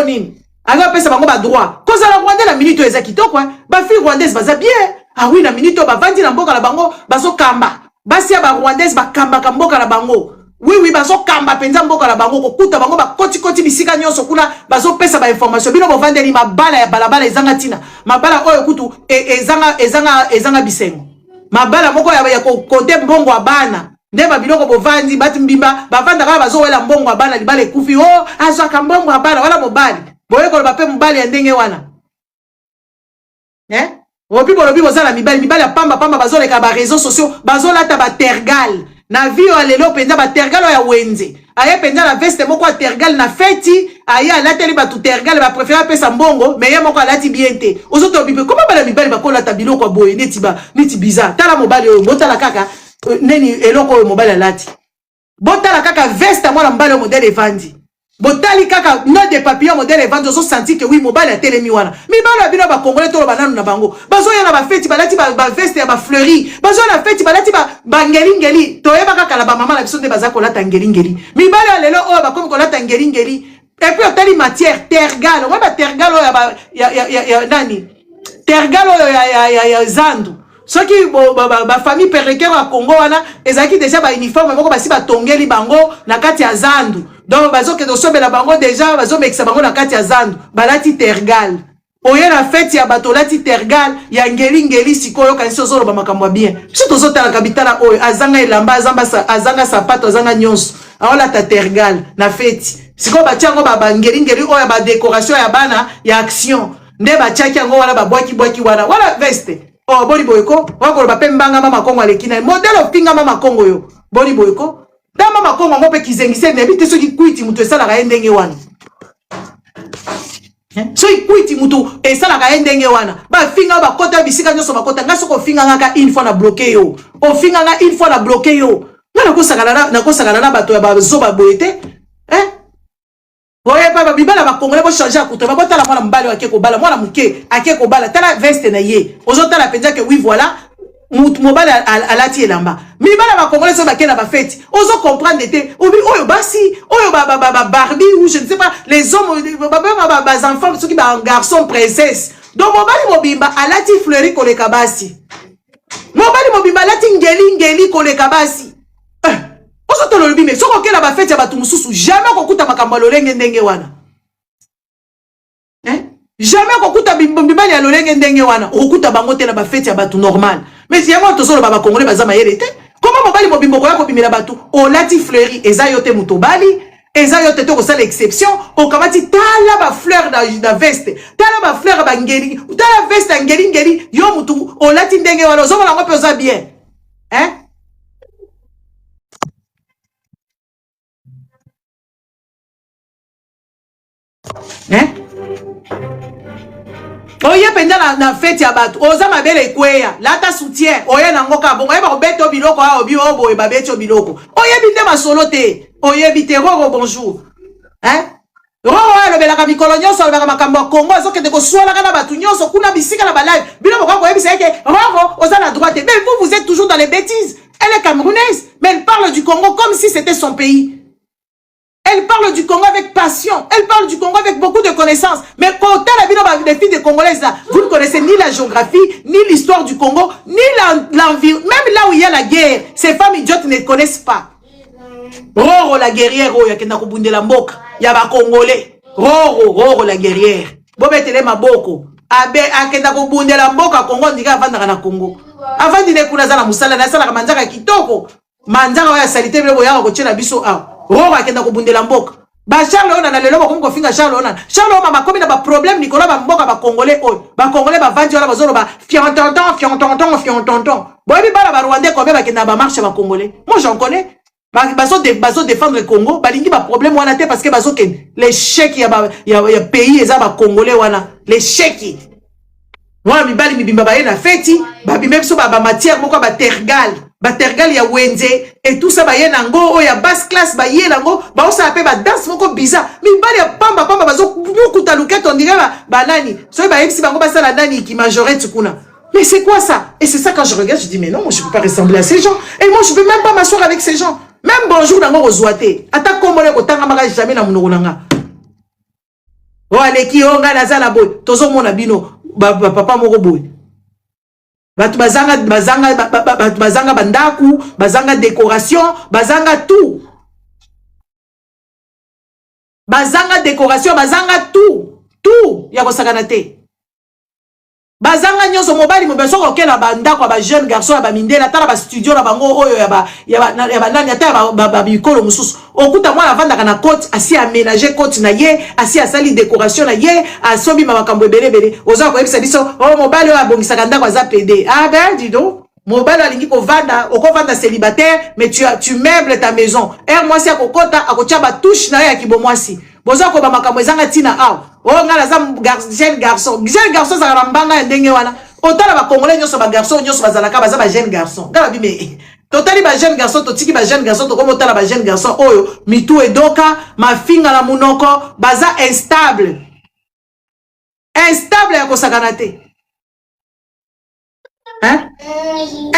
nini ake kopesa bango ba droit kozala rwandais na minute eza kitoko ba fille rwandaise baza bien ah oui na minute bavandi na mboka na bango bazokamba basi ya ba rwandaise bakamba ka mboka na bango oui bazokamba penza mboka na bango kokuta bango bakoti bisika nyonso kuna bazopesa ba information bino bovandeli mabala ya balabala ezanga tina mabala oyo kutu ezanga bisengo mabala moko ya kokonte mbongo ya bana ndeba biloko bovandi bati mbimba bavanda kala bazowela mbongo ya bana libala ekufi azwaka mbongo ya bana wala mobali boye koloba pe mobali ya ndenge wana opi bolobi bozala mibali ya pamba bazoleka ba réseaux sociaux bazolata ba tergal na vio alelo penza ba tergal ya wenze aye penza na veste moko ya tergal na feti aye alateli batu tergal ba préférer pesa mbongo mais ye moko alati bien te ozoto bibe comment bala mibali bakolata biloko boye neti bizarre tala mobali oyo botala kaka neni eloko oyo mobali alati botala kaka veste mwana mobali oyo modèle evandi botali kaka note de papillon modèle evandi ozo senti que oui mobali atelemi wana mibali ya bino bakongole tolo bananu na bango bazoya na bafeti balati ba veste ya bafleuri bazoya na feti balati bangelingeli toyeba kaka la bamama na biso nde baza kolata ngelingeli mibali ya lelo oyo bakomi kolata ngelingeli et puis otali matière tergal oyo ba tergal oyo ya nani tergal oyo ya zandu soki ba famille perrequer wa Congo wana ezaki déjà ba uniforme moko basi batongeli bango na kati ya zandu donc bazoke dosobela bango déjà bazomekisa bango na kati ya zandu balati tergal oye na fête ya bato lati tergal ya ngeli sikoyo kanisi ozoloba makambo bien biso tozotala kabitala oyo azanga elamba azanga sapato azanga nyonso aolata tergal na fête sikoyo batiango ngeli oyo ba décoration ya bana ya action nde batiaki yango wana babwaki wana veste boli boyko wakoloba pe mbanga mama Kongo alekina modèle opinga mama Kongo yo boli boyko da mama Kongo ngo pe kizengise ne bite soki kuiti mutu esalaka ndenge wana soki kuiti mutu esalaka ndenge wana ba finga ba kota bisika nyonso ba kota ngaso ko finga ngaka une fois na bloquer yo o finga nga une fois na bloquer yo na kosakana na bato ya bazoba boyete oye papa bibala ba congolais bo changer akuto ba botala mwana mbali wake ko bala mwana muke ake ko bala tala veste na ye ozotala penza que oui voilà mutu mobali alati elamba mibala ba congolais so ba kena ba fête ozo comprendre te obi oyo basi oyo ba Barbie ou je ne sais pas les hommes ba enfants ceux qui ba garçon princesse donc mobali mobimba alati fleuri ko le kabasi mobali mobimba alati ngeli ko le kabasi ozo lo bimbe soko kela ba fête ya batu mususu jamais kokuta makambo lolenge ndenge wana jamais kokuta bibali ya lolenge ndenge wana okuta bango te na ba fête ya batu normal mais yamo tozolo ba congolais bazama yele te comment mobali mobimbo ko ya ko bimela batu o lati fleuri eza yote mutobali eza yote to ko sala exception o kamati tala ba fleur da veste tala ba fleur ba ngeli tala veste ngeli yo mutu o lati ndenge wana ozo na ngope oza bien oye penza na fête ya bato oza mabele ekweya lata soutien oye nango ka bongo yeba kobeto biloko a obi oboye babeti biloko oyebi nde masolo te oyebi te roro bonjour roro alobelaka mikolo nyonso alobelaka makambo ya Congo azokende koswalaka na bato nyonso kuna bisika na balive bino boka koyebisa eke roro oza na droite mais vous êtes toujours dans les bêtises elle est camerounaise mais elle parle du Congo comme si c'était son pays. Elle parle du Congo avec passion. Elle parle du Congo avec beaucoup de connaissances. Mais quand les filles de Congolaises là, vous ne connaissez ni la géographie, ni l'histoire du Congo, ni l'environnement. Même là où il y a la guerre, ces femmes idiotes ne connaissent pas. Roro la guerrière, il y a Kenda Kobundela Mboka, il y a ba Congolais. Roro la guerrière. Bobetele Maboko. Abe Kenda Kobundela Mboka, Congo, on dit avant na Congo. Avant de kuna za na musala na sala manzaka kitoko. Manzaka ya salite bele boya ko tshela biso a. Roro akenda kobundela mboka ba Charles ona na lelo ba komko finga Charles ona ma komi na ba problème Nicolas ba mboka ba congolais ba vandi ona bazolo ba fiontonton boyebi bala ba rwandais ko ba kenda ba marche ba congolais moi j'en connais bazo défendre le Congo, balingi ba problème wana te parce que bazo ken les chèques ya pays eza ba congolais wana, les chèques. Moi mibali mibimba ba na feti, ba bimba biso ba matière moko ba tergal ya wenze et tout ça ba ye nango o ya basse classe ba ye nango, ba osa pe ba danse moko bizarre. Mibali ya pamba bazo kuta luket on dirait ba nani. So ba yebisi bango ba sala nani qui majorette kuna. Mais c'est quoi ça? Et c'est ça quand je regarde, je dis mais non, moi je peux pas ressembler à ces gens. Et moi je peux même pas m'asseoir avec ces gens. Même bonjour dans mon zoité. Atta komole ko tanga maka jamais na munonga. O aleki o nga nazala boy. Tozo mona bino papa moko boy. Batu bazanga bandaku, bazanga décoration, bazanga tout. Bazanga décoration, bazanga tout. Tout ya ko sakanate. Bazanga nyonso mobali mobeso kokela banda kwa ba jeune garçon ba mindela tala ba studio na bango oyo ya ba nani ata ba bikolo mususu okuta mwana vanda kana cote asi aménager cote na ye asi asali décoration na ye asobi makambo ebele oza ko ebisa biso o mobali oyo abongisa kanda kwa za PD ah ben dis donc mobali alingi ko vanda okovanda célibataire mais tu meubles ta maison moi si akokota akotia ba touche na ya kibomwasi boza ko ba makambo ezanga tina aw oh ngala za jeune garçon za rambanga ndenge wana otala ba congolais nyoso ba garçon nyoso bazalaka baza ba jeune garçon ngala bime totali ba jeune garçon totiki ba jeune garçon to komo otala ba jeune garçon oyo mitu edoka mafinga na munoko baza instable ya kosakana te hein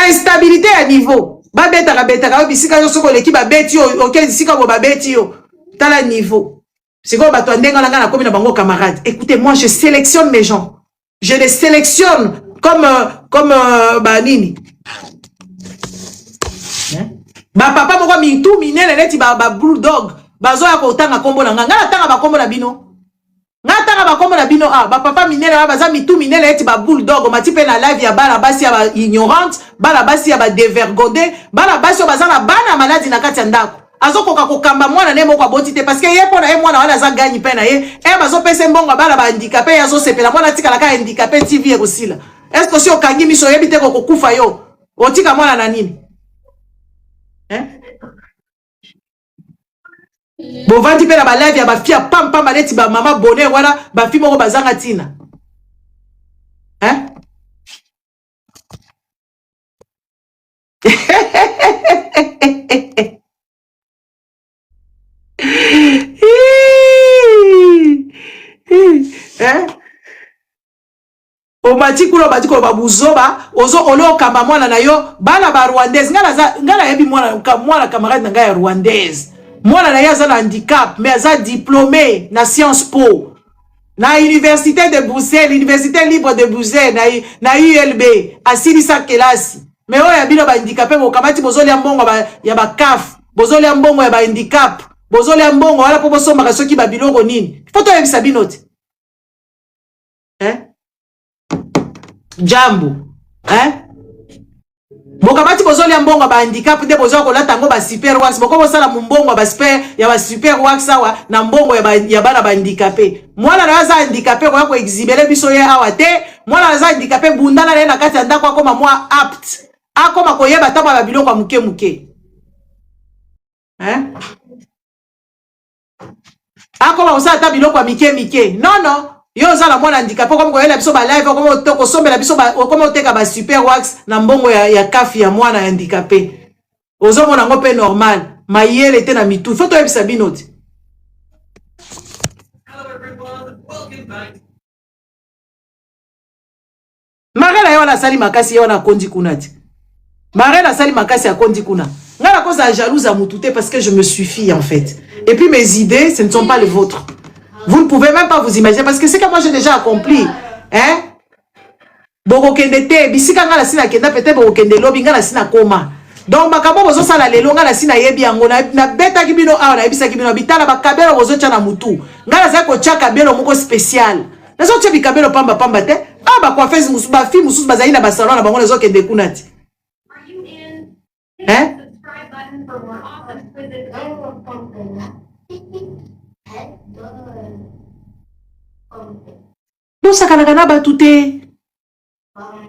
instabilité à niveau ba betaka bisika nyoso ko leki ba beti yo okeli sika bo ba beti yo tala niveau. C'est comme bango camarade. Écoutez, moi je sélectionne mes gens. Je les sélectionne comme banini. Ba papa moko mi tout minene neti ba bulldog. Bazo ya ko tanga kombo na ngala tanga ba kombo na bino. Ngala tanga ba kombo na bino ah ba papa minene ba baza mi tout minene neti ba bulldog mati pe na live ya bala basi ya ba ignorante, bala basi ya ba dévergondé, bala basi ya baza na bana maladi na kati ya ndako. Azokoka kokamba mwana ne moko aboti te parce que ye pona ye mwana wana za gagni pe na ye bazo pese mbongo bala ba handicapé yazo sepela mwana tika la ka handicapé TV e kosila est-ce que si okangi miso yebi te ko kufa yo otika mwana na nini bovandi pe na ba live ya ba fia pam maleti ba mama bonheur wana ba fi moko bazanga tina Omati kulo ba buzoba ozo olo kamba mwana na yo bala ba rwandaise ngala yebi mwana camarade na ngaya rwandaise mwana na yaza na handicap mais aza diplômé na Sciences Po na université de Bruxelles université libre de Bruxelles na ULB asilisa kelasi mais oya bino ba handicapé mo kamati bozoli mbongo ya ba CAF bozoli mbongo ya ba handicap bozoli mbongo wala po bosomba ka soki ba biloko nini foto yebisa bino te jambo bokamati bozoli mbongo ba handicap nde bozo ko lata ngo ba super wax boko bosala mbongo ba super wax awa na mbongo ya bana ba handicapé mwana na za handicapé ko exhibele biso ye awa te mwana na za handicapé bundana na kati ya ndako akoma mwa apt akoma koyeba tama ba biloko muke akoma osala ta biloko mike non yo zala mwana handicapé comme ko yela biso ba live comme otoko sombela biso comme oteka ba super wax na mbongo ya kafi ya mwana handicapé ozo mona ngo pe normal mayele te na mitu faut to yebisa bino te Marela yo na sali makasi yo na kondi kuna te Marela sali makasi ya kondi kuna ngala koza jalouse à mutu te parce que je me suffis en fait et puis mes idées ce ne sont pas les vôtres. Vous ne pouvez même pas vous imaginer parce que c'est que moi j'ai déjà accompli. Bokokende te bisika ngala sina kenda peut-être bokokende lobi ngala sina koma. Donc makambo bozo sala lelo ngala sina yebi yango na beta kibino awa na yebisa kibino bitala bakabelo bozo tia na mutu. Ngala za ko tia kabelo moko spécial. Nazo tia bikabelo pamba te. Ah ba coiffeuse musu ba fi musu bazali na ba salon na bango nazo kende kunati. Subscribe button for more awesome quizzes. Non sakanakana batute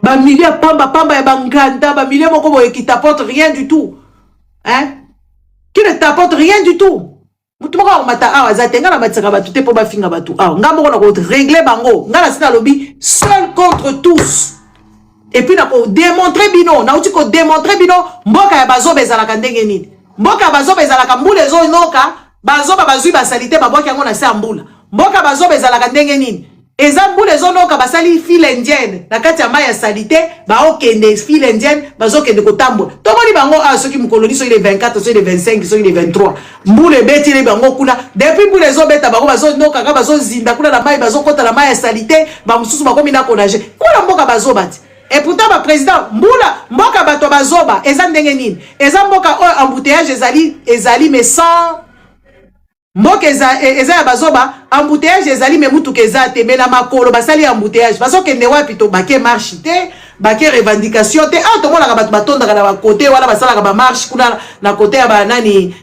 ba milia pamba ya banganda ba milia moko boye qui t'apporte rien du tout qui ne t'apporte rien du tout. Mutu moko mata awa zatenga na matsaka batu te po ba finga batu awa ngambo na ko régler bango ngala sina lobby seul contre tous. Et puis na ko démontrer bino na uti ko démontrer bino mboka ya bazoba ezalaka ndenge nini. Mboka ya bazoba ezalaka mbula ezo noka bazoba bazui basalite babwaki yango na se mbula. Mboka bazoba ezalaka ndenge nini. Eza mbula ezo noka basali file indienne na kati ya mai ya salite ba okende file indienne bazokende kotambola. Tomoni bango soki mukoloni so il est 24 so il est 25 so il est 23. Mbula beti le bango kuna depuis mbula ezo beta bango bazo noka ka bazo zinda kuna na mai bazo kota na mai ya salite ba mususu bakomi na konager. Kuna mboka bazoba ti. Et pourtant ba président mbula mboka bato bazoba eza ndenge nini? Eza mboka embouteillage ezali mais sans mboka eza ya bazoba embouteillage ezali me mutu kezate mais na makolo basali embouteillage baso kende wapi to bake marche te bake revendication te to mona ka bato batondaka na ba côté wala basala ba marche kuna na côté ya ba nani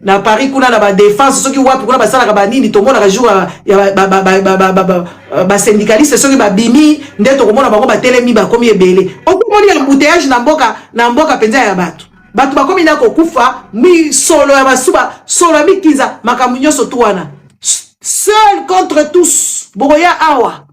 na Paris kuna na ba défense soki wapi kuna basala ba nini to mona ka jour ya ba syndicaliste soki ba bimi ndeto ko mona bango ba telemi ba komi ebele okomoni embouteillage na mboka penza ya bato batu bakomi na kokufa mi solo ya basuba solo ya mikinza makambo nyonso tu wana seul contre tous boya awa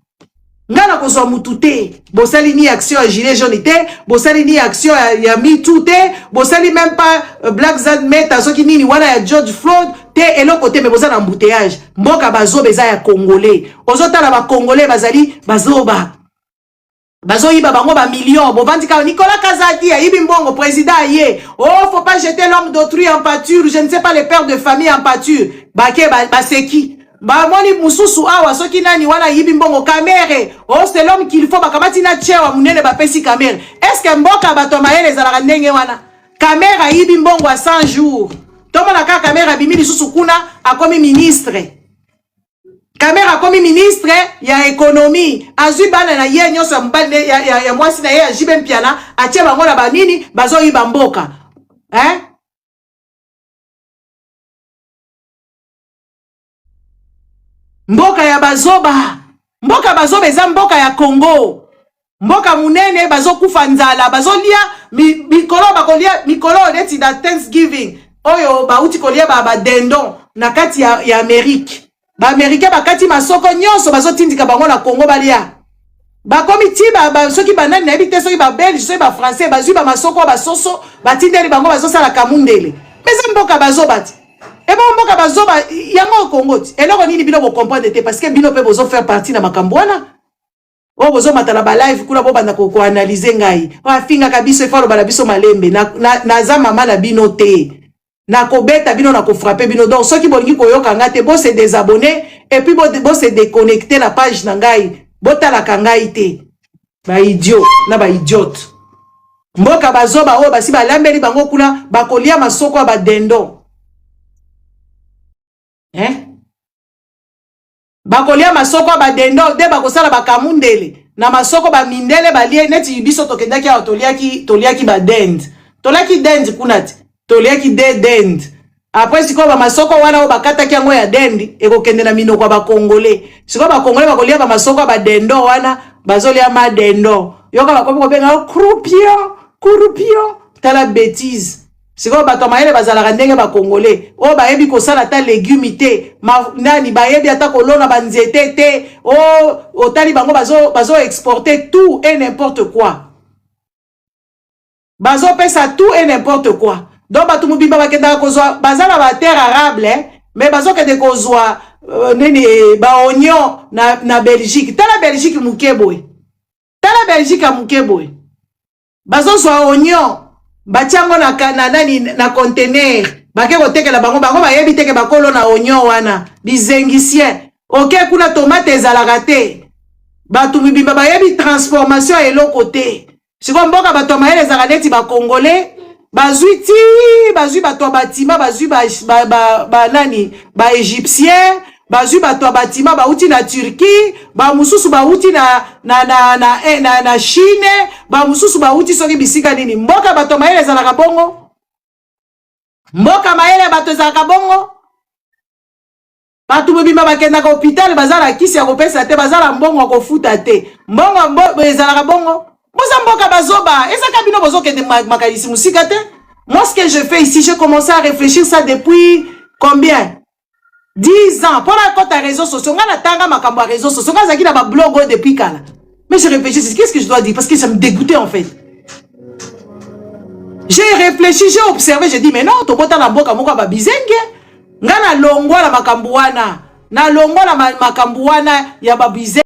ngana kozwa mutu te bosali ni action ya gilet jaune te bosali ni action ya MeToo te bosali même pas Black Lives Matter soki nini wana ya George Floyd te eloko te me boza na embouteillage mboka bazoba eza ya congolais ozotala ba congolais bazali bazoba bazoyiba bango ba millions bovandika Nicolas Kazadi ayibi mbongo président aye oh faut pas jeter l'homme d'autrui en pâture je ne sais pas les pères de famille en pâture bake baseki ba moni mususu awa soki nani wana yibi mbongo kamere oh c'est l'homme qu'il faut bakamati na chewa munene bapesi kamere est-ce que mboka bato mayele ezalaka ndenge wana kamera yibi mbongo a 100 jours tomona ka kamera bimili susu kuna akomi ministre Kamera comme ministre ya économie azui bana na ye nyonso mbale ya mwasi na ye ajibe mpiana atie bango na banini bazoyi bamboka mboka ya bazoba eza mboka ya Congo mboka munene bazokufa nzala bazolia mikolo neti da Thanksgiving oyo bauti kolia ba dendon na kati ya Amerique ba Americain bakati masoko nyonso bazotindika bango na Congo balia bakomi ti soki banani na ebite soki ba Belge soki ba Français bazui ba masoko ba soso batindeli bango bazosala kamundele mais mboka bazobati eba mboka bazoba yango Congo ti eloko nini bino bo comprendre te parce que bino pe bozo faire partie na makambwana o bozo matala ba live kuna bo banda ko analyser ngai afinga kabiso efalo bala biso malembe na za mama na bino te na kobeta bino na ko frapper bino donc ceux qui bolingi koyoka ngate bo se désabonner et puis bo se déconnecter la page na ngai botala ka ngai te ba idiot na ba idiote mboka bazoba o basi balambeli bango kuna bakolia masoko ba dendo bakolia masoko ba dendo de bakosala bakamundele na masoko ba mindele balie neti biso tokendaki ya toliaki ba dend tolaki dend kunati toliaki de dend après siko ba masoko wana o bakataki yango ya dend ekokende na minoko ba congolais siko ba congolais bakolia ba masoko ba dendo wana bazolia ma dendo yoka bakomi ko benga corruption tala bêtise siko bato mayele bazalaka ndenge ba congolais o bayebi kosala ta légume te nani bayebi ata kolona banzete te otali bango bazo exporter tout et n'importe quoi bazo pesa tout et n'importe quoi donc batu mubimba bakenda kozwa bazala ba terre arable mais bazo kende kozwa nini ba oignon na Belgique tala Belgique mukeboy bazo zwa oignon batiango na nani na conteneur bake kotekela bango bayebi teke bakolo na oignon wana bizengisien ok kuna tomate ezalaka te batu mibimba bayebi transformation eloko te siko mboka bato mayele ezalaka neti ba congolais bazui bato batima bazui nani ba égyptien bazui bato batima bauti na Turquie ba mususu bauti na Chine ba mususu bauti soki bisika nini mboka bato mayele ezalaka bongo batu bobima bakenda ka hôpital bazala kisi ya kopesa te bazala mbongo kofuta te mbongo ezalaka bongo boza mboka bazoba ezaka bino bozokende makalisi musika te Moi, ce que je fais ici, j'ai commencé à réfléchir ça depuis combien? 10 ans. Pour la côte à réseaux sociaux, on a tanga ma cambo à réseaux sociaux, on a zaki na ma blog depuis quand. Mais je réfléchis, qu'est-ce que je dois dire? Parce que ça me dégoûtait en fait. J'ai réfléchi, j'ai observé, j'ai dit, mais non, tu peux pas mboka moko ba bizenge. Nga na longwa la makambuana. Na longwa la makambuana ya ba bizenge.